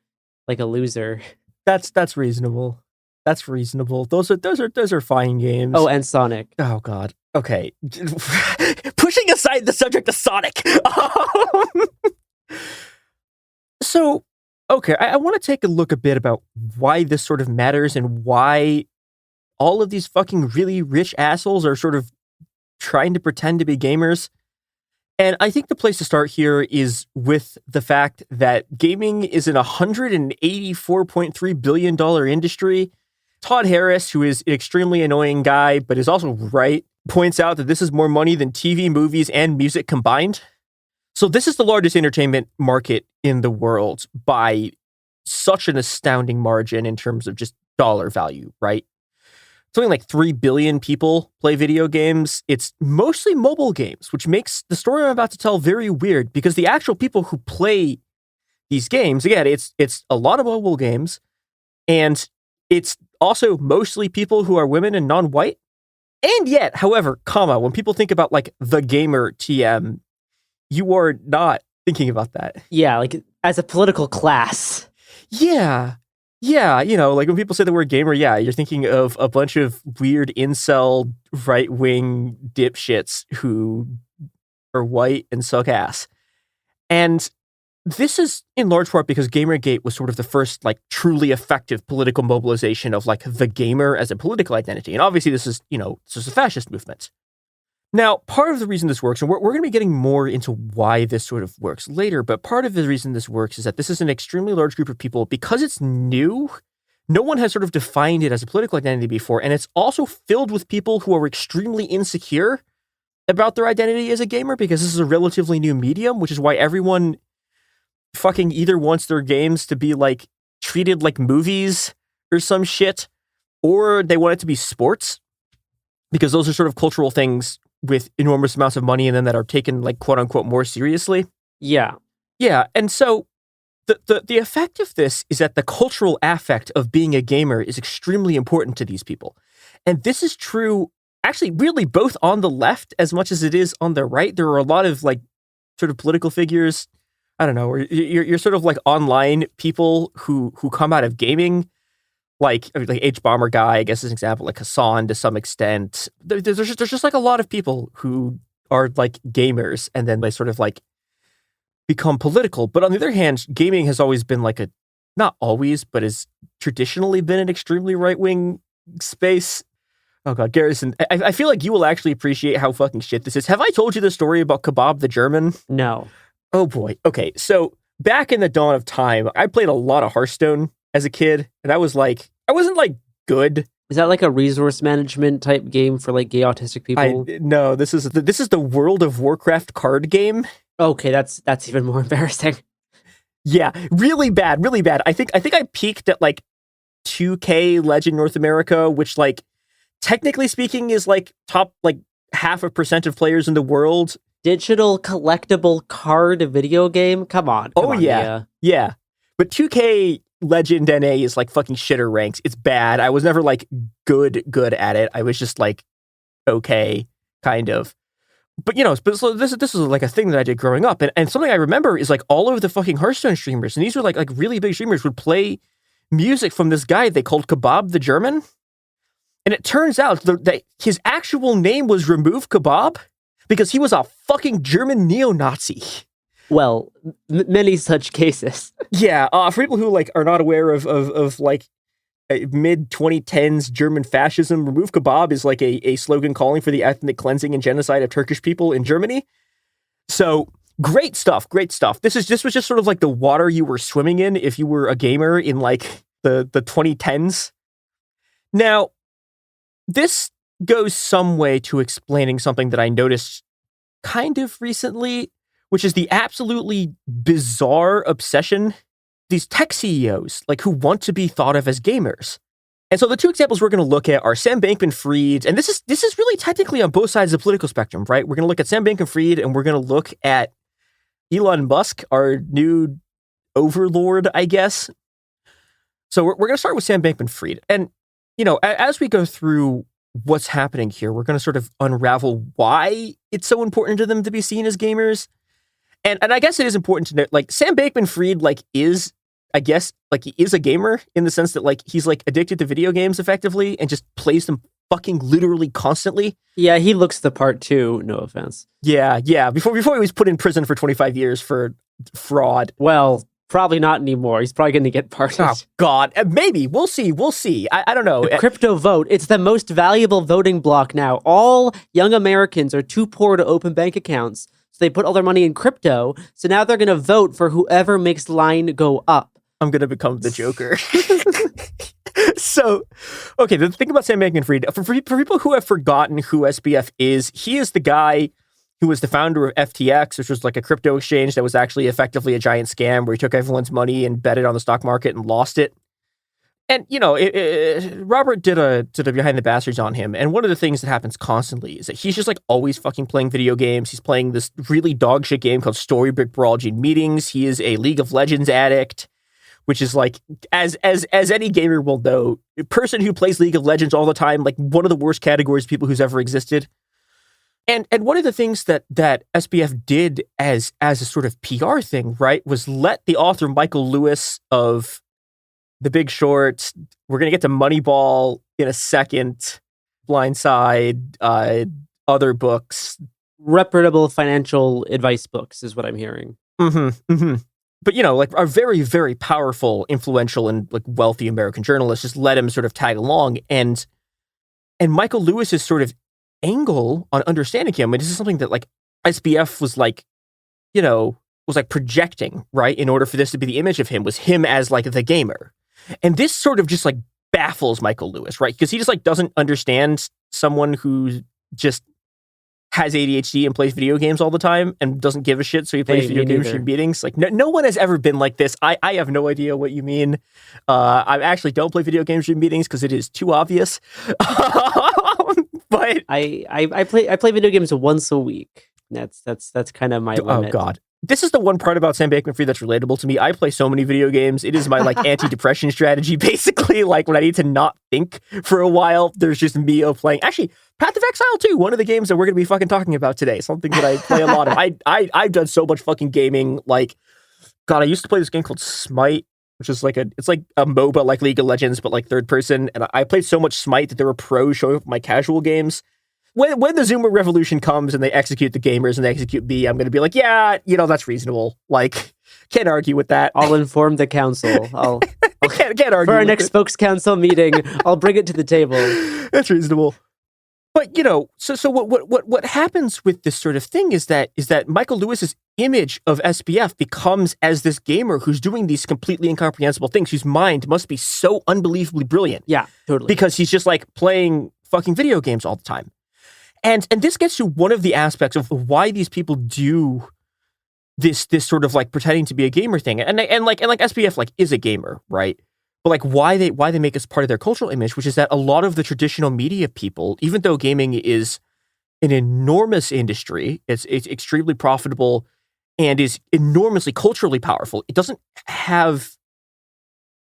like a loser. That's reasonable. That's reasonable. Those are fine games. Oh, and Sonic. Oh God. Okay. Pushing aside the subject of Sonic. So, okay, I want to take a look a bit about why this sort of matters and why all of these fucking really rich assholes are sort of trying to pretend to be gamers. And I think the place to start here is with the fact that gaming is an $184.3 billion industry. Todd Harris, who is an extremely annoying guy, but is also right, points out that this is more money than TV, movies, and music combined. So this is the largest entertainment market in the world by such an astounding margin in terms of just dollar value, right? Something like 3 billion people play video games. It's mostly mobile games, which makes the story I'm about to tell very weird because the actual people who play these games, again, it's a lot of mobile games, and it's also mostly people who are women and non-white. And yet, however, when people think about like the gamer TM, you are not thinking about that. Yeah, like as a political class. Yeah, like when people say the word gamer, you're thinking of a bunch of weird incel right-wing dipshits who are white and suck ass. And this is in large part because Gamergate was sort of the first like truly effective political mobilization of like the gamer as a political identity. And obviously this is a fascist movement. Now, part of the reason this works, and we're going to be getting more into why this sort of works later, but part of the reason this works is that this is an extremely large group of people. Because it's new, no one has sort of defined it as a political identity before, and it's also filled with people who are extremely insecure about their identity as a gamer because this is a relatively new medium, which is why everyone fucking either wants their games to be like treated like movies or some shit, or they want it to be sports because those are sort of cultural things with enormous amounts of money and then that are taken like quote unquote more seriously. Yeah. And so the effect of this is that the cultural affect of being a gamer is extremely important to these people. And this is true actually really both on the left as much as it is on the right. There are a lot of like sort of political figures, I don't know, or you're sort of like online people who come out of gaming. Like H-Bomber guy, I guess is an example, like Hassan to some extent. There's just like a lot of people who are like gamers and then they sort of like become political. But on the other hand, gaming has always been like not always, but has traditionally been an extremely right-wing space. Oh God, Garrison, I feel like you will actually appreciate how fucking shit this is. Have I told you the story about Kebab the German? No. Oh boy. Okay, so back in the dawn of time, I played a lot of Hearthstone as a kid, and I wasn't like good. Is that like a resource management type game for like gay autistic people? No, this is the World of Warcraft card game. Okay, that's even more embarrassing. Yeah, really bad. I think I peaked at like 2K Legend North America, which like technically speaking is like top like 0.5% of players in the world digital collectible card video game? Come on. Oh, yeah. Yeah. But 2K Legend NA is like fucking shitter ranks. It's bad. I was never like good at it. I was just like okay, kind of. But but so this is like a thing that I did growing up, and something I remember is like all of the fucking Hearthstone streamers, and these were like really big streamers, would play music from this guy they called Kebab the German, and it turns out that his actual name was Remove Kebab because he was a fucking German neo-Nazi. Well, many such cases. Yeah, for people who like are not aware of like mid 2010s German fascism, Remove Kebab is like a slogan calling for the ethnic cleansing and genocide of Turkish people in Germany. So great stuff. This was just sort of like the water you were swimming in if you were a gamer in like the 2010s. Now, this goes some way to explaining something that I noticed kind of recently, which is the absolutely bizarre obsession these tech CEOs like who want to be thought of as gamers. And so the two examples we're going to look at are Sam Bankman-Fried, and this is really technically on both sides of the political spectrum, right? We're going to look at Sam Bankman-Fried, and we're going to look at Elon Musk, our new overlord, I guess. So we're going to start with Sam Bankman-Fried. And, as we go through what's happening here, we're going to sort of unravel why it's so important to them to be seen as gamers. And I guess it is important to note, like, Sam Bankman-Fried, like, is he is a gamer in the sense that, like, he's, like, addicted to video games effectively and just plays them fucking literally constantly. Yeah, he looks the part too, no offense. Yeah. Before he was put in prison for 25 years for fraud. Well, probably not anymore. He's probably going to get pardoned. Oh, God. Maybe. We'll see. I don't know. The crypto vote. It's the most valuable voting block now. All young Americans are too poor to open bank accounts, so they put all their money in crypto. So now they're going to vote for whoever makes line go up. I'm going to become the Joker. So, okay, the thing about Sam Bankman-Fried, for people who have forgotten who SBF is, he is the guy who was the founder of FTX, which was like a crypto exchange that was actually effectively a giant scam where he took everyone's money and bet it on the stock market and lost it. And, Robert did a Behind the Bastards on him. And one of the things that happens constantly is that he's just like always fucking playing video games. He's playing this really dog shit game called Storybook Brawl Gene Meetings. He is a League of Legends addict, which is like, as any gamer will know, a person who plays League of Legends all the time, like one of the worst categories of people who's ever existed. And one of the things that SBF did as a sort of PR thing, right, was let the author Michael Lewis of The Big Short, we're going to get to Moneyball in a second, Blindside, other books. Reputable financial advice books is what I'm hearing. But, like a very, very powerful, influential, and like wealthy American journalist just let him sort of tag along. And Michael Lewis's sort of angle on understanding him, and this is something that like SBF was like, was like projecting, right? In order for this to be the image of him, was him as like the gamer. And this sort of just like baffles Michael Lewis, right? Because he just like doesn't understand someone who just has ADHD and plays video games all the time and doesn't give a shit, so he plays video games in meetings. Like, no one has ever been like this. I have no idea what you mean. I actually don't play video games in meetings because it is too obvious. But I play video games once a week. That's kind of my limit. Oh God. This is the one part about Sam Bankman-Fried that's relatable to me. I play so many video games. It is my like anti-depression strategy. Basically, like when I need to not think for a while, there's just me playing. Actually, Path of Exile 2, one of the games that we're going to be fucking talking about today. Something that I play a lot of. I've done so much fucking gaming. Like, God, I used to play this game called Smite, which is like it's like a MOBA like League of Legends, but like third person. And I played so much Smite that there were pros showing up my casual games. When the Zoomer revolution comes and they execute the gamers and they execute me, I'm going to be like, yeah, that's reasonable. Like, can't argue with that. I'll inform the council. I'll can't argue for our next spokes council meeting. I'll bring it to the table. That's reasonable. But so what happens with this sort of thing is that Michael Lewis's image of SBF becomes as this gamer who's doing these completely incomprehensible things, whose mind must be so unbelievably brilliant. Yeah, totally. Because he's just like playing fucking video games all the time. And this gets to one of the aspects of why these people do this sort of like pretending to be a gamer thing. And like SBF like is a gamer, right? But like why they make us part of their cultural image, which is that a lot of the traditional media people, even though gaming is an enormous industry. It's extremely profitable and is enormously culturally powerful. It doesn't have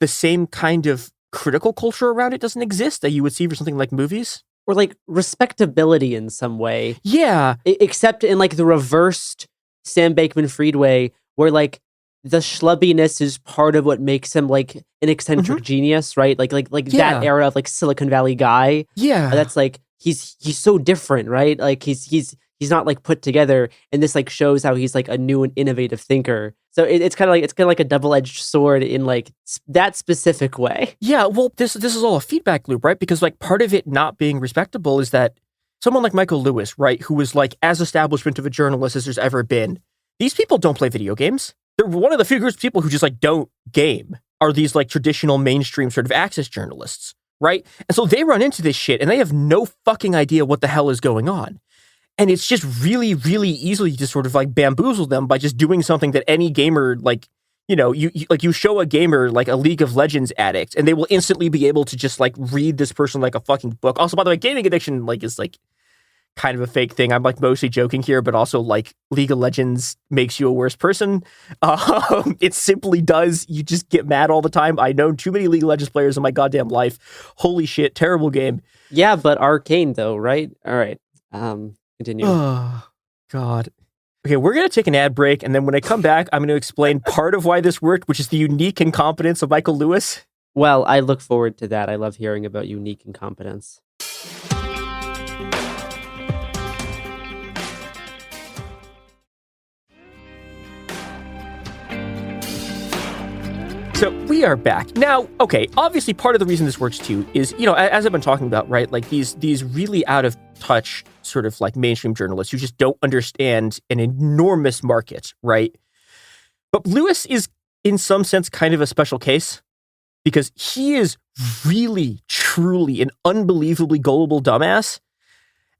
the same kind of critical culture around it. Doesn't exist that you would see for something like movies. Or like respectability in some way. Yeah. Except in like the reversed Sam Bankman-Fried way, where like the schlubbiness is part of what makes him like an eccentric genius, right? Like that era of like Silicon Valley guy. Yeah. That's like he's so different, right? Like he's not like put together, and this like shows how he's like a new and innovative thinker. So it's kind of like a double-edged sword in like that specific way. Yeah, well, this is all a feedback loop, right? Because like part of it not being respectable is that someone like Michael Lewis, right, who is like as establishment of a journalist as there's ever been, these people don't play video games. They're one of the few groups of people who just like don't game, are these like traditional mainstream sort of access journalists, right? And so they run into this shit and they have no fucking idea what the hell is going on. And it's just really, really easily to sort of like bamboozle them by just doing something that any gamer, like, you know, you show a gamer like a League of Legends addict and they will instantly be able to just like read this person like a fucking book. Also, by the way, gaming addiction like is like kind of a fake thing. I'm like mostly joking here, but also like League of Legends makes you a worse person. It simply does. You just get mad all the time. I know too many League of Legends players in my goddamn life. Holy shit, terrible game. Yeah, but arcane though, right? All right. Continue. Oh, God. Okay, we're going to take an ad break, and then when I come back, I'm going to explain part of why this worked, which is the unique incompetence of Michael Lewis. Well, I look forward to that. I love hearing about unique incompetence. So we are back. Now, okay, obviously part of the reason this works too is, you know, as I've been talking about, right, like these really out of touch sort of like mainstream journalists who just don't understand an enormous market, right? But Lewis is in some sense kind of a special case because he is really, truly an unbelievably gullible dumbass.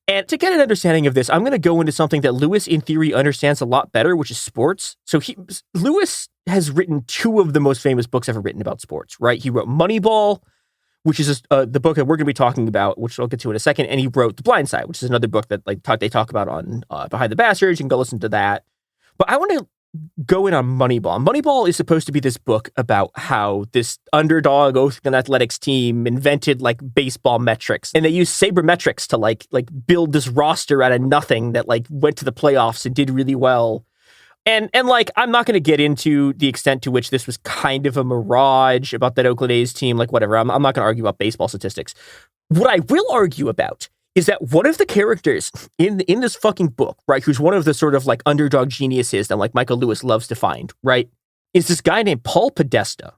And to get an understanding of this, I'm going to go into something that Lewis, in theory, understands a lot better, which is sports. So Lewis has written two of the most famous books ever written about sports, right? He wrote Moneyball, which is the book that we're going to be talking about, which I'll get to in a second. And he wrote The Blind Side, which is another book that like they talk about on Behind the Bastards. You can go listen to that. But I want to go in on Moneyball. Moneyball is supposed to be this book about how this underdog Oakland athletics team invented like baseball metrics, and they used sabermetrics to like build this roster out of nothing that like went to the playoffs and did really well. And like, I'm not going to get into the extent to which this was kind of a mirage about that Oakland A's team, like whatever. I'm not going to argue about baseball statistics. What I will argue about is that one of the characters in this fucking book, right, who's one of the sort of like underdog geniuses that like Michael Lewis loves to find, right, is this guy named Paul Podesta.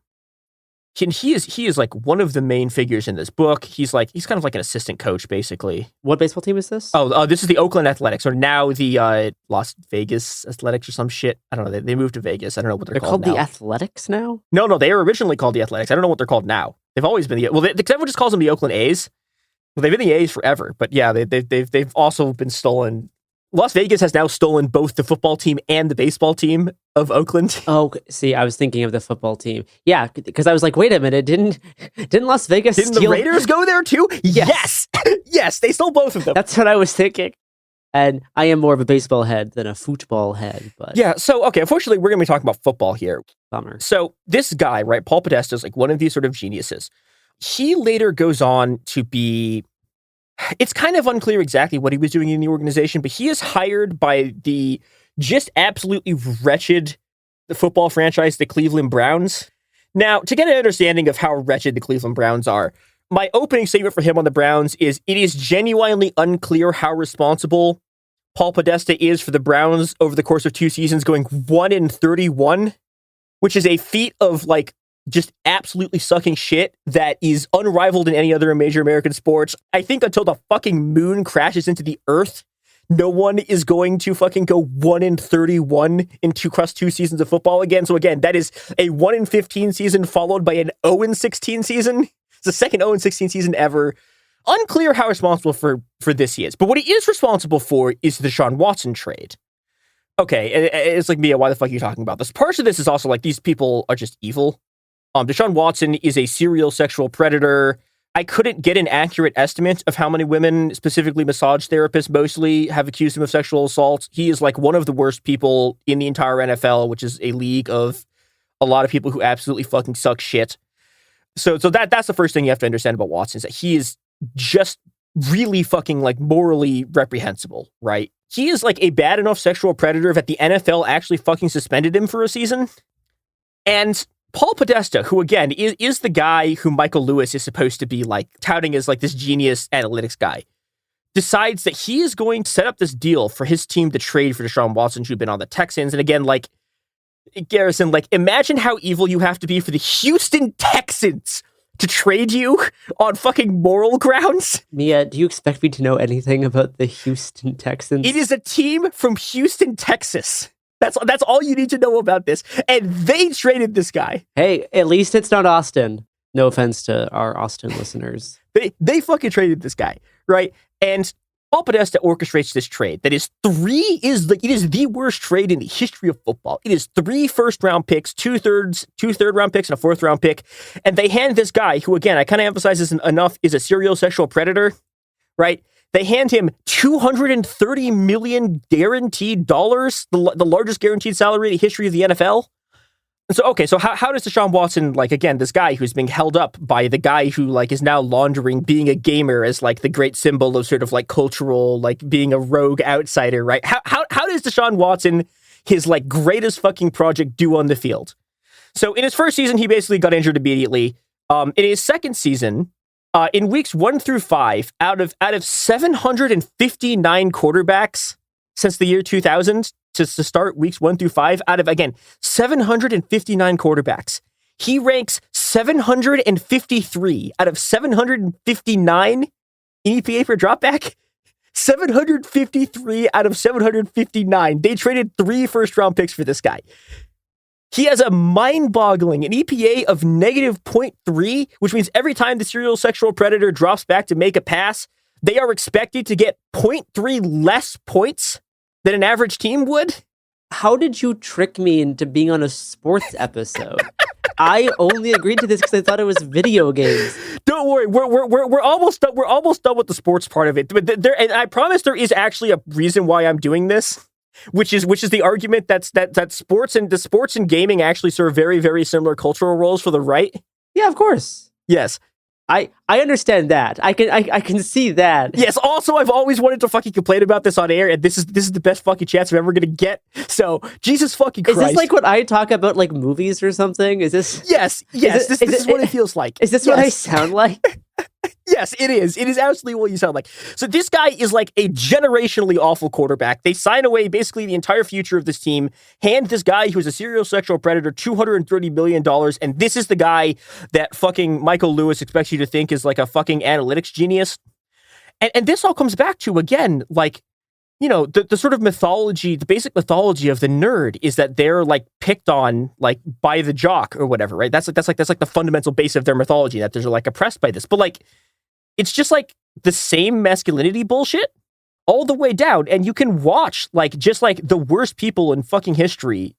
And he is like one of the main figures in this book. He's kind of like an assistant coach, basically. What baseball team is this? This is the Oakland Athletics, or now the Las Vegas Athletics or some shit. I don't know. They moved to Vegas. I don't know what they're called now. The Athletics now? No, they were originally called the Athletics. I don't know what they're called now. They've always been everyone just calls them the Oakland A's. Well, they've been the A's forever, but yeah, they've also been stolen. Las Vegas has now stolen both the football team and the baseball team of Oakland. Oh, see, I was thinking of the football team. Yeah, because I was like, wait a minute, didn't Las Vegas steal? The Raiders go there too? Yes. Yes, they stole both of them. That's what I was thinking. And I am more of a baseball head than a football head. But yeah, so, okay, unfortunately, we're going to be talking about football here. Bummer. So this guy, right, Paul Podesta, is like one of these sort of geniuses. He later goes on to be... It's kind of unclear exactly what he was doing in the organization, but he is hired by the just absolutely wretched football franchise, the Cleveland Browns. Now, to get an understanding of how wretched the Cleveland Browns are, my opening statement for him on the Browns is, it is genuinely unclear how responsible Paul Podesta is for the Browns over the course of 2 seasons, going 1-31, which is a feat of like just absolutely sucking shit that is unrivaled in any other major American sports. I think until the fucking moon crashes into the earth, no one is going to fucking go 1-31 in 2 seasons of football again. So again, that is a 1-15 season followed by an 0-16 season. It's the second 0-16 season ever. Unclear how responsible for this he is. But what he is responsible for is the Deshaun Watson trade. Okay, it's like, Mia, why the fuck are you talking about this? Part of this is also like, these people are just evil. Deshaun Watson is a serial sexual predator I couldn't get an accurate estimate of how many women, specifically massage therapists mostly, have accused him of sexual assault. He is like one of the worst people in the entire NFL, which is a league of a lot of people who absolutely fucking suck shit. So that's the first thing you have to understand about Watson, is that he is just really fucking like morally reprehensible, right? He is like a bad enough sexual predator that the NFL actually fucking suspended him for a season. And Paul Podesta, who again is the guy who Michael Lewis is supposed to be like touting as like this genius analytics guy, decides that he is going to set up this deal for his team to trade for Deshaun Watson, who'd been on the Texans. And again, like, Garrison, like, imagine how evil you have to be for the Houston Texans to trade you on fucking moral grounds. Mia, do you expect me to know anything about the Houston Texans? It is a team from Houston, Texas. That's all you need to know about this. And they traded this guy. Hey, at least it's not Austin. No offense to our Austin listeners. They fucking traded this guy, right? And Paul Podesta orchestrates this trade that is it is the worst trade in the history of football. It is 3 first-round picks, 2 third-round picks, and a 4th-round pick. And they hand this guy, who again, I kind of emphasize this enough, is a serial sexual predator, right? They hand him $230 million guaranteed dollars, the largest guaranteed salary in the history of the NFL. And so how does Deshaun Watson, like, again, this guy who's being held up by the guy who, like, is now laundering being a gamer as, like, the great symbol of sort of, like, cultural, like, being a rogue outsider, right? How does Deshaun Watson, his, like, greatest fucking project, do on the field? So in his first season, he basically got injured immediately. In his second season, in weeks 1 through 5, out of 759 quarterbacks since the year 2000, to start weeks 1 through 5, out of, again, 759 quarterbacks, he ranks 753 out of 759 in EPA per dropback. 753 out of 759. They traded 3 first-round picks for this guy. He has a mind-boggling, an EPA of negative 0.3, which means every time the serial sexual predator drops back to make a pass, they are expected to get 0.3 less points than an average team would. How did you trick me into being on a sports episode? I only agreed to this because I thought it was video games. Don't worry, we're almost done. We're almost done with the sports part of it. But and I promise there is actually a reason why I'm doing this, which is the argument that sports and gaming actually serve very, very similar cultural roles for the right. Yeah, of course. Yes. I understand that. I can see that. Yes. Also, I've always wanted to fucking complain about this on air, and this is the best fucking chance I'm ever gonna get. So, Jesus fucking Christ. Is this like what I talk about, like movies or something? Is this? Yes. This is what it feels like. Is this what I sound like? Yes, it is. It is absolutely what you sound like. So this guy is like a generationally awful quarterback. They sign away basically the entire future of this team, hand this guy who's a serial sexual predator $230 million, and this is the guy that fucking Michael Lewis expects you to think is like a fucking analytics genius. And this all comes back to, again, like, you know, the sort of mythology, the basic mythology of the nerd is that they're like picked on like by the jock or whatever, right? That's like the fundamental base of their mythology, that they're like oppressed by this. But like, it's just like the same masculinity bullshit all the way down. And you can watch like just like the worst people in fucking history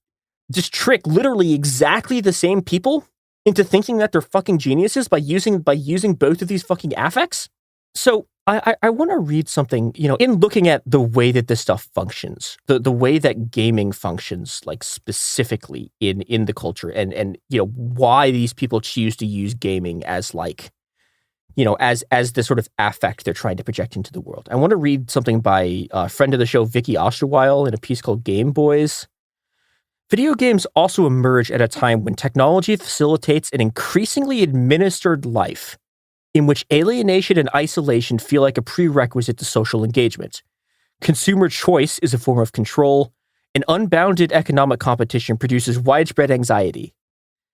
just trick literally exactly the same people into thinking that they're fucking geniuses by using both of these fucking affects. So I want to read something, you know, in looking at the way that this stuff functions, the way that gaming functions, like specifically in the culture, and you know, why these people choose to use gaming as like, you know, as the sort of affect they're trying to project into the world. I want to read something by a friend of the show, Vicky Osterweil, in a piece called Game Boys. Video games also emerge at a time when technology facilitates an increasingly administered life in which alienation and isolation feel like a prerequisite to social engagement. Consumer choice is a form of control, and unbounded economic competition produces widespread anxiety.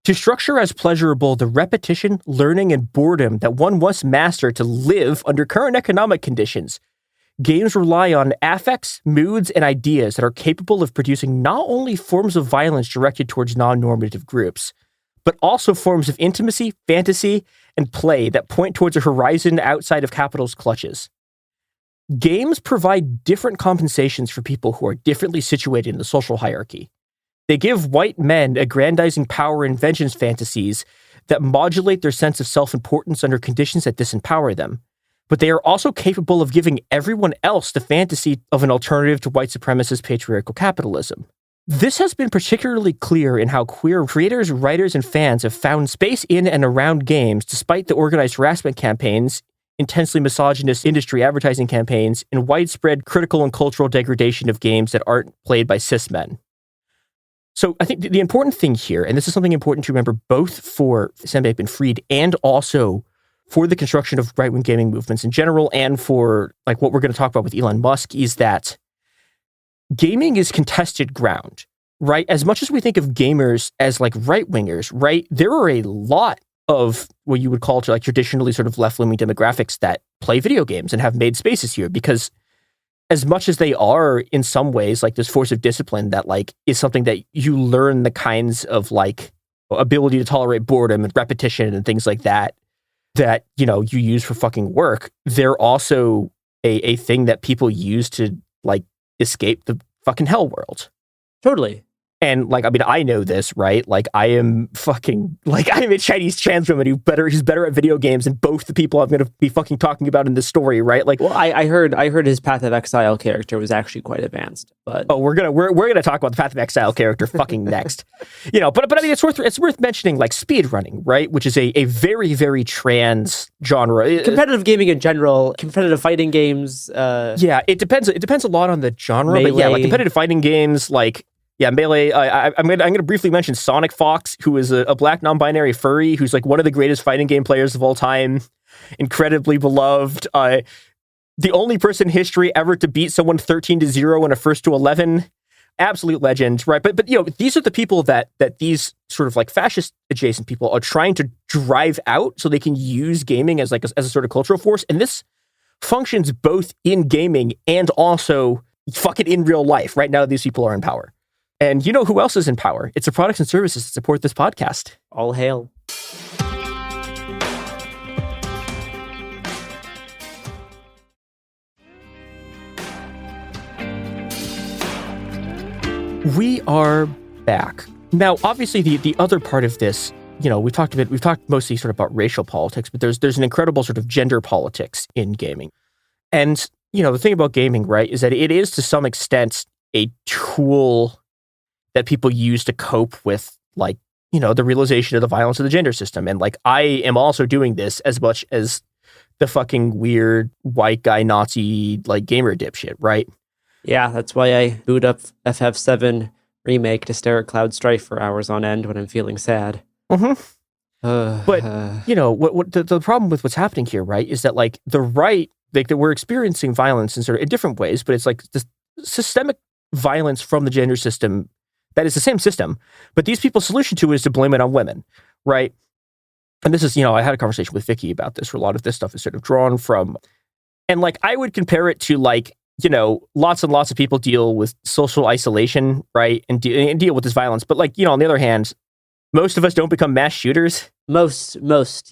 To structure as pleasurable the repetition, learning, and boredom that one must master to live under current economic conditions, games rely on affects, moods, and ideas that are capable of producing not only forms of violence directed towards non-normative groups, but also forms of intimacy, fantasy, and play that point towards a horizon outside of capital's clutches. Games provide different compensations for people who are differently situated in the social hierarchy. They give white men aggrandizing power and vengeance fantasies that modulate their sense of self-importance under conditions that disempower them. But they are also capable of giving everyone else the fantasy of an alternative to white supremacist patriarchal capitalism. This has been particularly clear in how queer creators, writers, and fans have found space in and around games despite the organized harassment campaigns, intensely misogynist industry advertising campaigns, and widespread critical and cultural degradation of games that aren't played by cis men. So I think the important thing here, and this is something important to remember both for Sam Bankman-Fried and also for the construction of right-wing gaming movements in general, and for like what we're going to talk about with Elon Musk, is that gaming is contested ground, right? As much as we think of gamers as like right-wingers, right? There are a lot of what you would call like traditionally sort of left-leaning demographics that play video games and have made spaces here, because as much as they are in some ways like this force of discipline that like is something that you learn the kinds of like ability to tolerate boredom and repetition and things like that, you know, you use for fucking work, they're also a thing that people use to like escape the fucking hell world. Totally. And like, I mean, I know this, right? Like, I am a Chinese trans woman who's better at video games than both the people I'm going to be fucking talking about in this story, right? Like, well, I heard his Path of Exile character was actually quite advanced, but we're gonna talk about the Path of Exile character fucking next, you know. But I mean, it's worth mentioning like speedrunning, right? Which is a very very trans genre. Competitive gaming in general, competitive fighting games. Yeah, it depends a lot on the genre, Melee. But yeah, like competitive fighting games, like. Yeah, Melee. I'm gonna briefly mention Sonic Fox, who is a black non-binary furry who's like one of the greatest fighting game players of all time, incredibly beloved. The only person in history ever to beat someone 13-0 in a 1-11. Absolute legend, right? But you know, these are the people that these sort of like fascist adjacent people are trying to drive out so they can use gaming as a sort of cultural force, and this functions both in gaming and also fucking in real life. Right now, these people are in power. And you know who else is in power? It's the products and services that support this podcast. All hail. We are back. Now, obviously, the other part of this, you know, we've talked mostly sort of about racial politics, but there's an incredible sort of gender politics in gaming. And, you know, the thing about gaming, right, is that it is to some extent a tool that people use to cope with, like, you know, the realization of the violence of the gender system. And like, I am also doing this as much as the fucking weird white guy Nazi like gamer dipshit, right? Yeah, that's why I boot up FF7 Remake to stare at Cloud Strife for hours on end when I'm feeling sad. Mm-hmm. But you know what the problem with what's happening here, right, is that like the right, like that we're experiencing violence in sort of in different ways, but it's like this systemic violence from the gender system. That is the same system, but these people's solution to it is to blame it on women, right? And this is, you know, I had a conversation with Vicky about this, where a lot of this stuff is sort of drawn from, and like I would compare it to like, you know, lots and lots of people deal with social isolation, right, and deal with this violence. But like, you know, on the other hand, most of us don't become mass shooters. Most,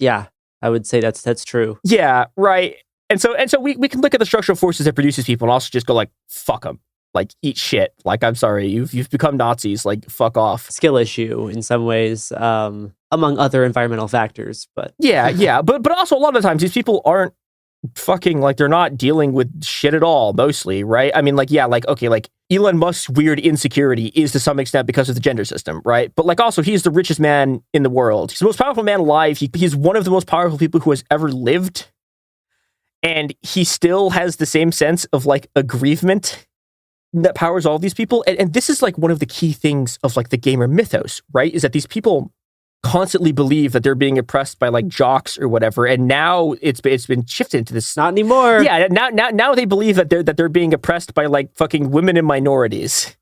yeah, I would say that's true. Yeah, right. And so we can look at the structural forces that produces people and also just go like, fuck them. Like, eat shit. Like, I'm sorry, you've become Nazis. Like, fuck off. Skill issue in some ways, among other environmental factors. But yeah. But also a lot of the times these people aren't fucking like they're not dealing with shit at all. Mostly, right? I mean, like, yeah, like okay, like Elon Musk's weird insecurity is to some extent because of the gender system, right? But like also he's the richest man in the world. He's the most powerful man alive. He's one of the most powerful people who has ever lived, and he still has the same sense of like aggrievement that powers all these people. And this is like one of the key things of like the gamer mythos, right? Is that these people constantly believe that they're being oppressed by like jocks or whatever. And now it's been shifted into this. Not anymore. Yeah. Now they believe that they're being oppressed by like fucking women and minorities.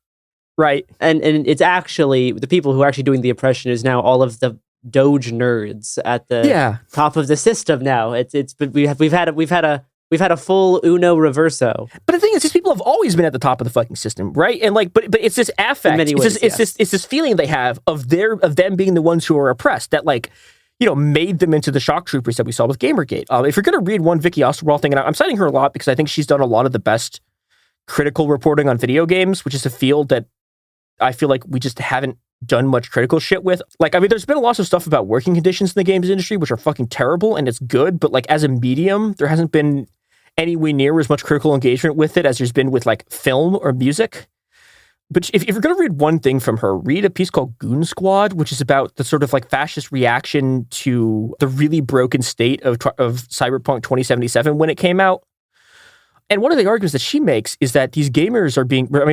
Right. And it's actually the people who are actually doing the oppression is now all of the Doge nerds at the top of the system now. We've had a full Uno reverso. But the thing is, these people have always been at the top of the fucking system, right? And like, but it's this affect. In many ways, it's this feeling they have of them being the ones who are oppressed that like, you know, made them into the shock troopers that we saw with Gamergate. If you're going to read one Vicky Osterwald thing, and I'm citing her a lot because I think she's done a lot of the best critical reporting on video games, which is a field that I feel like we just haven't done much critical shit with. Like, I mean, there's been lots of stuff about working conditions in the games industry, which are fucking terrible, and it's good, but like as a medium, there hasn't been anywhere near as much critical engagement with it as there's been with like film or music. But if you're going to read one thing from her, read a piece called Goon Squad, which is about the sort of like fascist reaction to the really broken state of Cyberpunk 2077 when it came out. And one of the arguments that she makes is that these gamers are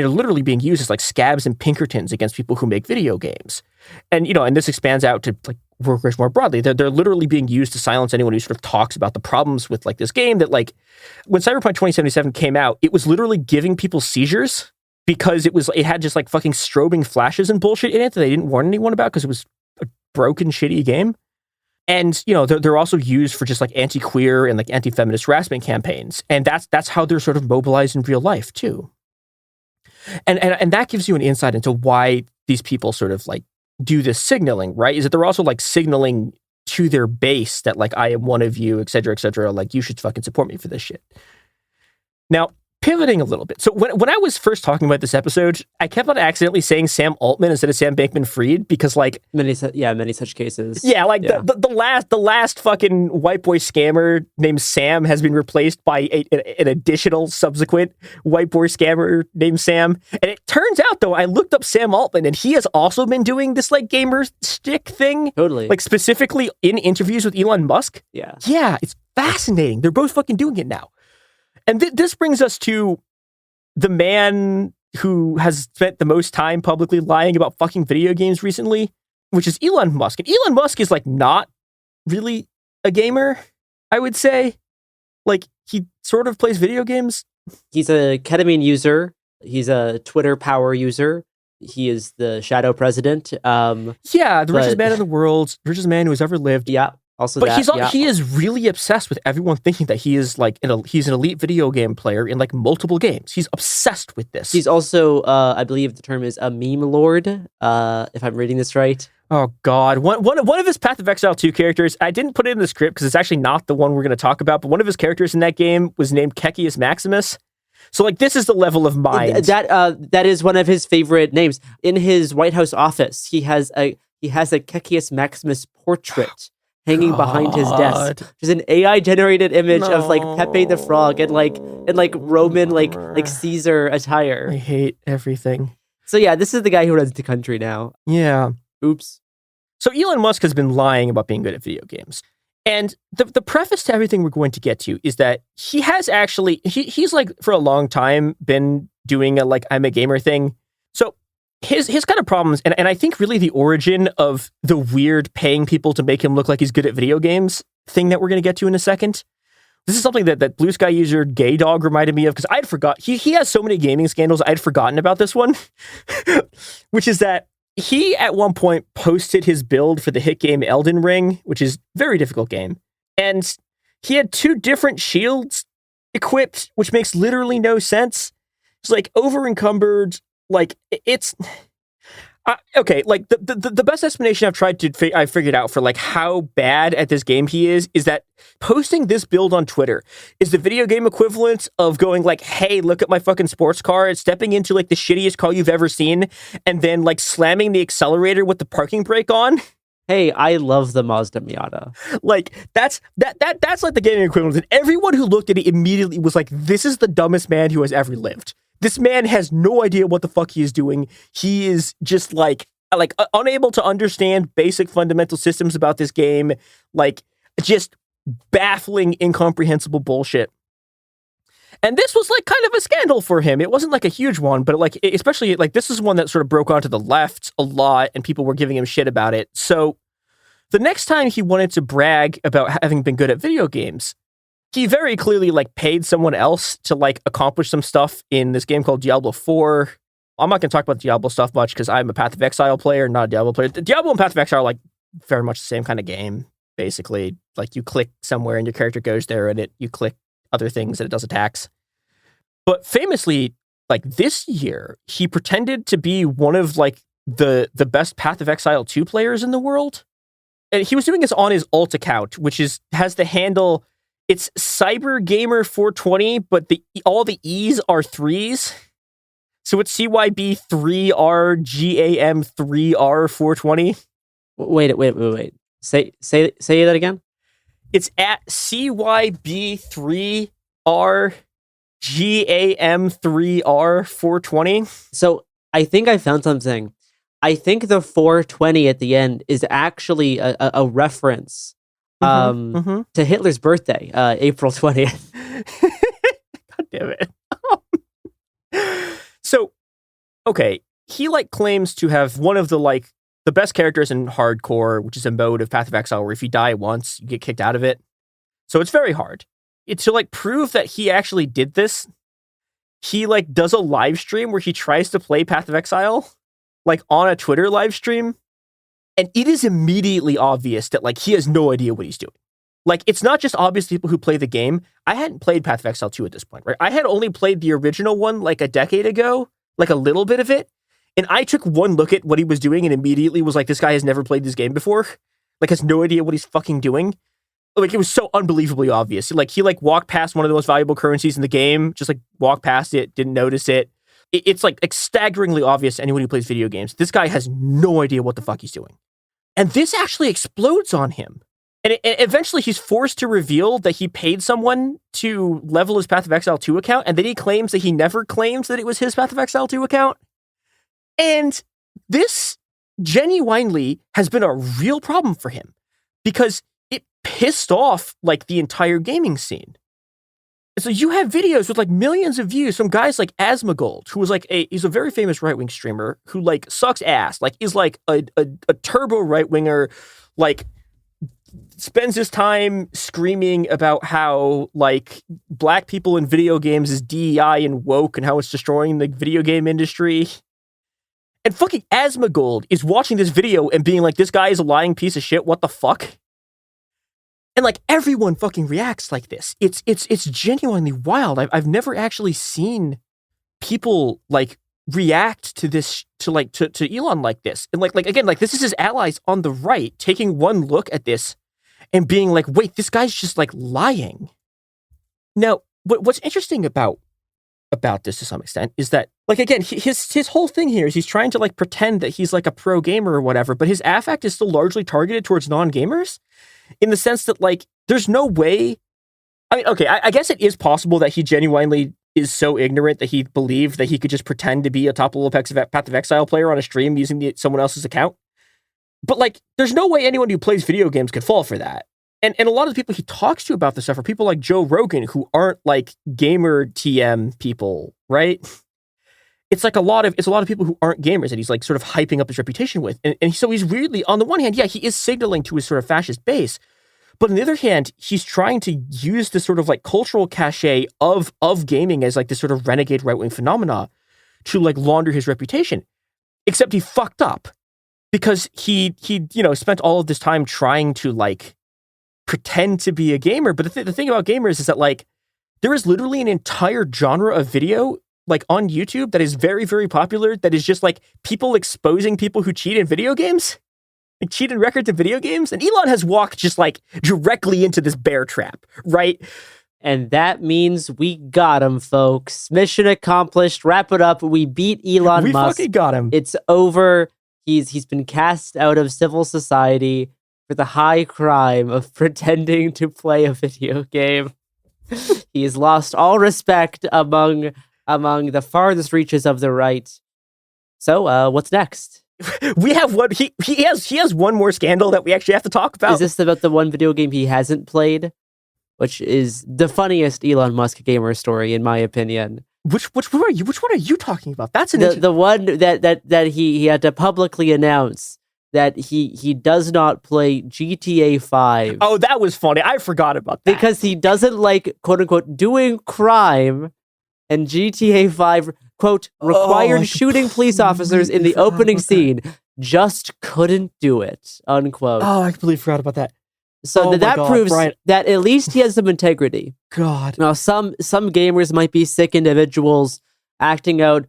literally being used as like scabs and Pinkertons against people who make video games. And, you know, and this expands out to like workers more broadly. They're literally being used to silence anyone who sort of talks about the problems with like this game that like when Cyberpunk 2077 came out, it was literally giving people seizures because it had just like fucking strobing flashes and bullshit in it that they didn't warn anyone about because it was a broken, shitty game. And, you know, they're also used for just like anti-queer and like anti-feminist harassment campaigns. And that's how they're sort of mobilized in real life too. And that gives you an insight into why these people sort of like do this signaling, right? Is that they're also like signaling to their base that like, I am one of you, et cetera, like you should fucking support me for this shit. Now, pivoting a little bit. So when I was first talking about this episode, I kept on accidentally saying Sam Altman instead of Sam Bankman-Fried because like many such cases. Yeah, like yeah. The last fucking white boy scammer named Sam has been replaced by an additional subsequent white boy scammer named Sam. And it turns out though, I looked up Sam Altman and he has also been doing this like gamer stick thing. Totally. Like specifically in interviews with Elon Musk. Yeah. Yeah, it's fascinating. They're both fucking doing it now. And this brings us to the man who has spent the most time publicly lying about fucking video games recently, which is Elon Musk. And Elon Musk is like not really a gamer, I would say. Like he sort of plays video games. He's a ketamine user. He's a Twitter power user. He is the shadow president. The richest man in the world, richest man who has ever lived. Yeah. Also, but he is really obsessed with everyone thinking that he is like he's an elite video game player in like multiple games. He's obsessed with this. He's also, I believe the term is a meme lord, if I'm reading this right. Oh God, one of his Path of Exile 2 characters, I didn't put it in the script because it's actually not the one we're going to talk about, but one of his characters in that game was named Kekius Maximus. So like this is the level of mind. That is one of his favorite names. In his White House office, he has a Kekius Maximus portrait hanging behind his desk. There's an AI generated image of like Pepe the Frog and like Roman like Caesar attire. I hate everything. So yeah, this is the guy who runs the country now. Yeah. Oops. So Elon Musk has been lying about being good at video games. And the preface to everything we're going to get to is that he has actually he's like for a long time been doing a like I'm a gamer thing. So his kind of problems, and I think really the origin of the weird paying people to make him look like he's good at video games thing that we're going to get to in a second. This is something that Blue Sky user Gay Dog reminded me of because I'd forgot. He has so many gaming scandals, I'd forgotten about this one, which is that he at one point posted his build for the hit game Elden Ring, which is a very difficult game. And he had 2 different shields equipped, which makes literally no sense. It's like over encumbered. Like it's okay. Like the best explanation I figured out for like how bad at this game he is that posting this build on Twitter is the video game equivalent of going like, hey, look at my fucking sports car. It's stepping into like the shittiest car you've ever seen, and then like slamming the accelerator with the parking brake on. Hey, I love the Mazda Miata. Like that's like the gaming equivalent. And everyone who looked at it immediately was like, this is the dumbest man who has ever lived. This man has no idea what the fuck he is doing. He is just like unable to understand basic fundamental systems about this game. Like just baffling, incomprehensible bullshit. And this was like kind of a scandal for him. It wasn't like a huge one, but like especially like this is one that sort of broke onto the left a lot and people were giving him shit about it. So the next time he wanted to brag about having been good at video games, he very clearly like paid someone else to like accomplish some stuff in this game called Diablo 4. I'm not going to talk about Diablo stuff much because I'm a Path of Exile player, not a Diablo player. Diablo and Path of Exile are like very much the same kind of game, basically. Like you click somewhere and your character goes there and you click other things and it does attacks. But famously, like this year, he pretended to be one of like the best Path of Exile 2 players in the world. And he was doing this on his alt account, which has the handle, it's Cyber Gamer 420, but all the E's are 3s. So it's CYB3RGAM3R420. Wait. Say that again. It's at CYB3RGAM3R420. So I think I found something. I think the 420 at the end is actually a reference to Hitler's birthday, April 20th. God damn it. So, okay, he claims to have one of the best characters in hardcore, which is a mode of Path of Exile where if you die once, you get kicked out of it. So it's very hard. To prove that he actually did this, he does a live stream where he tries to play Path of Exile, on a Twitter live stream, and it is immediately obvious that he has no idea what he's doing. It's not just obvious to people who play the game. I hadn't played Path of Exile 2 at this point, right? I had only played the original one a decade ago, a little bit of it. And I took one look at what he was doing and immediately was this guy has never played this game before. Has no idea what he's fucking doing. It was so unbelievably obvious. He walked past one of the most valuable currencies in the game, just walked past it, didn't notice it. It's staggeringly obvious to anyone who plays video games. This guy has no idea what the fuck he's doing. And this actually explodes on him. And eventually he's forced to reveal that he paid someone to level his Path of Exile 2 account, and then he claims that he never claims that it was his Path of Exile 2 account. And this genuinely has been a real problem for him because it pissed off the entire gaming scene. So you have videos with millions of views from guys like Asmongold, who was he's a very famous right-wing streamer who sucks ass, is a turbo right-winger, spends his time screaming about how black people in video games is DEI and woke and how it's destroying the video game industry. And fucking Asmongold is watching this video and being this guy is a lying piece of shit. What the fuck? And everyone fucking reacts like this. It's genuinely wild. I've never actually seen people react to this to Elon like this. And again, this is his allies on the right taking one look at this and being wait, this guy's just lying. Now, what's interesting about this to some extent is that again, his whole thing here is he's trying to pretend that he's a pro gamer or whatever, but his affect is still largely targeted towards non-gamers in the sense that there's no way. I mean, okay, I guess it is possible that he genuinely is so ignorant that he believed that he could just pretend to be a top level Path of Exile player on a stream using someone else's account. But there's no way anyone who plays video games could fall for that. And a lot of the people he talks to about this stuff are people like Joe Rogan, who aren't gamer TM people, right? It's a lot of people who aren't gamers that he's sort of hyping up his reputation with. And so he's weirdly, on the one hand, yeah, he is signaling to his sort of fascist base. But on the other hand, he's trying to use this sort of cultural cachet of gaming as this sort of renegade right-wing phenomena to launder his reputation. Except he fucked up because he spent all of this time trying to pretend to be a gamer. But the thing about gamers is that there is literally an entire genre of video on YouTube that is very, very popular that is just people exposing people who cheat in video games, cheat in records in video games. And Elon has walked just directly into this bear trap, right? And that means we got him, folks. Mission accomplished. Wrap it up. We beat Elon Musk. We fucking got him. It's over. He's been cast out of civil society for the high crime of pretending to play a video game. He's lost all respect among the farthest reaches of the right. So, what's next? We have one. He has one more scandal that we actually have to talk about. Is this about the one video game he hasn't played, which is the funniest Elon Musk gamer story, in my opinion? Which one are you talking about? That's the one that he had to publicly announce that he does not play GTA 5. Oh, that was funny. I forgot about that. Because he doesn't like, quote unquote, doing crime, and GTA 5, quote, required shooting police officers in the opening scene, just couldn't do it, unquote. Oh, I completely forgot about that. So that proves that at least he has some integrity. God. Now, some gamers might be sick individuals acting out,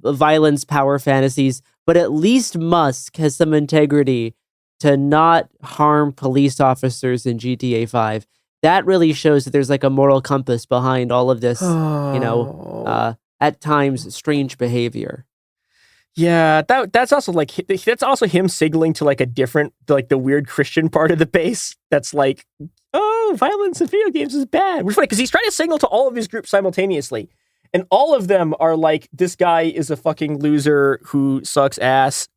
violence, power fantasies, but at least Musk has some integrity to not harm police officers in GTA 5. That really shows that there's a moral compass behind all of this, at times strange behavior. Yeah, that's also like that's also him signaling to like a different, like the weird Christian part of the base. That's like, oh, violence in video games is bad. Which is funny because he's trying to signal to all of his groups simultaneously, and all of them are like, this guy is a fucking loser who sucks ass,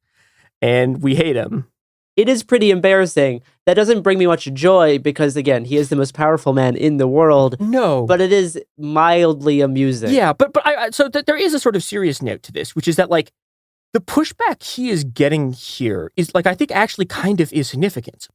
and we hate him. It is pretty embarrassing. That doesn't bring me much joy because, again, he is the most powerful man in the world. No, but it is mildly amusing. Yeah, but there is a sort of serious note to this, which is that like, the pushback he is getting here is like, I think actually kind of is significant.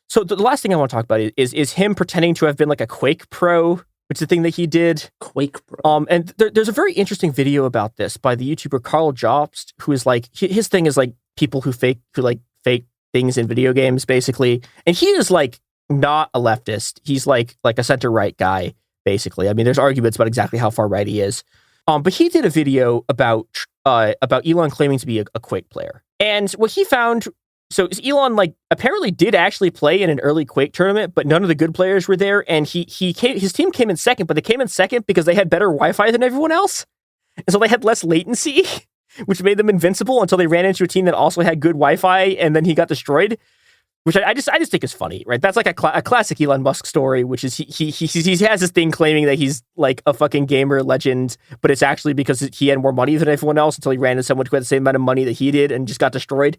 So the last thing I want to talk about is him pretending to have been like a Quake pro, which is the thing that he did. Quake pro. And there's a very interesting video about this by the YouTuber Carl Jobst, who is like, his thing is like people who fake things in video games, basically. And he is like not a leftist. He's like a center-right guy, basically. I mean, there's arguments about exactly how far right he is. But he did a video about Elon claiming to be a Quake player. And what he found, so Elon like apparently did actually play in an early Quake tournament, but none of the good players were there. And his team came in second, but they came in second because they had better Wi-Fi than everyone else. And so they had less latency, which made them invincible until they ran into a team that also had good Wi-Fi, and then he got destroyed. Which I just think is funny, right? That's like a classic Elon Musk story, which is he has this thing claiming that he's like a fucking gamer legend, but it's actually because he had more money than everyone else until he ran into someone who had the same amount of money that he did and just got destroyed.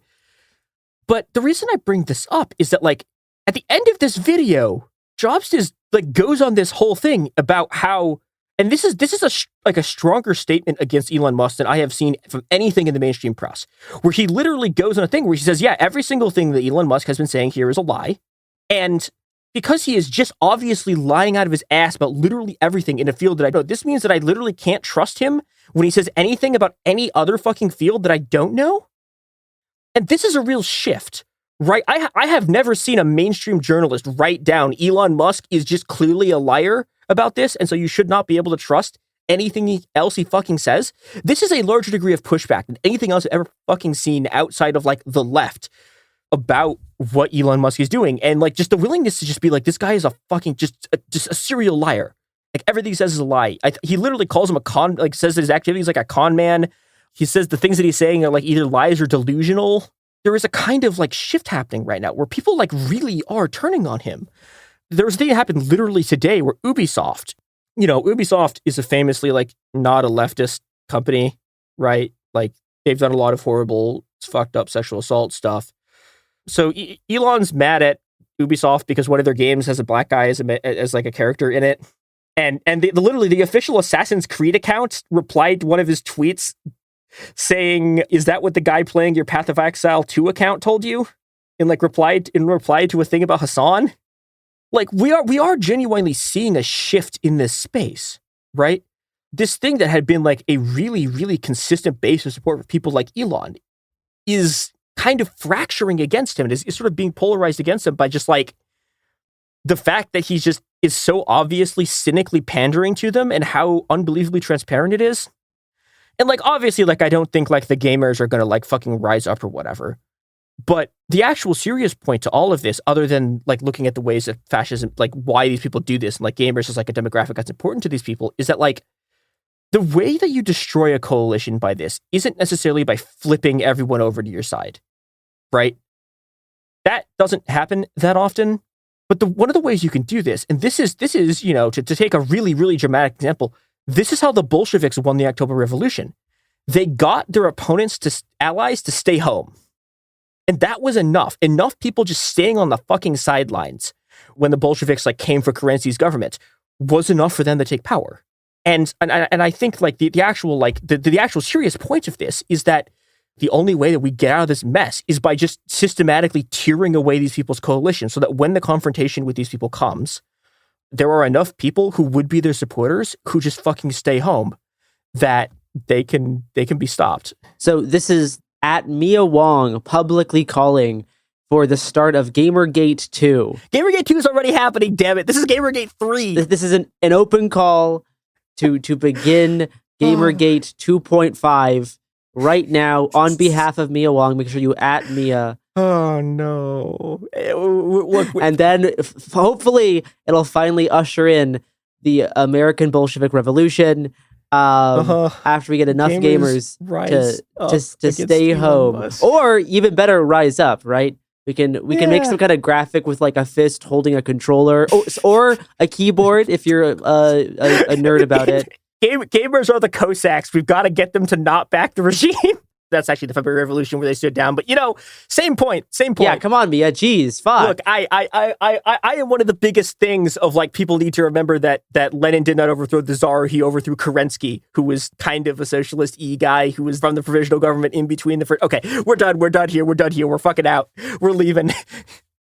But the reason I bring this up is that like at the end of this video, Jobs is like goes on this whole thing about how, and this is a stronger statement against Elon Musk than I have seen from anything in the mainstream press, where he literally goes on a thing where he says, yeah, every single thing that Elon Musk has been saying here is a lie. And because he is just obviously lying out of his ass about literally everything in a field that I know, this means that I literally can't trust him when he says anything about any other fucking field that I don't know. And this is a real shift, right? I have never seen a mainstream journalist write down Elon Musk is just clearly a liar about this, and so you should not be able to trust anything else he fucking says. This is a larger degree of pushback than anything else I've ever fucking seen outside of like the left about what Elon Musk is doing. And like just the willingness to just be like, this guy is a fucking just a serial liar. Like everything he says is a lie. He literally calls him a con, like says that his activity is like a con man. He says the things that he's saying are like either lies or delusional. There is a kind of like shift happening right now where people like really are turning on him. There was a thing that happened literally today where Ubisoft is a famously like not a leftist company, right? Like they've done a lot of horrible, fucked up sexual assault stuff. So Elon's mad at Ubisoft because one of their games has a black guy as like a character in it. And literally the official Assassin's Creed account replied to one of his tweets saying, is that what the guy playing your Path of Exile 2 account told you? And like replied to a thing about Hassan. Like we are genuinely seeing a shift in this space, right? This thing that had been like a really, really consistent base of support for people like Elon is kind of fracturing against him. It is sort of being polarized against him by just like the fact that he just is so obviously cynically pandering to them and how unbelievably transparent it is. And like, obviously, like, I don't think like the gamers are going to like fucking rise up or whatever. But the actual serious point to all of this, other than like looking at the ways that fascism, like why these people do this, and like gamers is like a demographic that's important to these people, is that like the way that you destroy a coalition by this isn't necessarily by flipping everyone over to your side, right? That doesn't happen that often. But one of the ways you can do this, and this is to take a really, really dramatic example, this is how the Bolsheviks won the October Revolution. They got their allies to stay home. And that was enough. Enough people just staying on the fucking sidelines when the Bolsheviks like came for Kerensky's government was enough for them to take power. And I think like the actual serious point of this is that the only way that we get out of this mess is by just systematically tearing away these people's coalition so that when the confrontation with these people comes, there are enough people who would be their supporters who just fucking stay home that they can be stopped. So this is at Mia Wong publicly calling for the start of Gamergate 2. Gamergate 2 is already happening, damn it. This is Gamergate 3. This is an open call to begin Gamergate 2.5 right now on behalf of Mia Wong. Make sure you at Mia. Oh, no. And then hopefully it'll finally usher in the American Bolshevik Revolution. after we get enough gamers to stay home, or even better, rise up. Right? We can make some kind of graphic with like a fist holding a controller, or a keyboard if you're a nerd about it. Gamers are the Cossacks. We've got to get them to not back the regime. That's actually the February Revolution where they stood down. But same point. Yeah, come on, Mia. Geez, fuck. Look, I am one of the biggest things of like people need to remember that Lenin did not overthrow the Tsar. He overthrew Kerensky, who was kind of a socialist-y guy who was from the provisional government in between the first. Okay, we're done here. We're fucking out. We're leaving.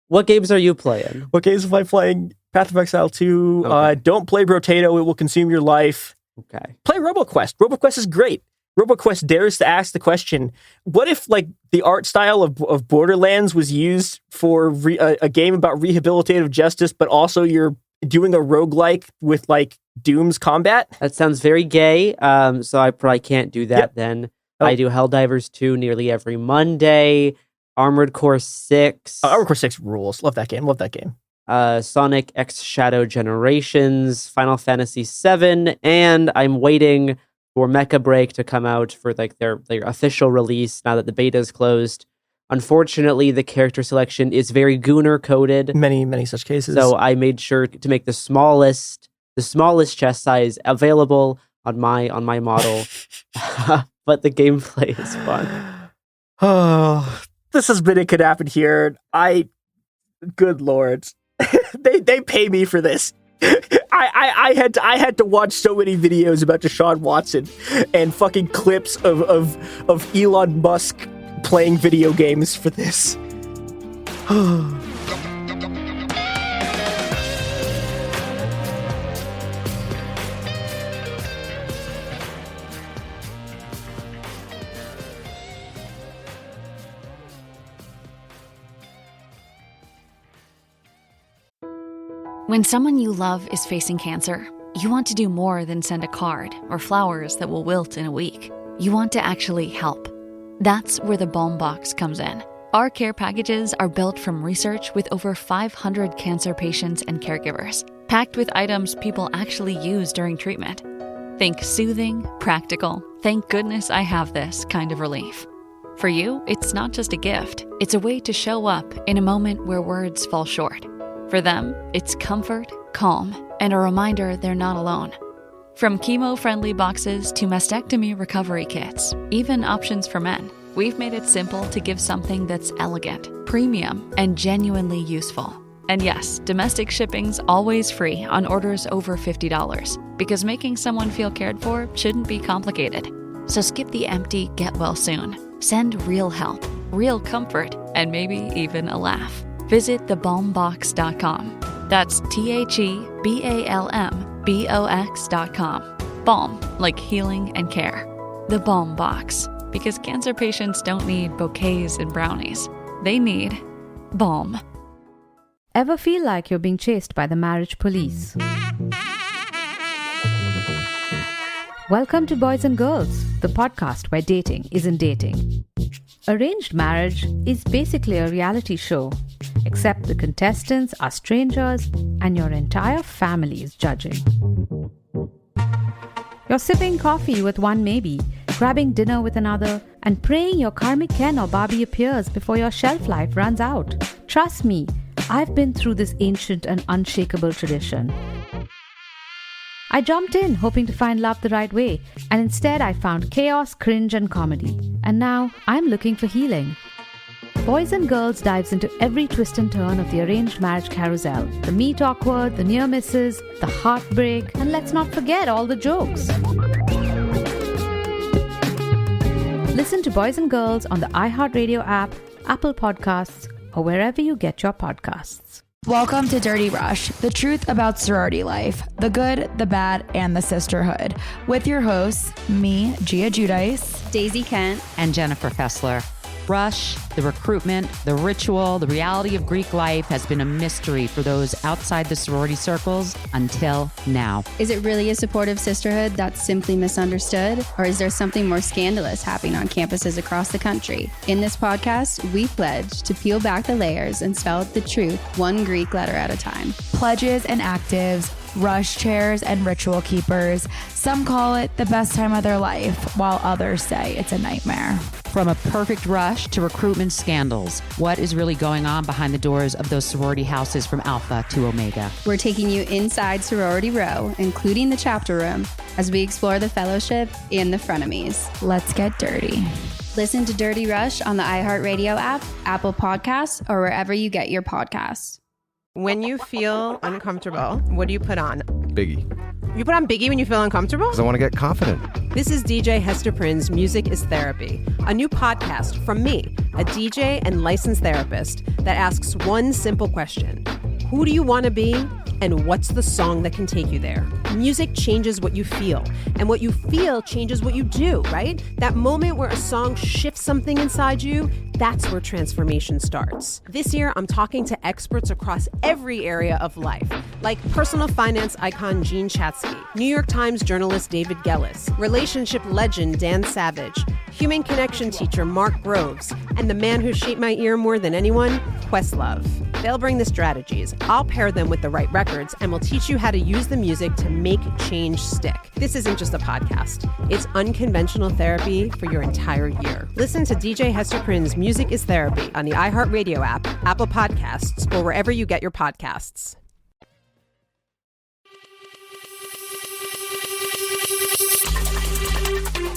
What games are you playing? What games am I playing? Path of Exile 2. Okay. Don't play Brotato. It will consume your life. Okay. Play RoboQuest. RoboQuest is great. RoboQuest dares to ask the question, what if like the art style of Borderlands was used for a game about rehabilitative justice, but also you're doing a roguelike with like Doom's combat? That sounds very gay, so I probably can't do that then. Oh. I do Helldivers 2 nearly every Monday, Armored Core 6. Armored Core 6 rules. Love that game. Sonic X Shadow Generations, Final Fantasy 7, and I'm waiting for Mecha Break to come out for like their official release now that the beta is closed. Unfortunately, the character selection is very Gooner coded. Many such cases. So I made sure to make the smallest chest size available on my model. But the gameplay is fun. Oh, this has been It Could Happen Here. Good Lord. They pay me for this. I had to watch so many videos about Deshaun Watson and fucking clips of Elon Musk playing video games for this. When someone you love is facing cancer, you want to do more than send a card or flowers that will wilt in a week. You want to actually help. That's where the Balm Box comes in. Our care packages are built from research with over 500 cancer patients and caregivers, packed with items people actually use during treatment. Think soothing, practical, thank goodness I have this kind of relief. For you, it's not just a gift. It's a way to show up in a moment where words fall short. For them, it's comfort, calm, and a reminder they're not alone. From chemo-friendly boxes to mastectomy recovery kits, even options for men, we've made it simple to give something that's elegant, premium, and genuinely useful. And yes, domestic shipping's always free on orders over $50, because making someone feel cared for shouldn't be complicated. So skip the empty get well soon. Send real help, real comfort, and maybe even a laugh. Visit thebalmbox.com. That's TheBalmBox.com. Balm, like healing and care. The Balm Box, because cancer patients don't need bouquets and brownies. They need balm. Ever feel like you're being chased by the marriage police? Welcome to Boys and Girls, the podcast where dating isn't dating. Arranged marriage is basically a reality show, except the contestants are strangers and your entire family is judging. You're sipping coffee with one maybe, grabbing dinner with another, and praying your karmic Ken or Barbie appears before your shelf life runs out. Trust me, I've been through this ancient and unshakable tradition. I jumped in hoping to find love the right way, and instead I found chaos, cringe, and comedy. And now I'm looking for healing. Boys and Girls dives into every twist and turn of the arranged marriage carousel. The meet awkward, the near misses, the heartbreak, and let's not forget all the jokes. Listen to Boys and Girls on the iHeartRadio app, Apple Podcasts, or wherever you get your podcasts. Welcome to Dirty Rush, the truth about sorority life, the good, the bad, and the sisterhood. With your hosts, me, Gia Giudice, Daisy Kent, and Jennifer Fessler. Rush, the recruitment, the ritual, the reality of Greek life has been a mystery for those outside the sorority circles until now. Is it really a supportive sisterhood that's simply misunderstood? Or is there something more scandalous happening on campuses across the country? In this podcast, we pledge to peel back the layers and spell the truth one Greek letter at a time. Pledges and actives, rush chairs and ritual keepers. Some call it the best time of their life, while others say it's a nightmare. From a perfect rush to recruitment scandals, what is really going on behind the doors of those sorority houses from Alpha to Omega? We're taking you inside Sorority Row, including the chapter room, as we explore the fellowship and the frenemies. Let's get dirty. Listen to Dirty Rush on the iHeartRadio app, Apple Podcasts, or wherever you get your podcasts. When you feel uncomfortable, what do you put on? Biggie. You put on Biggie when you feel uncomfortable? Because I want to get confident. This is DJ Hester Prynne's Music is Therapy, a new podcast from me, a DJ and licensed therapist that asks one simple question. Who do you want to be? And what's the song that can take you there? Music changes what you feel, and what you feel changes what you do, right? That moment where a song shifts something inside you, that's where transformation starts. This year, I'm talking to experts across every area of life, like personal finance icon Gene Chatsky, New York Times journalist David Gellis, relationship legend Dan Savage, human connection teacher Mark Groves, and the man who shaped my ear more than anyone, Questlove. They'll bring the strategies, I'll pair them with the right records, and we'll teach you how to use the music to make change stick. This isn't just a podcast. It's unconventional therapy for your entire year. Listen to DJ Hester Prynne's Music is Therapy on the iHeartRadio app, Apple Podcasts, or wherever you get your podcasts.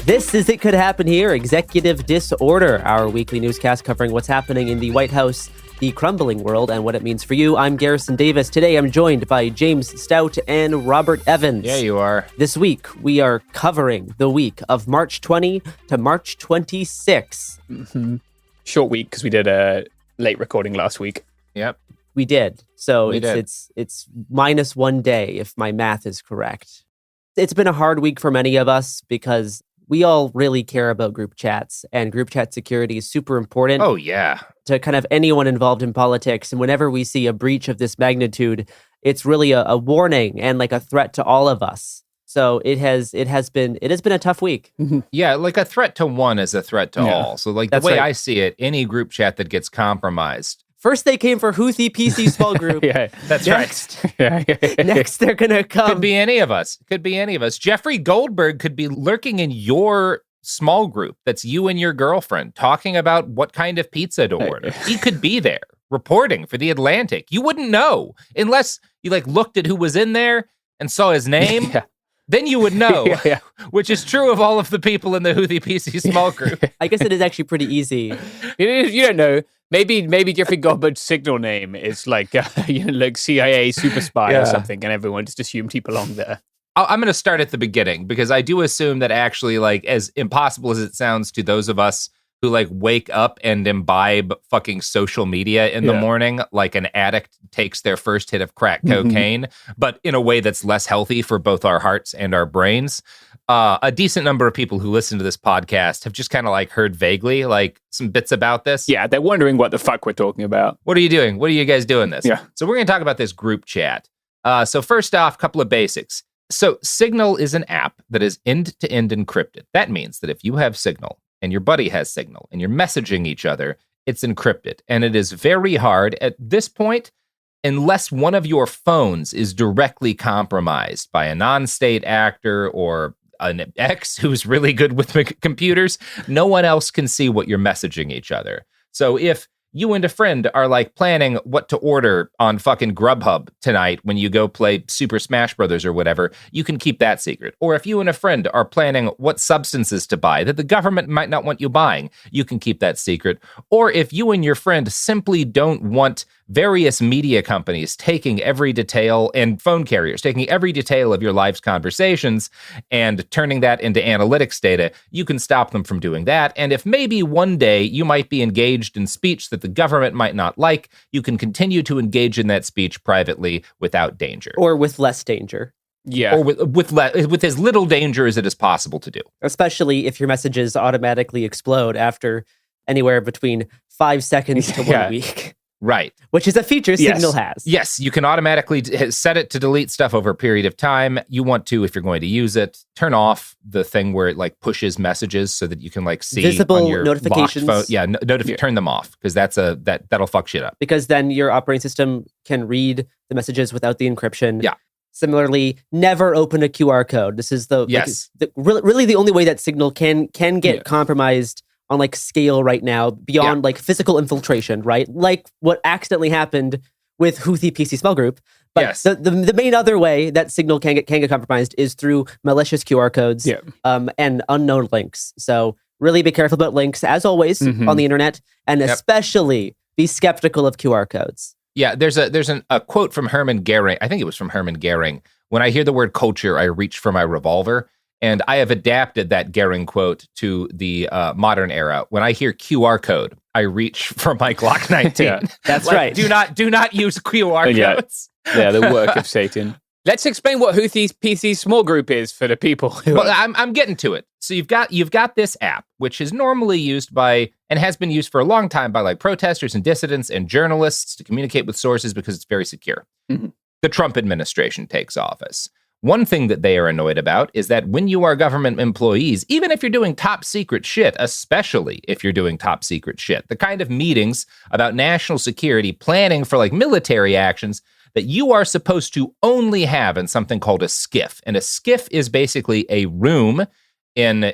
This is It Could Happen Here, Executive Disorder, our weekly newscast covering what's happening in the White House, the crumbling world, and what it means for you. I'm Garrison Davis. Today I'm joined by James Stout and Robert Evans. Yeah, you are. This week we are covering the week of March 20 to March 26. Mm-hmm. Short week because we did a late recording last week. Yep. We did. So it's minus 1 day if my math is correct. It's been a hard week for many of us because we all really care about group chats, and group chat security is super important. Oh, yeah. To kind of anyone involved in politics. And whenever we see a breach of this magnitude, it's really a warning and like a threat to all of us. So it has been a tough week. Yeah, like a threat to one is a threat to all. So like the way I see it, any group chat that gets compromised. First they came for Houthi PC small group. Yeah, that's Next, right. Next they're going to come. Could be any of us. Jeffrey Goldberg could be lurking in your small group. That's you and your girlfriend talking about what kind of pizza to order. He could be there reporting for The Atlantic. You wouldn't know unless you like looked at who was in there and saw his name. Yeah. Then you would know, which is true of all of the people in the Houthi PC small group. I guess it is actually pretty easy. You don't know. Maybe Jeffrey Goldberg's signal name is like like CIA super spy or something, and everyone just assumed he belonged there. I'm going to start at the beginning because I do assume that actually, like, as impossible as it sounds to those of us who like wake up and imbibe fucking social media in the morning, like an addict takes their first hit of crack cocaine, but in a way that's less healthy for both our hearts and our brains. A decent number of people who listen to this podcast have just kind of like heard vaguely like some bits about this. Yeah, they're wondering what the fuck we're talking about. What are you doing? What are you guys doing this? Yeah. So we're going to talk about this group chat. So first off, couple of basics. So Signal is an app that is end-to-end encrypted. That means that if you have Signal and your buddy has Signal and you're messaging each other, it's encrypted. And it is very hard at this point, unless one of your phones is directly compromised by a non-state actor or an ex who's really good with computers, no one else can see what you're messaging each other. So if you and a friend are like planning what to order on fucking Grubhub tonight when you go play Super Smash Brothers or whatever, you can keep that secret. Or if you and a friend are planning what substances to buy that the government might not want you buying, you can keep that secret. Or if you and your friend simply don't want various media companies taking every detail and phone carriers taking every detail of your life's conversations and turning that into analytics data, you can stop them from doing that. And if maybe one day you might be engaged in speech that the government might not like, you can continue to engage in that speech privately without danger. Or with less danger. Yeah. Or with as little danger as it is possible to do. Especially if your messages automatically explode after anywhere between 5 seconds to 1 week. Right. Which is a feature Signal has. Yes, you can automatically set it to delete stuff over a period of time. You want to, if you're going to use it, turn off the thing where it like pushes messages so that you can like see visible on your notifications. phone. Yeah, turn them off because that'll fuck shit up. Because then your operating system can read the messages without the encryption. Yeah. Similarly, never open a QR code. This is really the only way that Signal can get compromised on like scale right now beyond like physical infiltration, right? Like what accidentally happened with Houthi PC small group. But the main other way that Signal can get compromised is through malicious QR codes and unknown links. So really be careful about links, as always, on the internet, and especially be skeptical of QR codes. Yeah, there's a quote from Hermann Goering. I think it was from Hermann Goering. When I hear the word culture, I reach for my revolver. And I have adapted that Goering quote to the modern era. When I hear QR code, I reach for my Glock 19. That's right. Do not use QR codes. Yeah, the work of Satan. Let's explain what Houthis PC small group is for the people. Well, I'm getting to it. So you've got this app, which is normally used by and has been used for a long time by like protesters and dissidents and journalists to communicate with sources because it's very secure. The Trump administration takes office. One thing that they are annoyed about is that when you are government employees, even if you're doing top secret shit, especially if you're doing top secret shit, the kind of meetings about national security, planning for like military actions that you are supposed to only have in something called a SCIF. And a SCIF is basically a room in,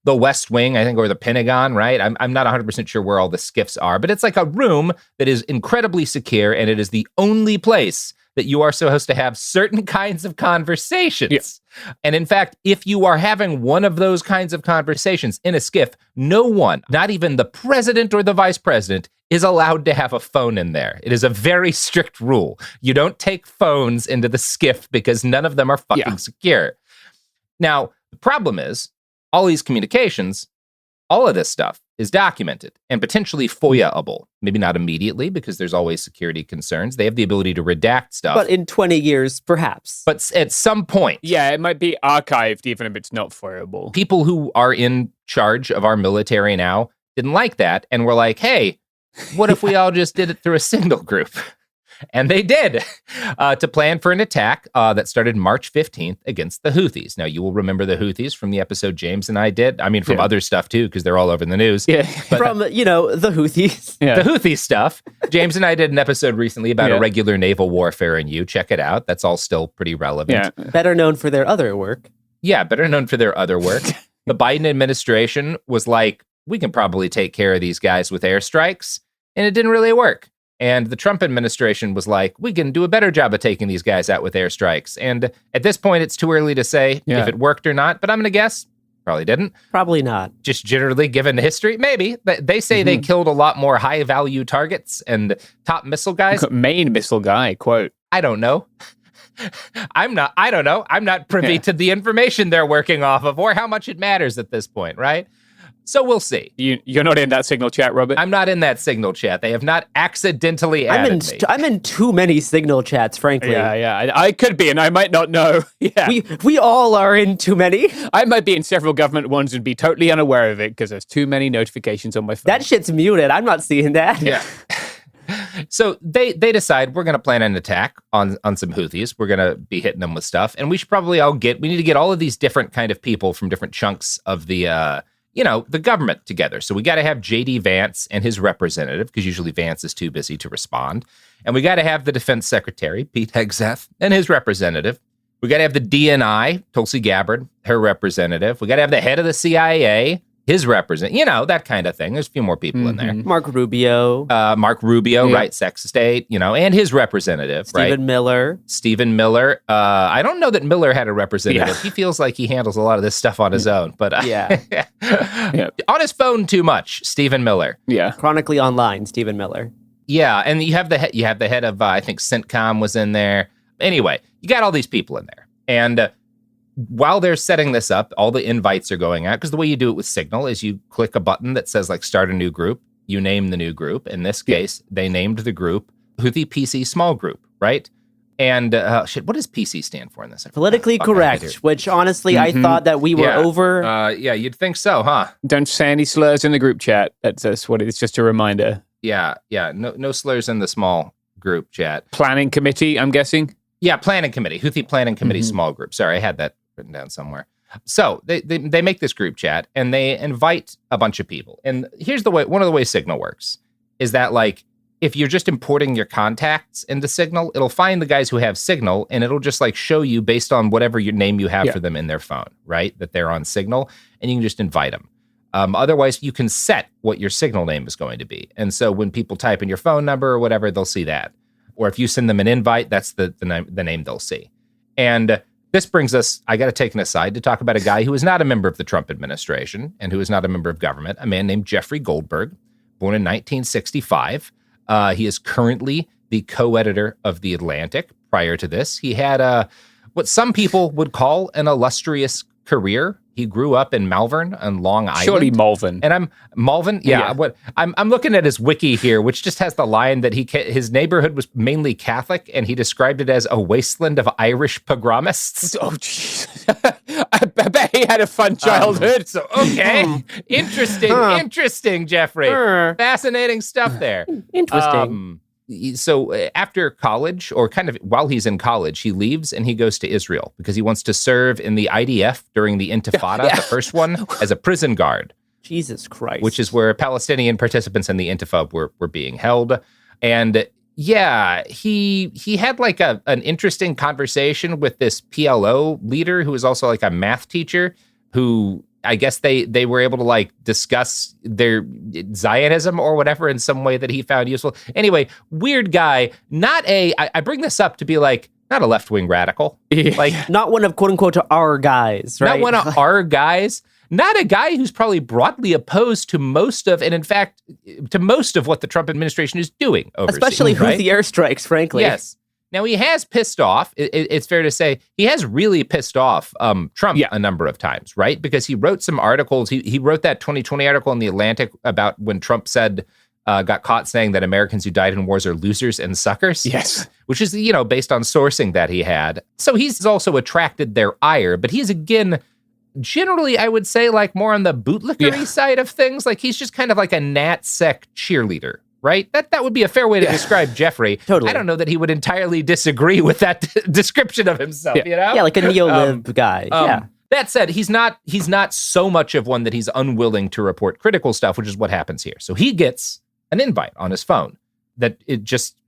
the West Wing, I think, or the Pentagon, right? I'm not 100% sure where all the SCIFs are, but it's like a room that is incredibly secure, and it is the only place that you are supposed to have certain kinds of conversations. Yeah. And in fact, if you are having one of those kinds of conversations in a SCIF, no one, not even the president or the vice president, is allowed to have a phone in there. It is a very strict rule. You don't take phones into the SCIF because none of them are fucking secure. Now, the problem is, all these communications, all of this stuff is documented and potentially FOIA-able. Maybe not immediately because there's always security concerns. They have the ability to redact stuff. But in 20 years, perhaps. But at some point. Yeah, it might be archived even if it's not FOIA-able. People who are in charge of our military now didn't like that and were like, hey, what if we all just did it through a Signal group? And they did, to plan for an attack that started March 15th against the Houthis. Now, you will remember the Houthis from the episode James and I did. I mean, from other stuff, too, because they're all over the news. Yeah, but, from, the Houthis. Yeah. The Houthi stuff. James and I did an episode recently about irregular naval warfare in you. Check it out. That's all still pretty relevant. Yeah. Better known for their other work. Yeah, better known for their other work. The Biden administration was like, we can probably take care of these guys with airstrikes. And it didn't really work. And the Trump administration was like, we can do a better job of taking these guys out with airstrikes. And at this point, it's too early to say if it worked or not. But I'm going to guess probably didn't. Probably not. Just generally given the history, maybe. They say they killed a lot more high-value targets and top missile guys. Main missile guy, quote. I don't know. I'm not privy to the information they're working off of or how much it matters at this point, right? So we'll see. You're not in that Signal chat, Robert? I'm not in that Signal chat. They have not accidentally added me. I'm in too many Signal chats, frankly. Yeah. I could be, and I might not know. Yeah. We all are in too many. I might be in several government ones and be totally unaware of it because there's too many notifications on my phone. That shit's muted. I'm not seeing that. Yeah. So they decide we're going to plan an attack on some Houthis. We're going to be hitting them with stuff. And we should probably we need to get all of these different kind of people from different chunks of the government together. So we got to have J.D. Vance and his representative, because usually Vance is too busy to respond. And we got to have the defense secretary, Pete Hegseth, and his representative. We got to have the DNI, Tulsi Gabbard, her representative. We got to have the head of the CIA, his representative, that kind of thing. There's a few more people in there. Mark Rubio, right, Sex State, and his representative, Stephen Miller. I don't know that Miller had a representative. Yeah. He feels like he handles a lot of this stuff on his own, but on his phone too much, Stephen Miller. Yeah. Chronically Online, Stephen Miller. Yeah, and you have the head of I think CENTCOM was in there. Anyway, you got all these people in there, and while they're setting this up, all the invites are going out, because the way you do it with Signal is you click a button that says like start a new group. You name the new group. In this case, they named the group Houthi PC Small Group, right? And what does PC stand for in this? Politically correct, which honestly I thought that we were over. Yeah, you'd think so, huh? Don't say any slurs in the group chat. That's what it is. Just a reminder. Yeah. No slurs in the small group chat. Planning committee, I'm guessing. Yeah, planning committee. Houthi planning committee small group. Sorry, I had that written down somewhere. So they make this group chat and they invite a bunch of people. And here's one of the ways Signal works is that like, if you're just importing your contacts into Signal, it'll find the guys who have Signal and it'll just like show you based on whatever your name you have for them in their phone, right? That they're on Signal and you can just invite them. Otherwise, you can set what your Signal name is going to be. And so when people type in your phone number or whatever, they'll see that. Or if you send them an invite, that's the name they'll see. And this brings us, I got to take an aside to talk about a guy who is not a member of the Trump administration and who is not a member of government, a man named Jeffrey Goldberg, born in 1965. He is currently the co-editor of The Atlantic. Prior to this, he had what some people would call an illustrious career. He grew up in Malvern on Long Island. Surely Malvern. And Malvern. Yeah. I'm looking at his wiki here, which just has the line that his neighborhood was mainly Catholic, and he described it as a wasteland of Irish pogromists. Oh, jeez. I bet he had a fun childhood. So okay, interesting, Jeffrey. Fascinating stuff there. Interesting. So after college, or kind of while he's in college, he leaves and he goes to Israel because he wants to serve in the IDF during the Intifada, the first one, as a prison guard. Jesus Christ. Which is where Palestinian participants in the Intifada were being held. And yeah, he had like an interesting conversation with this PLO leader who was also like a math teacher who I guess they were able to like discuss their Zionism or whatever in some way that he found useful. Anyway, weird guy, I bring this up to be like, not a left-wing radical. Like not one of quote unquote our guys, right? Not one of our guys. Not a guy who's probably broadly opposed to most of, and in fact, to most of what the Trump administration is doing overseas. Especially Houthi airstrikes, frankly. Yes. Now, he has pissed off, it's fair to say, he has really pissed off Trump a number of times, right? Because he wrote some articles. He wrote that 2020 article in The Atlantic about when Trump got caught saying that Americans who died in wars are losers and suckers. Yes. Which is, based on sourcing that he had. So he's also attracted their ire, but he's, again, generally, I would say, like, more on the bootlickery side of things. Like, he's just kind of like a NatSec cheerleader. Right? That would be a fair way to describe Jeffrey. Totally. I don't know that he would entirely disagree with that description of himself, you know? Yeah, like a neo-lib guy. That said, he's not so much of one that he's unwilling to report critical stuff, which is what happens here. So he gets an invite on his phone that it just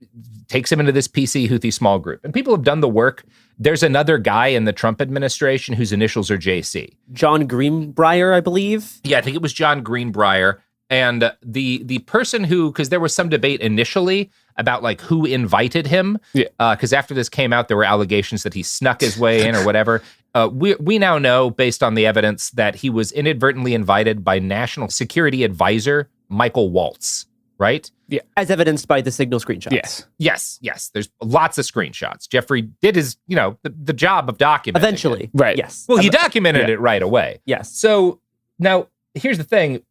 takes him into this PC Houthi small group. And people have done the work. There's another guy in the Trump administration whose initials are JC. John Greenbrier, I believe. Yeah, I think it was John Greenbrier. And the person who, because there was some debate initially about like who invited him, because after this came out, there were allegations that he snuck his way in or whatever. We now know, based on the evidence, that he was inadvertently invited by National Security Advisor Michael Waltz, right? Yeah, as evidenced by the Signal screenshots. Yes. There's lots of screenshots. Jeffrey did his, the job of documenting. Eventually, right? Yes. Well, he documented it right away. Yes. So now here's the thing.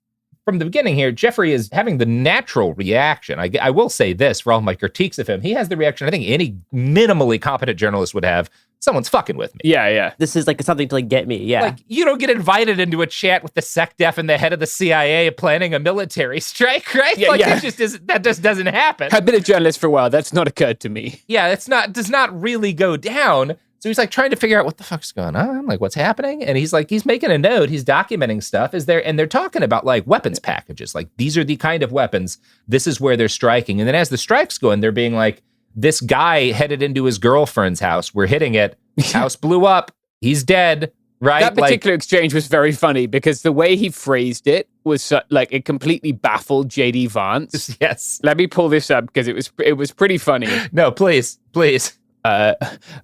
From the beginning here, Jeffrey is having the natural reaction. I will say this for all my critiques of him. He has the reaction I think any minimally competent journalist would have. Someone's fucking with me. Yeah. This is like something to like get me. Yeah. Like you don't get invited into a chat with the SecDef and the head of the CIA planning a military strike, right? That just doesn't happen. I've been a journalist for a while. That's not occurred to me. Yeah, does not really go down. So he's like trying to figure out what the fuck's going on, like what's happening. And he's making a note, he's documenting stuff. And they're talking about like weapons packages. Like these are the kind of weapons, this is where they're striking. And then as the strikes go in, they're being like, this guy headed into his girlfriend's house. We're hitting it. House blew up. He's dead. Right. That particular exchange was very funny because the way he phrased it was like it completely baffled JD Vance. Yes. Let me pull this up because it was pretty funny. No, please.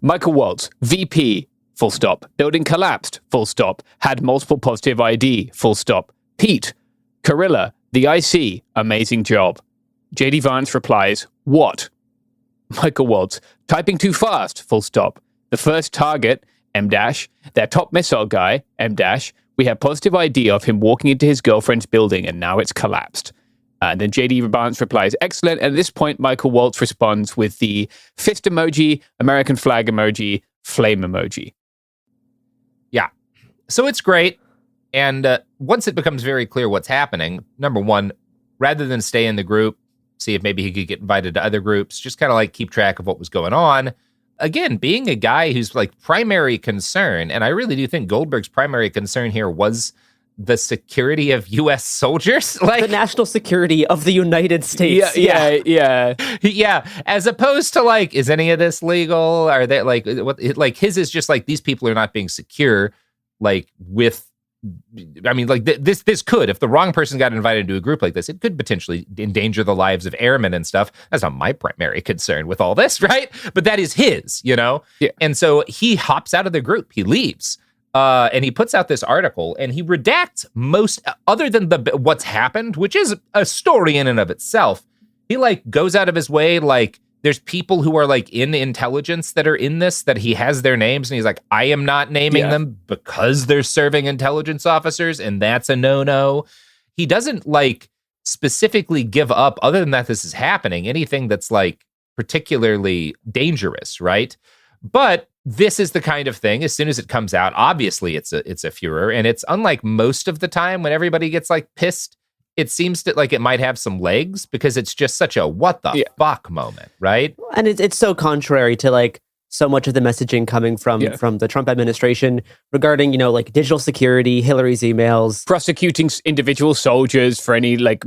Michael Waltz, VP, full stop. Building collapsed, full stop. Had multiple positive ID, full stop. Pete, Carilla, the IC, amazing job. JD Vance replies, what? Michael Waltz, typing too fast, full stop. The first target, M-, their top missile guy, M-, we have positive ID of him walking into his girlfriend's building and now it's collapsed. And then JD Barnes replies, excellent. And at this point, Michael Waltz responds with the fist emoji, American flag emoji, flame emoji. Yeah. So it's great. And once it becomes very clear what's happening, number one, rather than stay in the group, see if maybe he could get invited to other groups, just kind of like keep track of what was going on. Again, being a guy who's like primary concern, and I really do think Goldberg's primary concern here was the security of U.S. soldiers, like the national security of the United States. Yeah. As opposed to like, is any of this legal? Are they like what? Like his is just like these people are not being secure. Like with, I mean, like this could, if the wrong person got invited into a group like this, it could potentially endanger the lives of airmen and stuff. That's not my primary concern with all this, right? But that is his, you know. Yeah. And so he hops out of the group. He leaves. And he puts out this article and he redacts most, other than what's happened, which is a story in and of itself. He like goes out of his way. Like there's people who are like in intelligence that are in this, that he has their names. And he's like, I am not naming them because they're serving intelligence officers. And that's a no-no. He doesn't like specifically give up, other than that this is happening, anything that's like particularly dangerous, right? But this is the kind of thing, as soon as it comes out, obviously it's a furor, and it's unlike most of the time when everybody gets like pissed. It seems that like it might have some legs because it's just such a what the fuck moment, right? And it's so contrary to like so much of the messaging coming from the Trump administration regarding, you know, like digital security, Hillary's emails, prosecuting individual soldiers for any like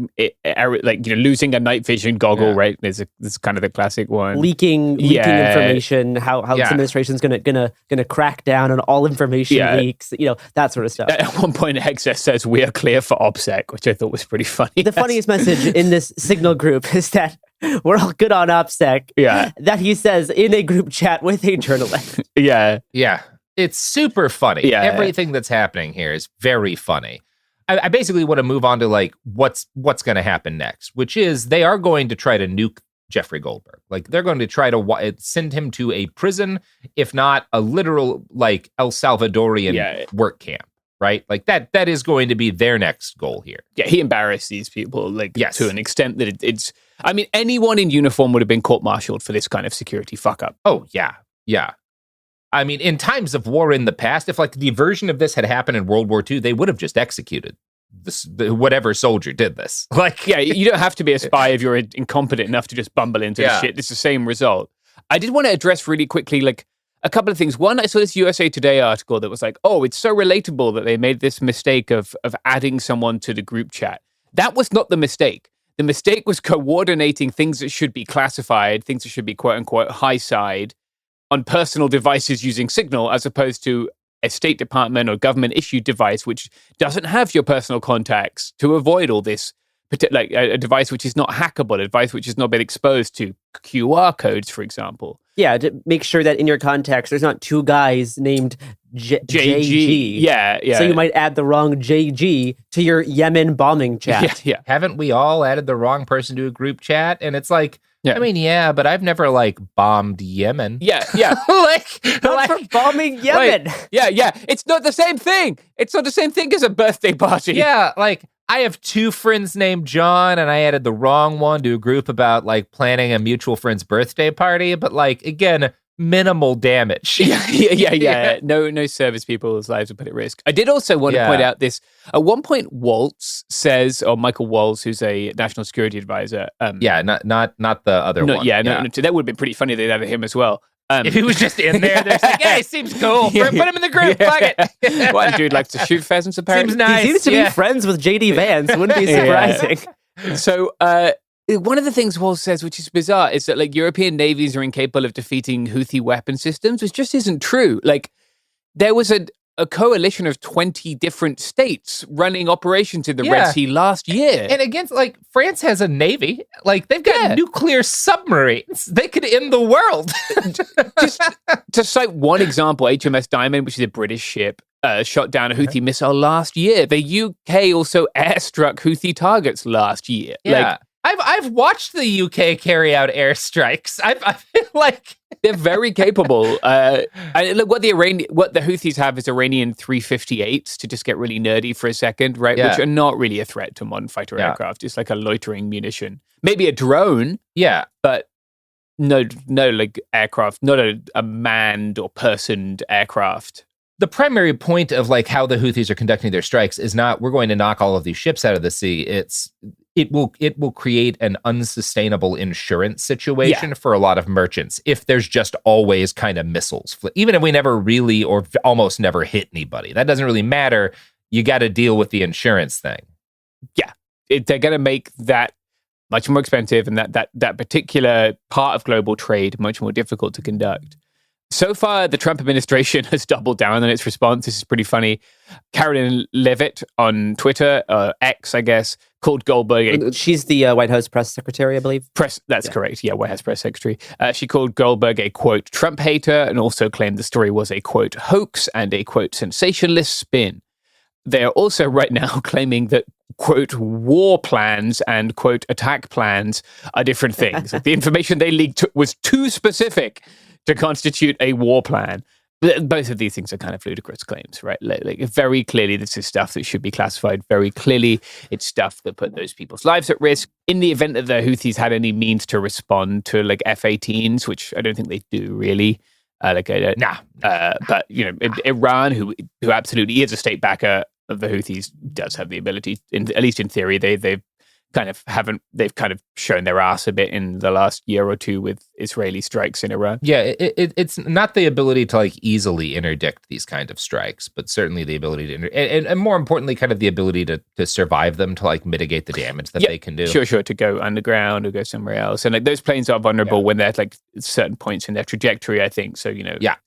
losing a night vision goggle, right? This is kind of the classic one. Leaking information, how this administration is gonna crack down on all information leaks, you know, that sort of stuff. At one point, Excess says we are clear for OPSEC, which I thought was pretty funny. The funniest message in this Signal group is that we're all good on OPSEC. Yeah. That he says in a group chat with a journalist. Yeah. It's super funny. Yeah. Everything that's happening here is very funny. I basically want to move on to like what's going to happen next, which is they are going to try to nuke Jeffrey Goldberg. Like they're going to try to send him to a prison, if not a literal like El Salvadorian work camp. Right? Like that is going to be their next goal here. Yeah, he embarrassed these people like to an extent that it's, I mean, anyone in uniform would have been court-martialed for this kind of security fuck-up. Oh, yeah. Yeah. I mean, in times of war in the past, if like the version of this had happened in World War II, they would have just executed whatever soldier did this. Like, yeah, you don't have to be a spy if you're incompetent enough to just bumble into this shit. It's the same result. I did want to address really quickly, like, a couple of things. One, I saw this USA Today article that was like, oh, it's so relatable that they made this mistake of adding someone to the group chat. That was not the mistake. The mistake was coordinating things that should be classified, things that should be quote unquote high side on personal devices using Signal, as opposed to a State Department or government issued device, which doesn't have your personal contacts, to avoid all this, like a device which is not hackable, a device which has not been exposed to QR codes, for example. Yeah, to make sure that in your contacts, there's not two guys named JG. Yeah. So you might add the wrong JG to your Yemen bombing chat. Yeah. Haven't we all added the wrong person to a group chat? And it's like, I mean, but I've never like bombed Yemen. Yeah. Not for bombing Yemen. Like, yeah. It's not the same thing. It's not the same thing as a birthday party. Yeah, like I have two friends named John, and I added the wrong one to a group about like planning a mutual friend's birthday party. But like, again, minimal damage. Yeah. No service people's lives are put at risk. I did also want to point out this. At one point, Waltz says, or Michael Waltz, who's a national security advisor. Not the other one. No, that would have been pretty funny. They'd added him as well. If he was just in there, they're like, hey, seems cool. Put him in the group. Fuck it. One dude likes to shoot pheasants, apparently. Seems nice. He seems to be friends with JD Vance. Wouldn't be surprising. So, one of the things Waltz says, which is bizarre, is that like European navies are incapable of defeating Houthi weapon systems, which just isn't true. Like, there was a coalition of 20 different states running operations in the Red Sea last year. And against, like, France has a navy. Like, they've got nuclear submarines. They could end the world. Just to cite one example, HMS Diamond, which is a British ship, shot down a Houthi missile last year. The UK also airstruck Houthi targets last year. Yeah. Like, I've watched the UK carry out airstrikes. I feel like they're very capable. Look, what the Houthis have is Iranian 358s, to just get really nerdy for a second, right? Yeah. Which are not really a threat to modern fighter aircraft. It's like a loitering munition, maybe a drone. Yeah, but no, like aircraft, not a manned or personed aircraft. The primary point of like how the Houthis are conducting their strikes is not we're going to knock all of these ships out of the sea. It will create an unsustainable insurance situation for a lot of merchants if there's just always kind of missiles. Even if we never really or almost never hit anybody, that doesn't really matter. You got to deal with the insurance thing. Yeah, they're going to make that much more expensive, and that particular part of global trade much more difficult to conduct. So far, the Trump administration has doubled down on its response. This is pretty funny. Carolyn Levitt on Twitter, X, I guess, called Goldberg. She's the White House press secretary, I believe. That's correct. Yeah, White House press secretary. She called Goldberg a, quote, Trump hater, and also claimed the story was a, quote, hoax and a, quote, sensationalist spin. They are also right now claiming that, quote, war plans and, quote, attack plans are different things. Like the information they leaked was too specific to constitute a war plan. Both of these things are kind of ludicrous claims, right? Like very clearly, this is stuff that should be classified. Very clearly, it's stuff that put those people's lives at risk. In the event that the Houthis had any means to respond to like F-18s, which I don't think they do really. But Iran, who absolutely is a state backer of the Houthis, does have the ability, at least in theory. They've kind of shown their ass a bit in the last year or two with Israeli strikes in Iran. Yeah, it's not the ability to like easily interdict these kind of strikes, but certainly the ability to, and more importantly, kind of the ability to survive them, to like mitigate the damage that they can do. Sure, to go underground or go somewhere else. And like those planes are vulnerable when they're at like certain points in their trajectory, I think. So,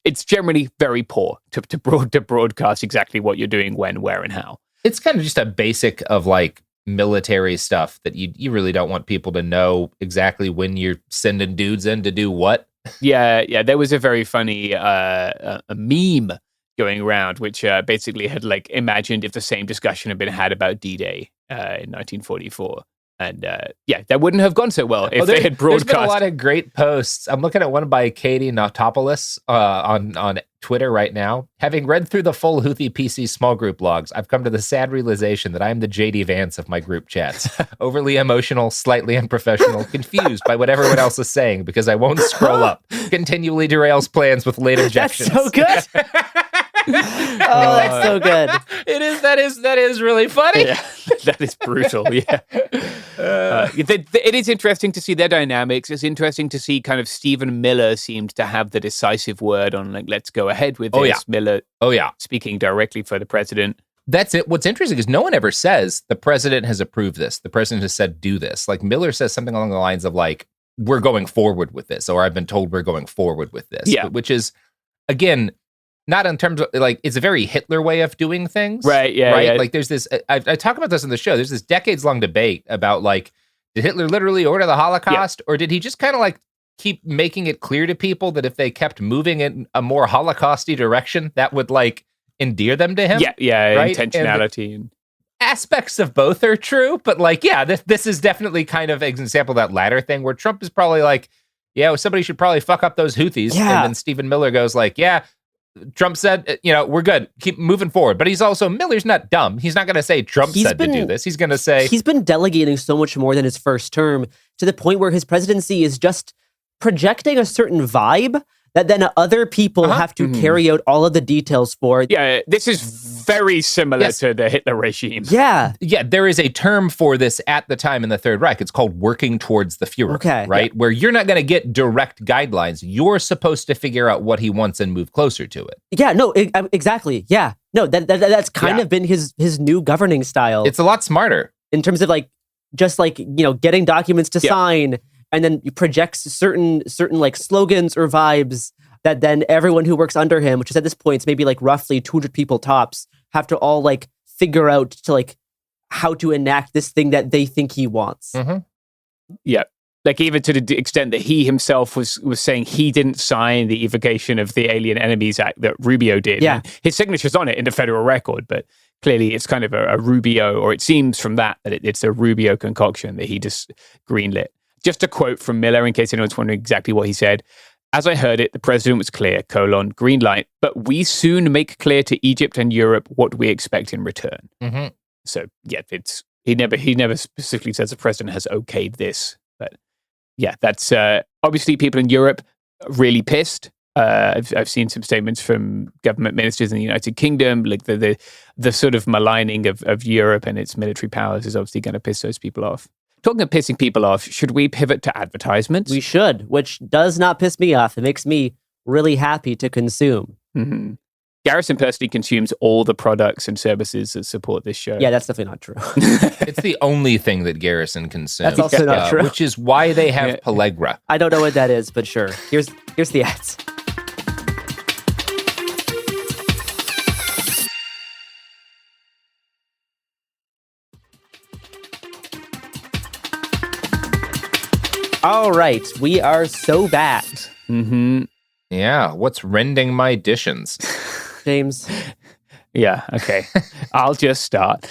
it's generally very poor to broadcast exactly what you're doing, when, where, and how. It's kind of just a basic of like military stuff that you really don't want people to know exactly when you're sending dudes in to do what. Yeah. There was a very funny a meme going around, which basically had like imagined if the same discussion had been had about D-Day in 1944. And that wouldn't have gone so well if they had broadcast. There's been a lot of great posts. I'm looking at one by Katie Nautopoulos on Twitter right now. Having read through the full Houthi PC small group logs, I've come to the sad realization that I am the JD Vance of my group chats. Overly emotional, slightly unprofessional, confused by what everyone else is saying because I won't scroll up. Continually derails plans with late objections. That's so good. That's so good. That is really funny. Yeah, that is brutal. Yeah. It is interesting to see their dynamics. It's interesting to see kind of Stephen Miller seemed to have the decisive word on like, let's go ahead with this. Miller speaking directly for the president. That's it. What's interesting is no one ever says the president has approved this. The president has said do this. Like Miller says something along the lines of like, we're going forward with this, or I've been told we're going forward with this. Yeah. Which is, again, not in terms of like, it's a very Hitler way of doing things. Right. Yeah. Right. Yeah. Like there's this, I talk about this in the show. There's this decades long debate about like, did Hitler literally order the Holocaust or did he just kind of like keep making it clear to people that if they kept moving in a more Holocausty direction, that would like endear them to him? Yeah. Right? Intentionality. And aspects of both are true, but like, this is definitely kind of an example of that latter thing where Trump is probably like, somebody should probably fuck up those Houthis. Yeah. And then Stephen Miller goes like, Trump said, we're good. Keep moving forward. But Miller's not dumb. He's not going to say Trump said to do this. He's going to say... He's been delegating so much more than his first term to the point where his presidency is just projecting a certain vibe that then other people have to carry out all of the details for. Yeah, this is very similar to the Hitler regime. Yeah. Yeah, there is a term for this at the time in the Third Reich. It's called working towards the Fuhrer, right? Yeah. Where you're not going to get direct guidelines. You're supposed to figure out what he wants and move closer to it. Yeah, no, exactly. Yeah. No, that's kind of been his new governing style. It's a lot smarter. In terms of like, just like, getting documents to sign, and then he projects certain like slogans or vibes that then everyone who works under him, which is at this point, it's maybe like roughly 200 people tops, have to all like figure out to like how to enact this thing that they think he wants. Mm-hmm. Yeah. Like, even to the extent that he himself was saying he didn't sign the Evocation of the Alien Enemies Act that Rubio did. Yeah. And his signature's on it in the federal record, but clearly it's kind of a Rubio, or it seems from that it's a Rubio concoction that he just greenlit. Just a quote from Miller, in case anyone's wondering exactly what he said. As I heard it, the president was clear, green light, but we soon make clear to Egypt and Europe what we expect in return. Mm-hmm. So, yeah, he never specifically says the president has okayed this, but yeah, that's obviously people in Europe are really pissed. I've seen some statements from government ministers in the United Kingdom, like the sort of maligning of Europe and its military powers is obviously going to piss those people off. Talking of pissing people off, should we pivot to advertisements? We should, which does not piss me off. It makes me really happy to consume. Mm-hmm. Garrison personally consumes all the products and services that support this show. Yeah, that's definitely not true. It's the only thing that Garrison consumes. That's also not true. Which is why they have Pellagra. I don't know what that is, but sure. Here's the ads. All right, we are so bad. Mm-hmm. Yeah, what's rending my additions? James. Yeah, okay. I'll just start.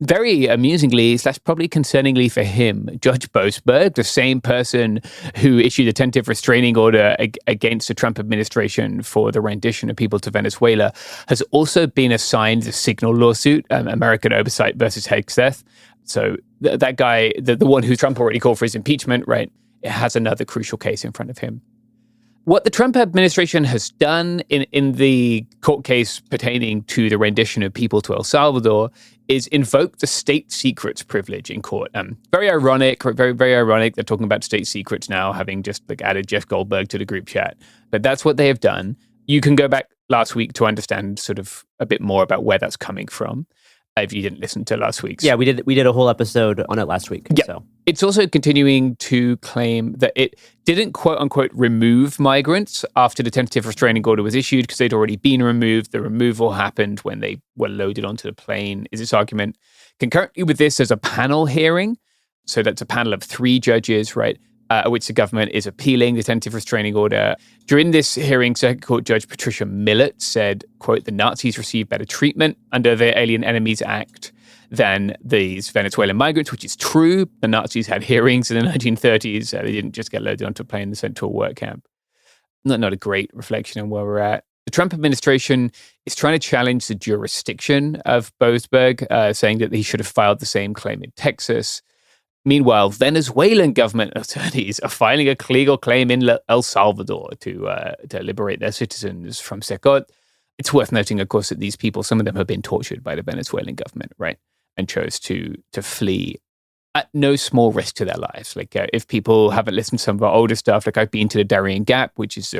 Very amusingly / probably concerningly for him, Judge Boasberg, the same person who issued a tentative restraining order against the Trump administration for the rendition of people to Venezuela, has also been assigned the Signal lawsuit, American Oversight versus Hegseth. So that guy, the one who Trump already called for his impeachment, right, it has another crucial case in front of him. What the Trump administration has done in the court case pertaining to the rendition of people to El Salvador is invoke the state secrets privilege in court. Very ironic, very, very ironic. They're talking about state secrets now, having just added Jeff Goldberg to the group chat. But that's what they have done. You can go back last week to understand sort of a bit more about where that's coming from. If you didn't listen to last week's. Yeah, we did a whole episode on it last week. Yeah. So. It's also continuing to claim that it didn't quote unquote remove migrants after the tentative restraining order was issued because they'd already been removed. The removal happened when they were loaded onto the plane, is its argument. Concurrently with this, there's a panel hearing. So that's a panel of 3 judges, right? Which the government is appealing the tentative restraining order. During this hearing, Circuit Court Judge Patricia Millett said, quote, the Nazis received better treatment under the Alien Enemies Act than these Venezuelan migrants, which is true. The Nazis had hearings in the 1930s. They didn't just get loaded onto a plane and sent to a work camp. Not a great reflection on where we're at. The Trump administration is trying to challenge the jurisdiction of Boasberg, saying that he should have filed the same claim in Texas. Meanwhile, Venezuelan government attorneys are filing a legal claim in El Salvador to liberate their citizens from Secot. It's worth noting, of course, that these people, some of them have been tortured by the Venezuelan government, right? And chose to flee at no small risk to their lives. Like, if people haven't listened to some of our older stuff, like I've been to the Darien Gap, which is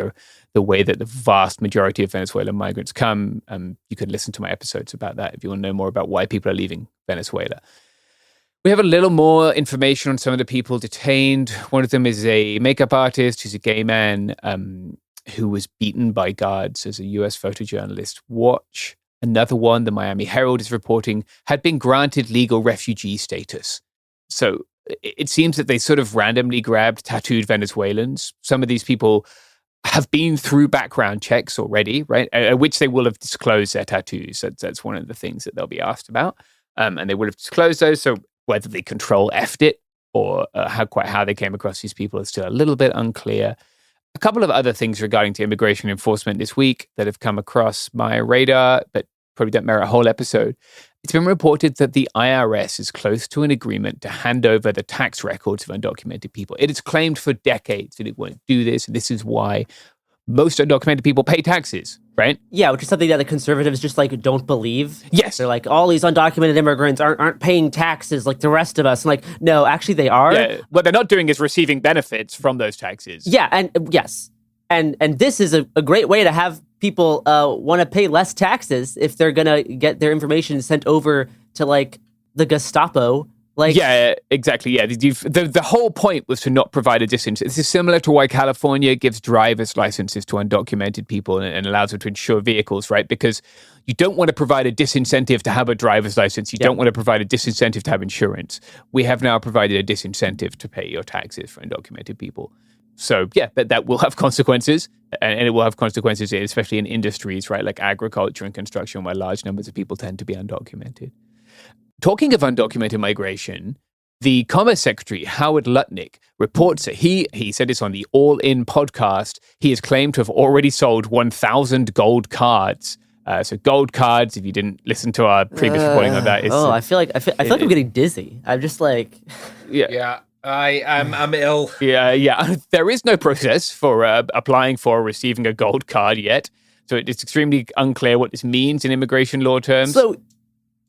the way that the vast majority of Venezuelan migrants come. You could listen to my episodes about that if you want to know more about why people are leaving Venezuela. We have a little more information on some of the people detained. One of them is a makeup artist who's a gay man who was beaten by guards as a U.S. photojournalist. Watch. Another one, the Miami Herald is reporting, had been granted legal refugee status. So it seems that they sort of randomly grabbed tattooed Venezuelans. Some of these people have been through background checks already, right? At which they will have disclosed their tattoos. That's one of the things that they'll be asked about. And they would have disclosed those. So whether they control F'd it or how they came across these people is still a little bit unclear. A couple of other things regarding to immigration enforcement this week that have come across my radar, but probably don't merit a whole episode. It's been reported that the IRS is close to an agreement to hand over the tax records of undocumented people. It has claimed for decades that it won't do this, and this is why most undocumented people pay taxes, right? Yeah, which is something that the conservatives just don't believe. Yes. They're like, all these undocumented immigrants aren't paying taxes like the rest of us. I'm like, no, actually they are. Yeah, what they're not doing is receiving benefits from those taxes. Yeah, and yes. And this is a great way to have people want to pay less taxes if they're going to get their information sent over to the Gestapo Like, yeah, exactly. Yeah, the whole point was to not provide a disincentive. This is similar to why California gives driver's licenses to undocumented people and allows them to insure vehicles, right? Because you don't want to provide a disincentive to have a driver's license. You don't want to provide a disincentive to have insurance. We have now provided a disincentive to pay your taxes for undocumented people. So yeah, that will have consequences, and it will have consequences, especially in industries, right, like agriculture and construction, where large numbers of people tend to be undocumented. Talking of undocumented migration, the Commerce Secretary, Howard Lutnick, reports that he said this on the All In podcast, he has claimed to have already sold 1,000 gold cards. So gold cards, if you didn't listen to our previous reporting on that, is... I feel like I'm getting dizzy. I'm just like... Yeah. I'm ill. Yeah. There is no process for applying for or receiving a gold card yet. So it's extremely unclear what this means in immigration law terms. So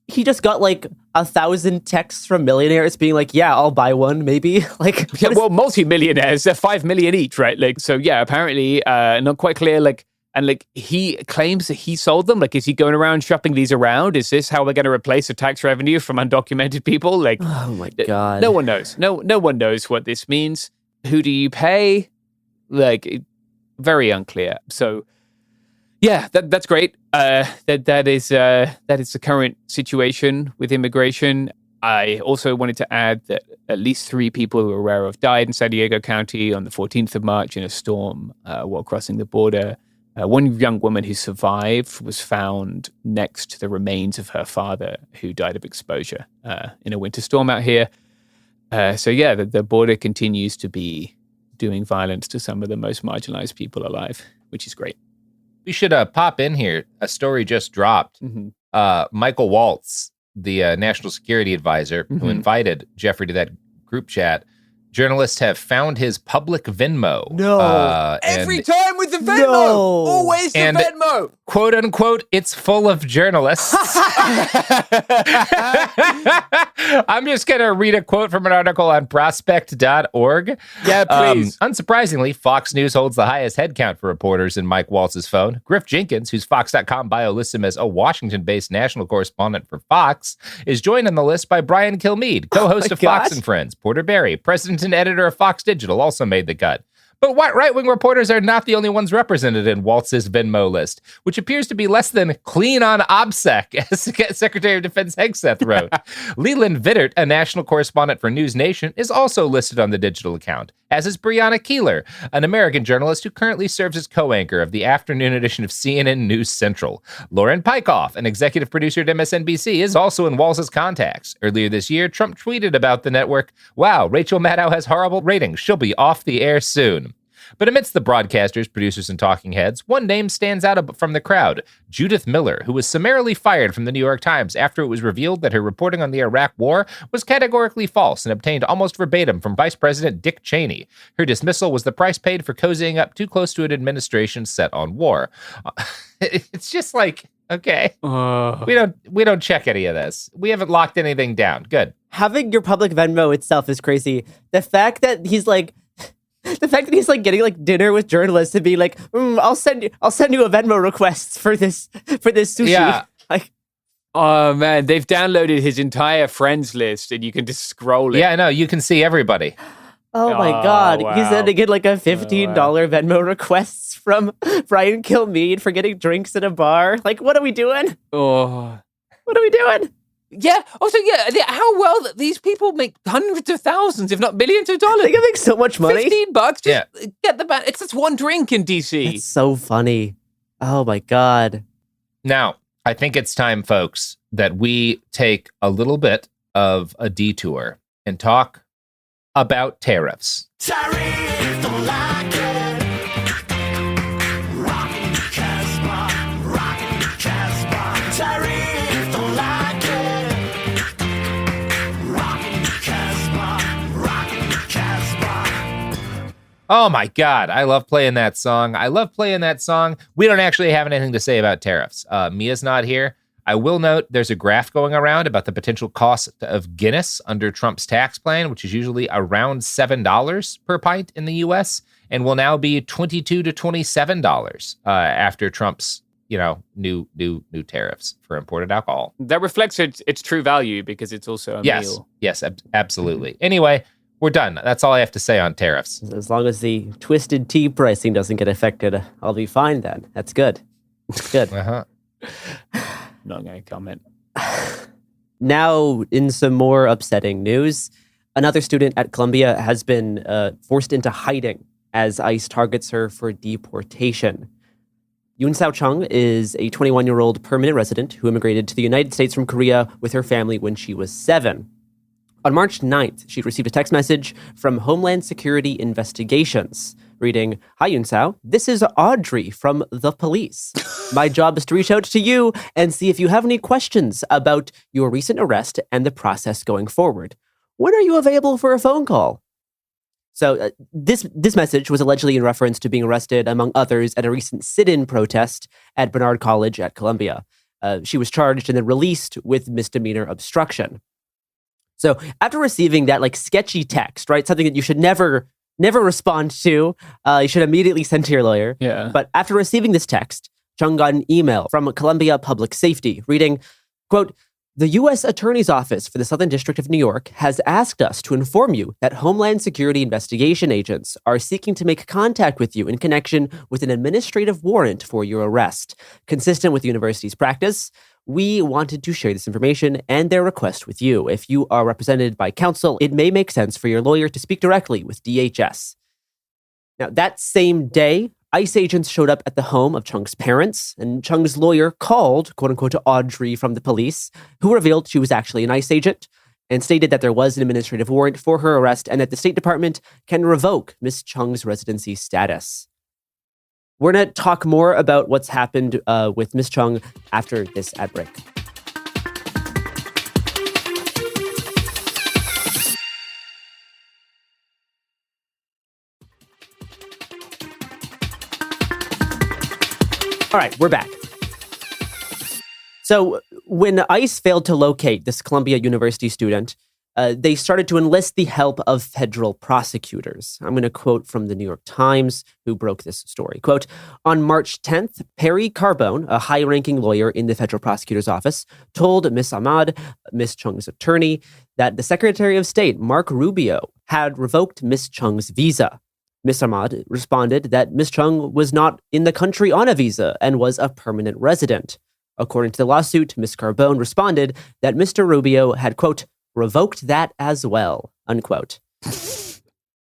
he just got like 1,000 texts from millionaires being like, yeah, I'll buy one, maybe. Like, yeah, well, multi-millionaires, they're 5 million each, right? Like, so yeah, apparently not quite clear. Like, and like he claims that he sold them. Like, is he going around shopping these around? Is this how we're going to replace the tax revenue from undocumented people? Like, oh my God, no one knows. No one knows what this means. Who do you pay? Like, very unclear. So. Yeah, that's great. That is the current situation with immigration. I also wanted to add that at least 3 people who we're aware of died in San Diego County on the 14th of March in a storm while crossing the border. One young woman who survived was found next to the remains of her father, who died of exposure in a winter storm out here. So yeah, the border continues to be doing violence to some of the most marginalized people alive, which is great. We should pop in here. A story just dropped. Michael Waltz, the national security advisor who invited Jeffrey to that group chat, journalists have found his public Venmo. No. Every time with the Venmo. No. Always the Venmo. Quote unquote, it's full of journalists. I'm just going to read a quote from an article on prospect.org. Yeah, please. Unsurprisingly, Fox News holds the highest headcount for reporters in Mike Waltz's phone. Griff Jenkins, whose Fox.com bio lists him as a Washington-based national correspondent for Fox, is joined on the list by Brian Kilmeade, co-host of Fox and Friends. Porter Berry, president and editor of Fox Digital, also made the cut. But right-wing reporters are not the only ones represented in Waltz's Venmo list, which appears to be less than clean on OBSEC, as Secretary of Defense Hegseth wrote. Leland Vittert, a national correspondent for News Nation, is also listed on the digital account, as is Brianna Keeler, an American journalist who currently serves as co-anchor of the afternoon edition of CNN News Central. Lauren Pykoff, an executive producer at MSNBC, is also in Waltz's contacts. Earlier this year, Trump tweeted about the network, "Wow, Rachel Maddow has horrible ratings. She'll be off the air soon." But amidst the broadcasters, producers, and talking heads, one name stands out from the crowd, Judith Miller, who was summarily fired from the New York Times after it was revealed that her reporting on the Iraq War was categorically false and obtained almost verbatim from Vice President Dick Cheney. Her dismissal was the price paid for cozying up too close to an administration set on war. It's just like, okay, we don't check any of this. We haven't locked anything down. Good. Having your public Venmo itself is crazy. The fact that he's like getting like dinner with journalists and be like, I'll send you a Venmo request for this sushi. Yeah. Like, oh man, they've downloaded his entire friends list and you can just scroll it. Yeah, I know. You can see everybody. Oh my God. Wow. He's sending in like a $15 Venmo requests from Brian Kilmeade for getting drinks at a bar. Like, what are we doing? Oh. What are we doing? Yeah. Also, how well that these people make hundreds of thousands, if not millions of dollars. They can make so much money. $15. Just get the ban. It's just one drink in DC. It's so funny. Oh my God. Now, I think it's time, folks, that we take a little bit of a detour and talk about tariffs. Oh my God, I love playing that song. We don't actually have anything to say about tariffs. Mia's not here. I will note there's a graph going around about the potential cost of Guinness under Trump's tax plan, which is usually around $7 per pint in the U.S., and will now be $22 to $27 after Trump's new tariffs for imported alcohol. That reflects its true value because it's also a meal. Yes, absolutely. Anyway, we're done. That's all I have to say on tariffs. As long as the twisted tea pricing doesn't get affected, I'll be fine then. That's good. Good. Not going to comment. Now, in some more upsetting news, another student at Columbia has been forced into hiding as ICE targets her for deportation. Yoon-Sao Chung is a 21-year-old permanent resident who immigrated to the United States from Korea with her family when she was 7. On March 9th, she received a text message from Homeland Security Investigations reading, "Hi, Yoon-Sao. This is Audrey from the police. My job is to reach out to you and see if you have any questions about your recent arrest and the process going forward. When are you available for a phone call?" So this message was allegedly in reference to being arrested, among others, at a recent sit-in protest at Barnard College at Columbia. She was charged and then released with misdemeanor obstruction. So after receiving that sketchy text, right, something that you should never respond to, you should immediately send to your lawyer. Yeah. But after receiving this text, Chung got an email from Columbia Public Safety reading, quote, "The U.S. Attorney's Office for the Southern District of New York has asked us to inform you that Homeland Security investigation agents are seeking to make contact with you in connection with an administrative warrant for your arrest. Consistent with the university's practice, we wanted to share this information and their request with you. If you are represented by counsel, it may make sense for your lawyer to speak directly with DHS." Now, that same day, ICE agents showed up at the home of Chung's parents, and Chung's lawyer called, quote-unquote, Audrey from the police, who revealed she was actually an ICE agent, and stated that there was an administrative warrant for her arrest and that the State Department can revoke Miss Chung's residency status. We're going to talk more about what's happened with Miss Chung after this ad break. All right, we're back. So when ICE failed to locate this Columbia University student, they started to enlist the help of federal prosecutors. I'm going to quote from the New York Times, who broke this story. Quote, "On March 10th, Perry Carbone, a high-ranking lawyer in the federal prosecutor's office, told Miss Ahmad, Miss Chung's attorney, that the Secretary of State, Mark Rubio, had revoked Miss Chung's visa. Miss Ahmad responded that Miss Chung was not in the country on a visa and was a permanent resident. According to the lawsuit, Miss Carbone responded that Mr. Rubio had, quote, revoked that as well, unquote."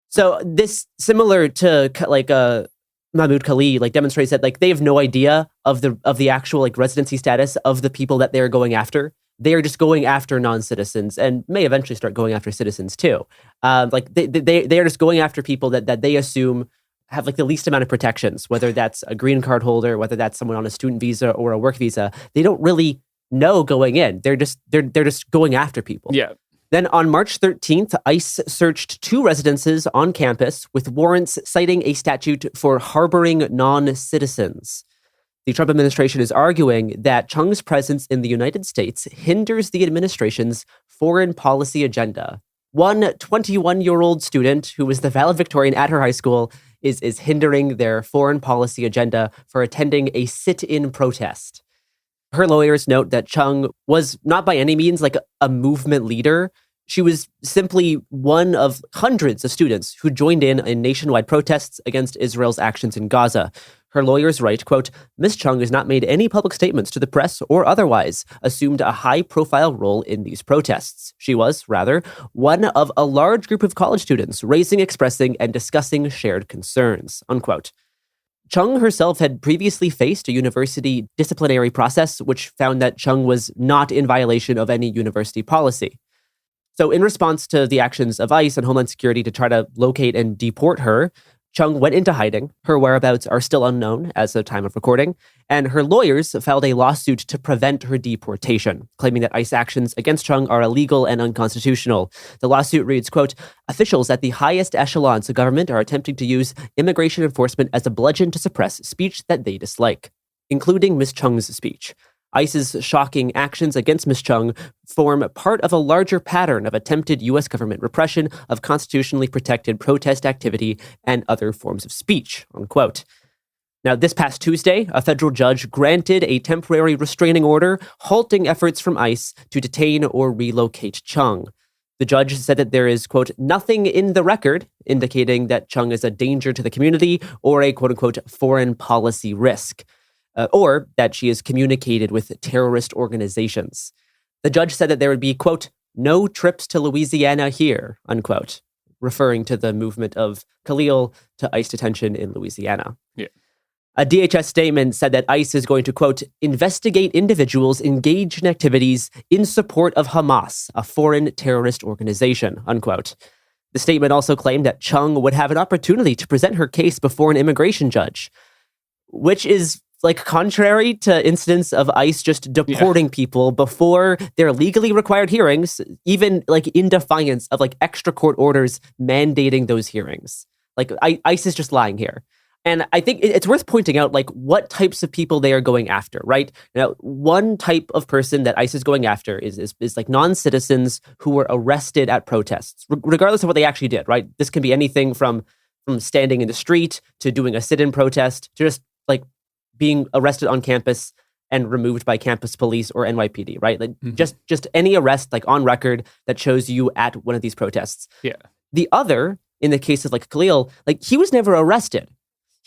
So this, similar to Mahmoud Khalid, demonstrates that they have no idea of the actual residency status of the people that they're going after. They are just going after non-citizens and may eventually start going after citizens too. They are just going after people that they assume have the least amount of protections, whether that's a green card holder, whether that's someone on a student visa or a work visa. They don't really know going in. They're just going after people. Yeah. Then on March 13th, ICE searched 2 residences on campus with warrants citing a statute for harboring non-citizens. The Trump administration is arguing that Chung's presence in the United States hinders the administration's foreign policy agenda. One 21-year-old student who was the valedictorian at her high school is hindering their foreign policy agenda for attending a sit-in protest. Her lawyers note that Chung was not by any means a movement leader. She was simply one of hundreds of students who joined in nationwide protests against Israel's actions in Gaza. Her lawyers write, quote, "Ms. Chung has not made any public statements to the press or otherwise assumed a high-profile role in these protests. She was, rather, one of a large group of college students raising, expressing, and discussing shared concerns," unquote. Chung herself had previously faced a university disciplinary process, which found that Chung was not in violation of any university policy. So in response to the actions of ICE and Homeland Security to try to locate and deport her, Chung went into hiding. Her whereabouts are still unknown as of time of recording, and her lawyers filed a lawsuit to prevent her deportation, claiming that ICE actions against Chung are illegal and unconstitutional. The lawsuit reads, quote, "Officials at the highest echelons of government are attempting to use immigration enforcement as a bludgeon to suppress speech that they dislike, including Ms. Chung's speech. ICE's shocking actions against Ms. Chung form part of a larger pattern of attempted U.S. government repression of constitutionally protected protest activity and other forms of speech," unquote. Now, this past Tuesday, a federal judge granted a temporary restraining order halting efforts from ICE to detain or relocate Chung. The judge said that there is, quote, nothing in the record indicating that Chung is a danger to the community or a, quote unquote, foreign policy risk, or that she is communicated with terrorist organizations. The judge said that there would be, quote, no trips to Louisiana here, unquote, referring to the movement of Khalil to ICE detention in Louisiana. Yeah. A DHS statement said that ICE is going to, quote, investigate individuals engaged in activities in support of Hamas, a foreign terrorist organization, unquote. The statement also claimed that Chung would have an opportunity to present her case before an immigration judge, which is like contrary to incidents of ICE just deporting people before their legally required hearings, even like in defiance of like extra court orders mandating those hearings. Like ICE is just lying here. And I think it's worth pointing out like what types of people they are going after, right? Now, one type of person that ICE is going after is like non-citizens who were arrested at protests, regardless of what they actually did, right? This can be anything from standing in the street to doing a sit-in protest to just like being arrested on campus and removed by campus police or NYPD, right? Like just any arrest like on record that shows you at one of these protests. Yeah. The other, in the case of like Khalil, like he was never arrested.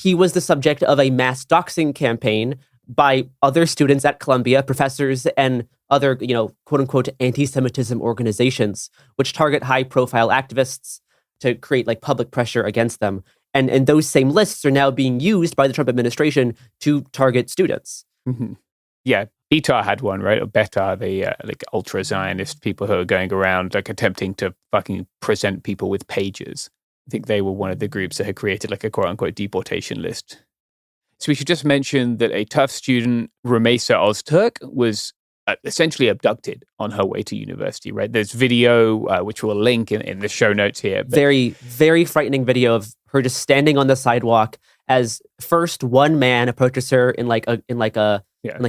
He was the subject of a mass doxing campaign by other students at Columbia, professors, and other, you know, quote unquote, anti-Semitism organizations, which target high profile activists to create like public pressure against them. And those same lists are now being used by the Trump administration to target students. Mm-hmm. Yeah. Betar had one, right? Or Betar, the like ultra-Zionist people who are going around like attempting to fucking present people with pages. I think they were one of the groups that had created like a quote-unquote deportation list. So we should just mention that a Tufts student, Rumeysa Ozturk, was essentially abducted on her way to university, right? There's video, which we'll link in the show notes here. But very, very frightening video of her just standing on the sidewalk as first one man approaches her in like a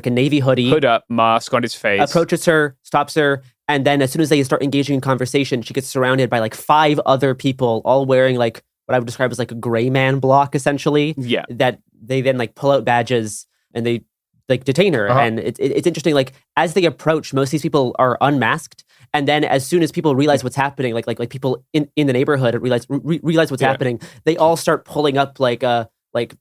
navy hoodie. Hood up, mask on his face. Approaches her, stops her, and then as soon as they start engaging in conversation, she gets surrounded by like 5 other people, all wearing like what I would describe as like a gray man block, essentially. Yeah. That they then like pull out badges and they like detain her. Uh-huh. And it's interesting, like as they approach, most of these people are unmasked. And then as soon as people realize what's happening, like people in the neighborhood realize what's happening, they all start pulling up like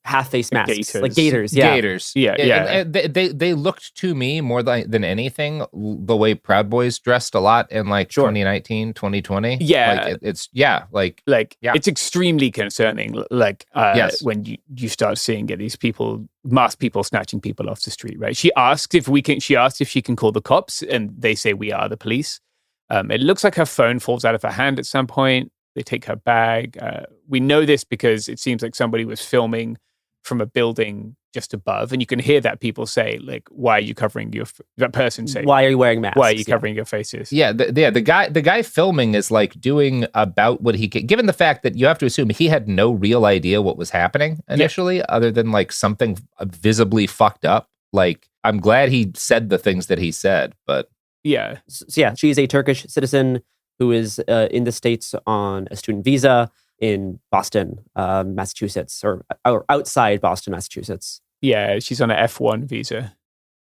half-face masks, like gaiters. Yeah. Gators. Yeah. And they looked to me more than anything the way Proud Boys dressed a lot in like 2019, 2020. Yeah. Like it's extremely concerning. Like when you start seeing these people, masked people snatching people off the street, right? She asked if she can call the cops, and they say we are the police. It looks like her phone falls out of her hand at some point. They take her bag. We know this because it seems like somebody was filming from a building just above, and you can hear that people say, like, "Why are you covering that person say, why are you wearing masks? Why are you covering your faces?" Yeah, the guy filming is like doing about what he can. Given the fact that you have to assume he had no real idea what was happening initially, other than like something visibly fucked up. Like, I'm glad he said the things that he said, but yeah, she's a Turkish citizen who is in the States on a student visa in Boston, Massachusetts, or outside Boston, Massachusetts. Yeah, she's on an F1 visa.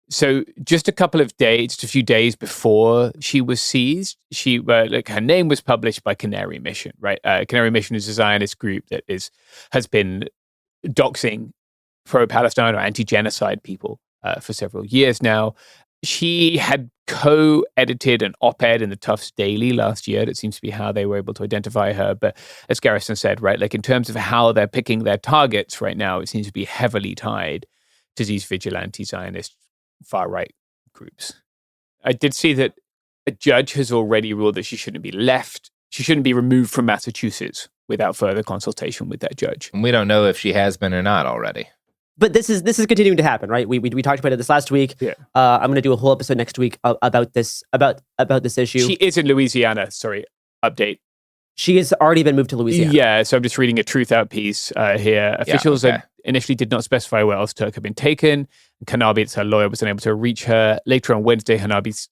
So just a few days before she was seized, her name was published by Canary Mission, right? Canary Mission is a Zionist group that has been doxing pro-Palestine or anti-genocide people for several years now. She had co-edited an op-ed in the Tufts Daily last year. That seems to be how they were able to identify her. But as Garrison said, right, like in terms of how they're picking their targets right now, it seems to be heavily tied to these vigilante Zionist far-right groups. I did see that a judge has already ruled that she shouldn't be removed from Massachusetts without further consultation with that judge. And we don't know if she has been or not already. But this is continuing to happen, right? We talked about it this last week. Yeah. I'm going to do a whole episode next week about this issue. She is in Louisiana. Sorry, update. She has already been moved to Louisiana. Yeah, so I'm just reading a Truth Out piece here. Officials initially did not specify where Ozturk had been taken. Kanabi, it's her lawyer, was unable to reach her. Later on Wednesday, Kanabi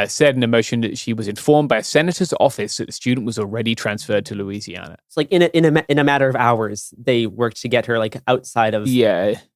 said in a motion that she was informed by a senator's office that the student was already transferred to Louisiana. It's like in a matter of hours, they worked to get her like outside of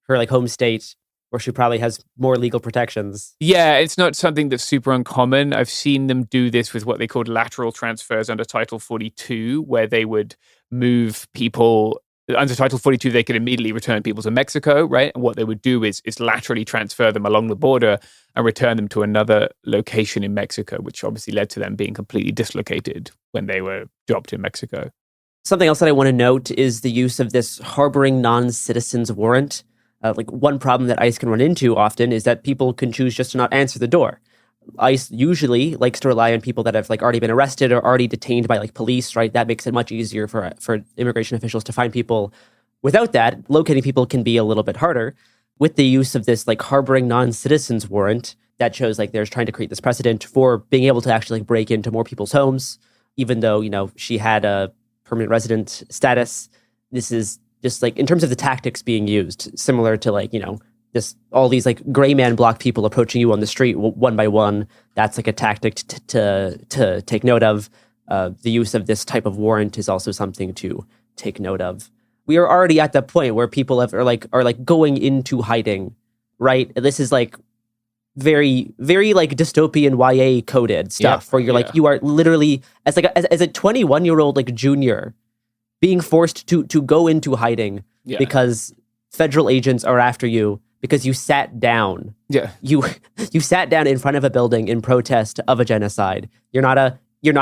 her like home state, where she probably has more legal protections. Yeah, it's not something that's super uncommon. I've seen them do this with what they called lateral transfers under Title 42, where they would move people. Under Title 42, they could immediately return people to Mexico, right? And what they would do is laterally transfer them along the border and return them to another location in Mexico, which obviously led to them being completely dislocated when they were dropped in Mexico. Something else that I want to note is the use of this harboring non-citizens warrant. Like one problem that ICE can run into often is that people can choose just to not answer the door. ICE usually likes to rely on people that have like already been arrested or already detained by like police, right? That makes it much easier for immigration officials to find people. Without that, locating people can be a little bit harder. With the use of this like harboring non-citizens warrant, that shows like they're trying to create this precedent for being able to actually like, break into more people's homes, even though, you know, she had a permanent resident status. This is just like in terms of the tactics being used, similar to like, you know, this all these like gray man block people approaching you on the street one by one. That's like a tactic to take note of. The use of this type of warrant is also something to take note of. We are already at the point where people are like going into hiding, right? This is like very, very like dystopian YA coded stuff where you're like, you are literally as a 21-year-old like junior being forced to go into hiding because federal agents are after you because you sat down. Yeah. You sat down in front of a building in protest of a genocide. You're not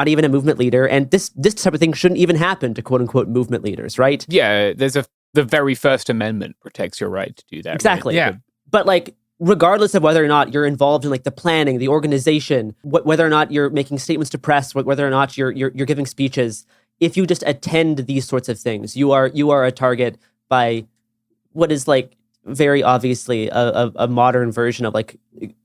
even a movement leader, and this type of thing shouldn't even happen to quote unquote movement leaders, right? Yeah, the very First Amendment protects your right to do that. Exactly. Right? Yeah. But like regardless of whether or not you're involved in like the planning, the organization, whether or not you're making statements to press, whether or not you're giving speeches, if you just attend these sorts of things, you are a target by what is like very obviously a modern version of like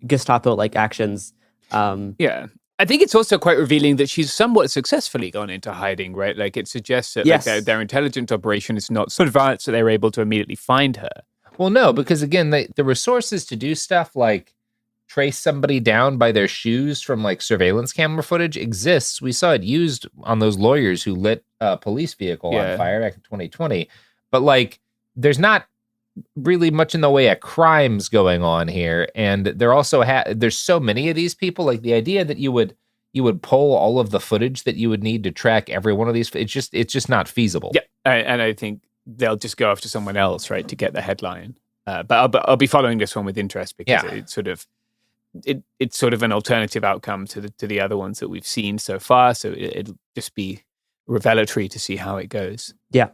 Gestapo like actions. Yeah. I think it's also quite revealing that she's somewhat successfully gone into hiding, right? Like it suggests that like, their intelligence operation is not so advanced that they're able to immediately find her. Well, no, because again, the resources to do stuff like trace somebody down by their shoes from like surveillance camera footage exists. We saw it used on those lawyers who lit a police vehicle on fire back in 2020. But like, there's not really much in the way of crimes going on here, and there also there's so many of these people. Like the idea that you would pull all of the footage that you would need to track every one of these, it's just not feasible. Yeah, and I think they'll just go after someone else, right, to get the headline. But I'll be following this one with interest because it's sort of an alternative outcome to the other ones that we've seen so far. So it'll just be revelatory to see how it goes. Yeah.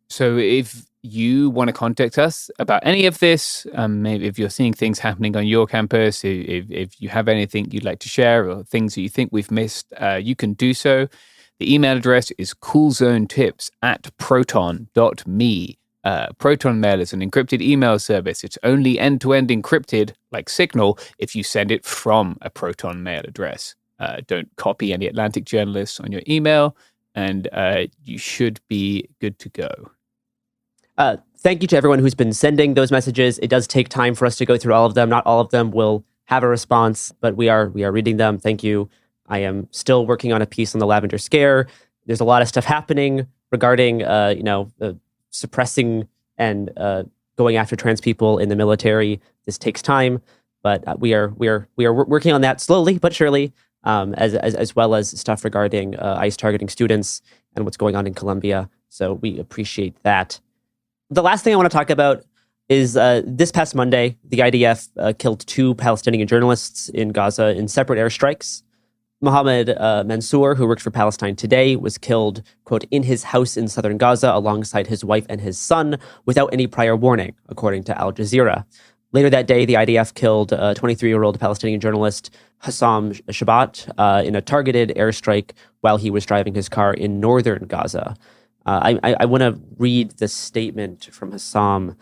So if you want to contact us about any of this, maybe if you're seeing things happening on your campus, if you have anything you'd like to share or things that you think we've missed, you can do so. The email address is coolzonetips@proton.me. Proton Mail is an encrypted email service. It's only end-to-end encrypted, like Signal, if you send it from a Proton Mail address. Don't copy any Atlantic journalists on your email, and you should be good to go. Thank you to everyone who's been sending those messages. It does take time for us to go through all of them. Not all of them will have a response, but we are reading them. Thank you. I am still working on a piece on the Lavender Scare. There's a lot of stuff happening regarding, suppressing and going after trans people in the military. This takes time, but we are working on that slowly but surely, as well as stuff regarding ICE targeting students and what's going on in Colombia. So we appreciate that. The last thing I want to talk about is this past Monday, the IDF killed 2 Palestinian journalists in Gaza in separate airstrikes. Mohammed Mansour, who worked for Palestine Today, was killed, quote, in his house in southern Gaza alongside his wife and his son without any prior warning, according to Al Jazeera. Later that day, the IDF killed a 23-year-old Palestinian journalist, Hassam Shabat, in a targeted airstrike while he was driving his car in northern Gaza. I want to read the statement from Hassam.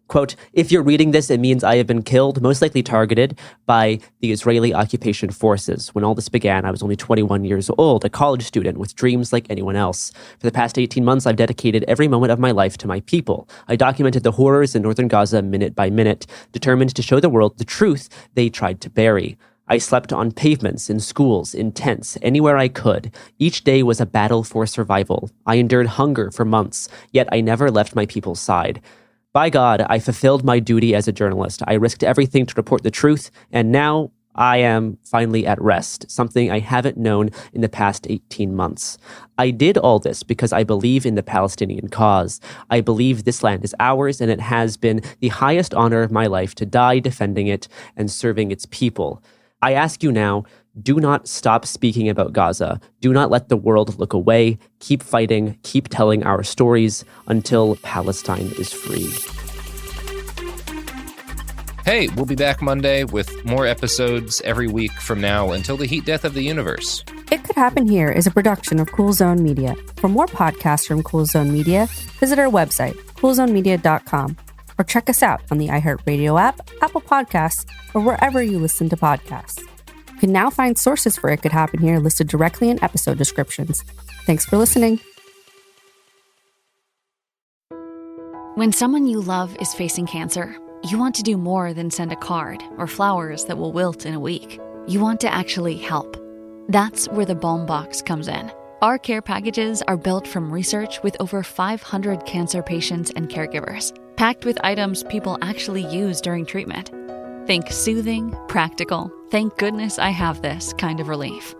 Quote, if you're reading this, it means I have been killed, most likely targeted by the Israeli occupation forces. When all this began, I was only 21 years old, a college student with dreams like anyone else. For the past 18 months, I've dedicated every moment of my life to my people. I documented the horrors in northern Gaza minute by minute, determined to show the world the truth they tried to bury. I slept on pavements, in schools, in tents, anywhere I could. Each day was a battle for survival. I endured hunger for months, yet I never left my people's side. By God, I fulfilled my duty as a journalist. I risked everything to report the truth, and now I am finally at rest, something I haven't known in the past 18 months. I did all this because I believe in the Palestinian cause. I believe this land is ours, and it has been the highest honor of my life to die defending it and serving its people. I ask you now, do not stop speaking about Gaza. Do not let the world look away. Keep fighting, keep telling our stories until Palestine is free. Hey, we'll be back Monday with more episodes every week from now until the heat death of the universe. It Could Happen Here is a production of Cool Zone Media. For more podcasts from Cool Zone Media, visit our website, coolzonemedia.com, or check us out on the iHeartRadio app, Apple Podcasts, or wherever you listen to podcasts. You can now find sources for It Could Happen Here listed directly in episode descriptions. Thanks for listening. When someone you love is facing cancer, you want to do more than send a card or flowers that will wilt in a week. You want to actually help. That's where the Balm Box comes in. Our care packages are built from research with over 500 cancer patients and caregivers, packed with items people actually use during treatment. Think soothing, practical, thank goodness I have this kind of relief.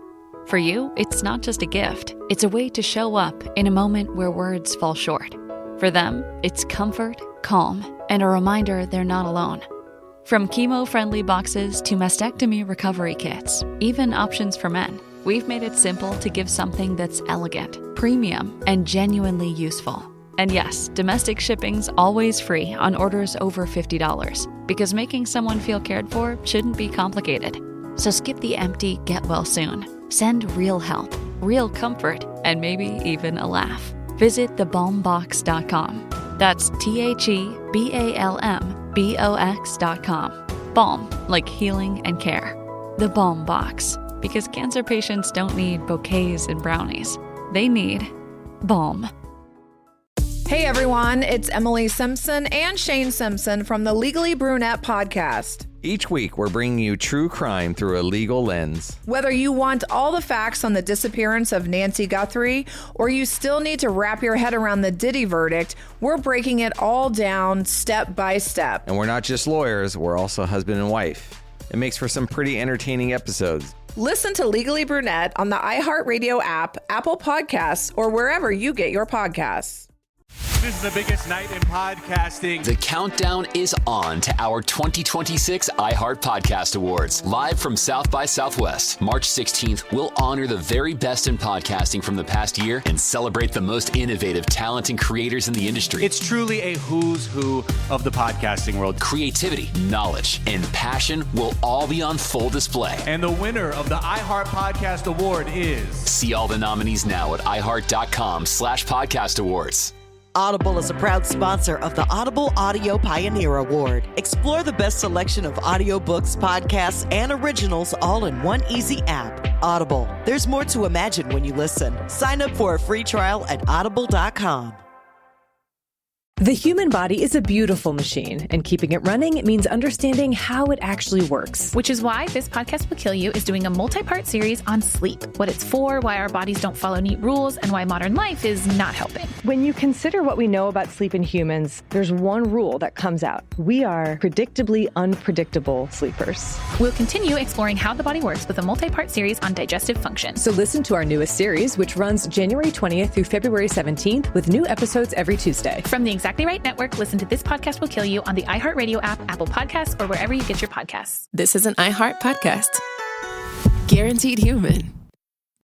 For you, it's not just a gift. It's a way to show up in a moment where words fall short. For them, it's comfort, calm, and a reminder they're not alone. From chemo-friendly boxes to mastectomy recovery kits, even options for men, we've made it simple to give something that's elegant, premium, and genuinely useful. And yes, domestic shipping's always free on orders over $50, because making someone feel cared for shouldn't be complicated. So skip the empty, get well soon. Send real help, real comfort, and maybe even a laugh. Visit thebalmbox.com. That's TheBalmBox.com. Balm, like healing and care. The Balm Box, because cancer patients don't need bouquets and brownies. They need balm. Hey everyone, it's Emily Simpson and Shane Simpson from the Legally Brunette podcast. Each week, we're bringing you true crime through a legal lens. Whether you want all the facts on the disappearance of Nancy Guthrie, or you still need to wrap your head around the Diddy verdict, we're breaking it all down step by step. And we're not just lawyers, we're also husband and wife. It makes for some pretty entertaining episodes. Listen to Legally Brunette on the iHeartRadio app, Apple Podcasts, or wherever you get your podcasts. This is the biggest night in podcasting. The countdown is on to our 2026 iHeart Podcast Awards. Live from South by Southwest, March 16th, we'll honor the very best in podcasting from the past year and celebrate the most innovative talent and creators in the industry. It's truly a who's who of the podcasting world. Creativity, knowledge, and passion will all be on full display. And the winner of the iHeart Podcast Award is... See all the nominees now at iHeart.com/podcast awards. Audible is a proud sponsor of the Audible Audio Pioneer Award. Explore the best selection of audiobooks, podcasts, and originals all in one easy app. Audible. There's more to imagine when you listen. Sign up for a free trial at audible.com. The human body is a beautiful machine, and keeping it running means understanding how it actually works. Which is why This Podcast Will Kill You is doing a multi-part series on sleep, what it's for, why our bodies don't follow neat rules, and why modern life is not helping. When you consider what we know about sleep in humans, there's one rule that comes out. We are predictably unpredictable sleepers. We'll continue exploring how the body works with a multi-part series on digestive function. So listen to our newest series, which runs January 20th through February 17th, with new episodes every Tuesday. From the Exactly Right Network, listen to This Podcast Will Kill You on the iHeartRadio app, Apple Podcasts, or wherever you get your podcasts. This is an iHeart podcast. Guaranteed human.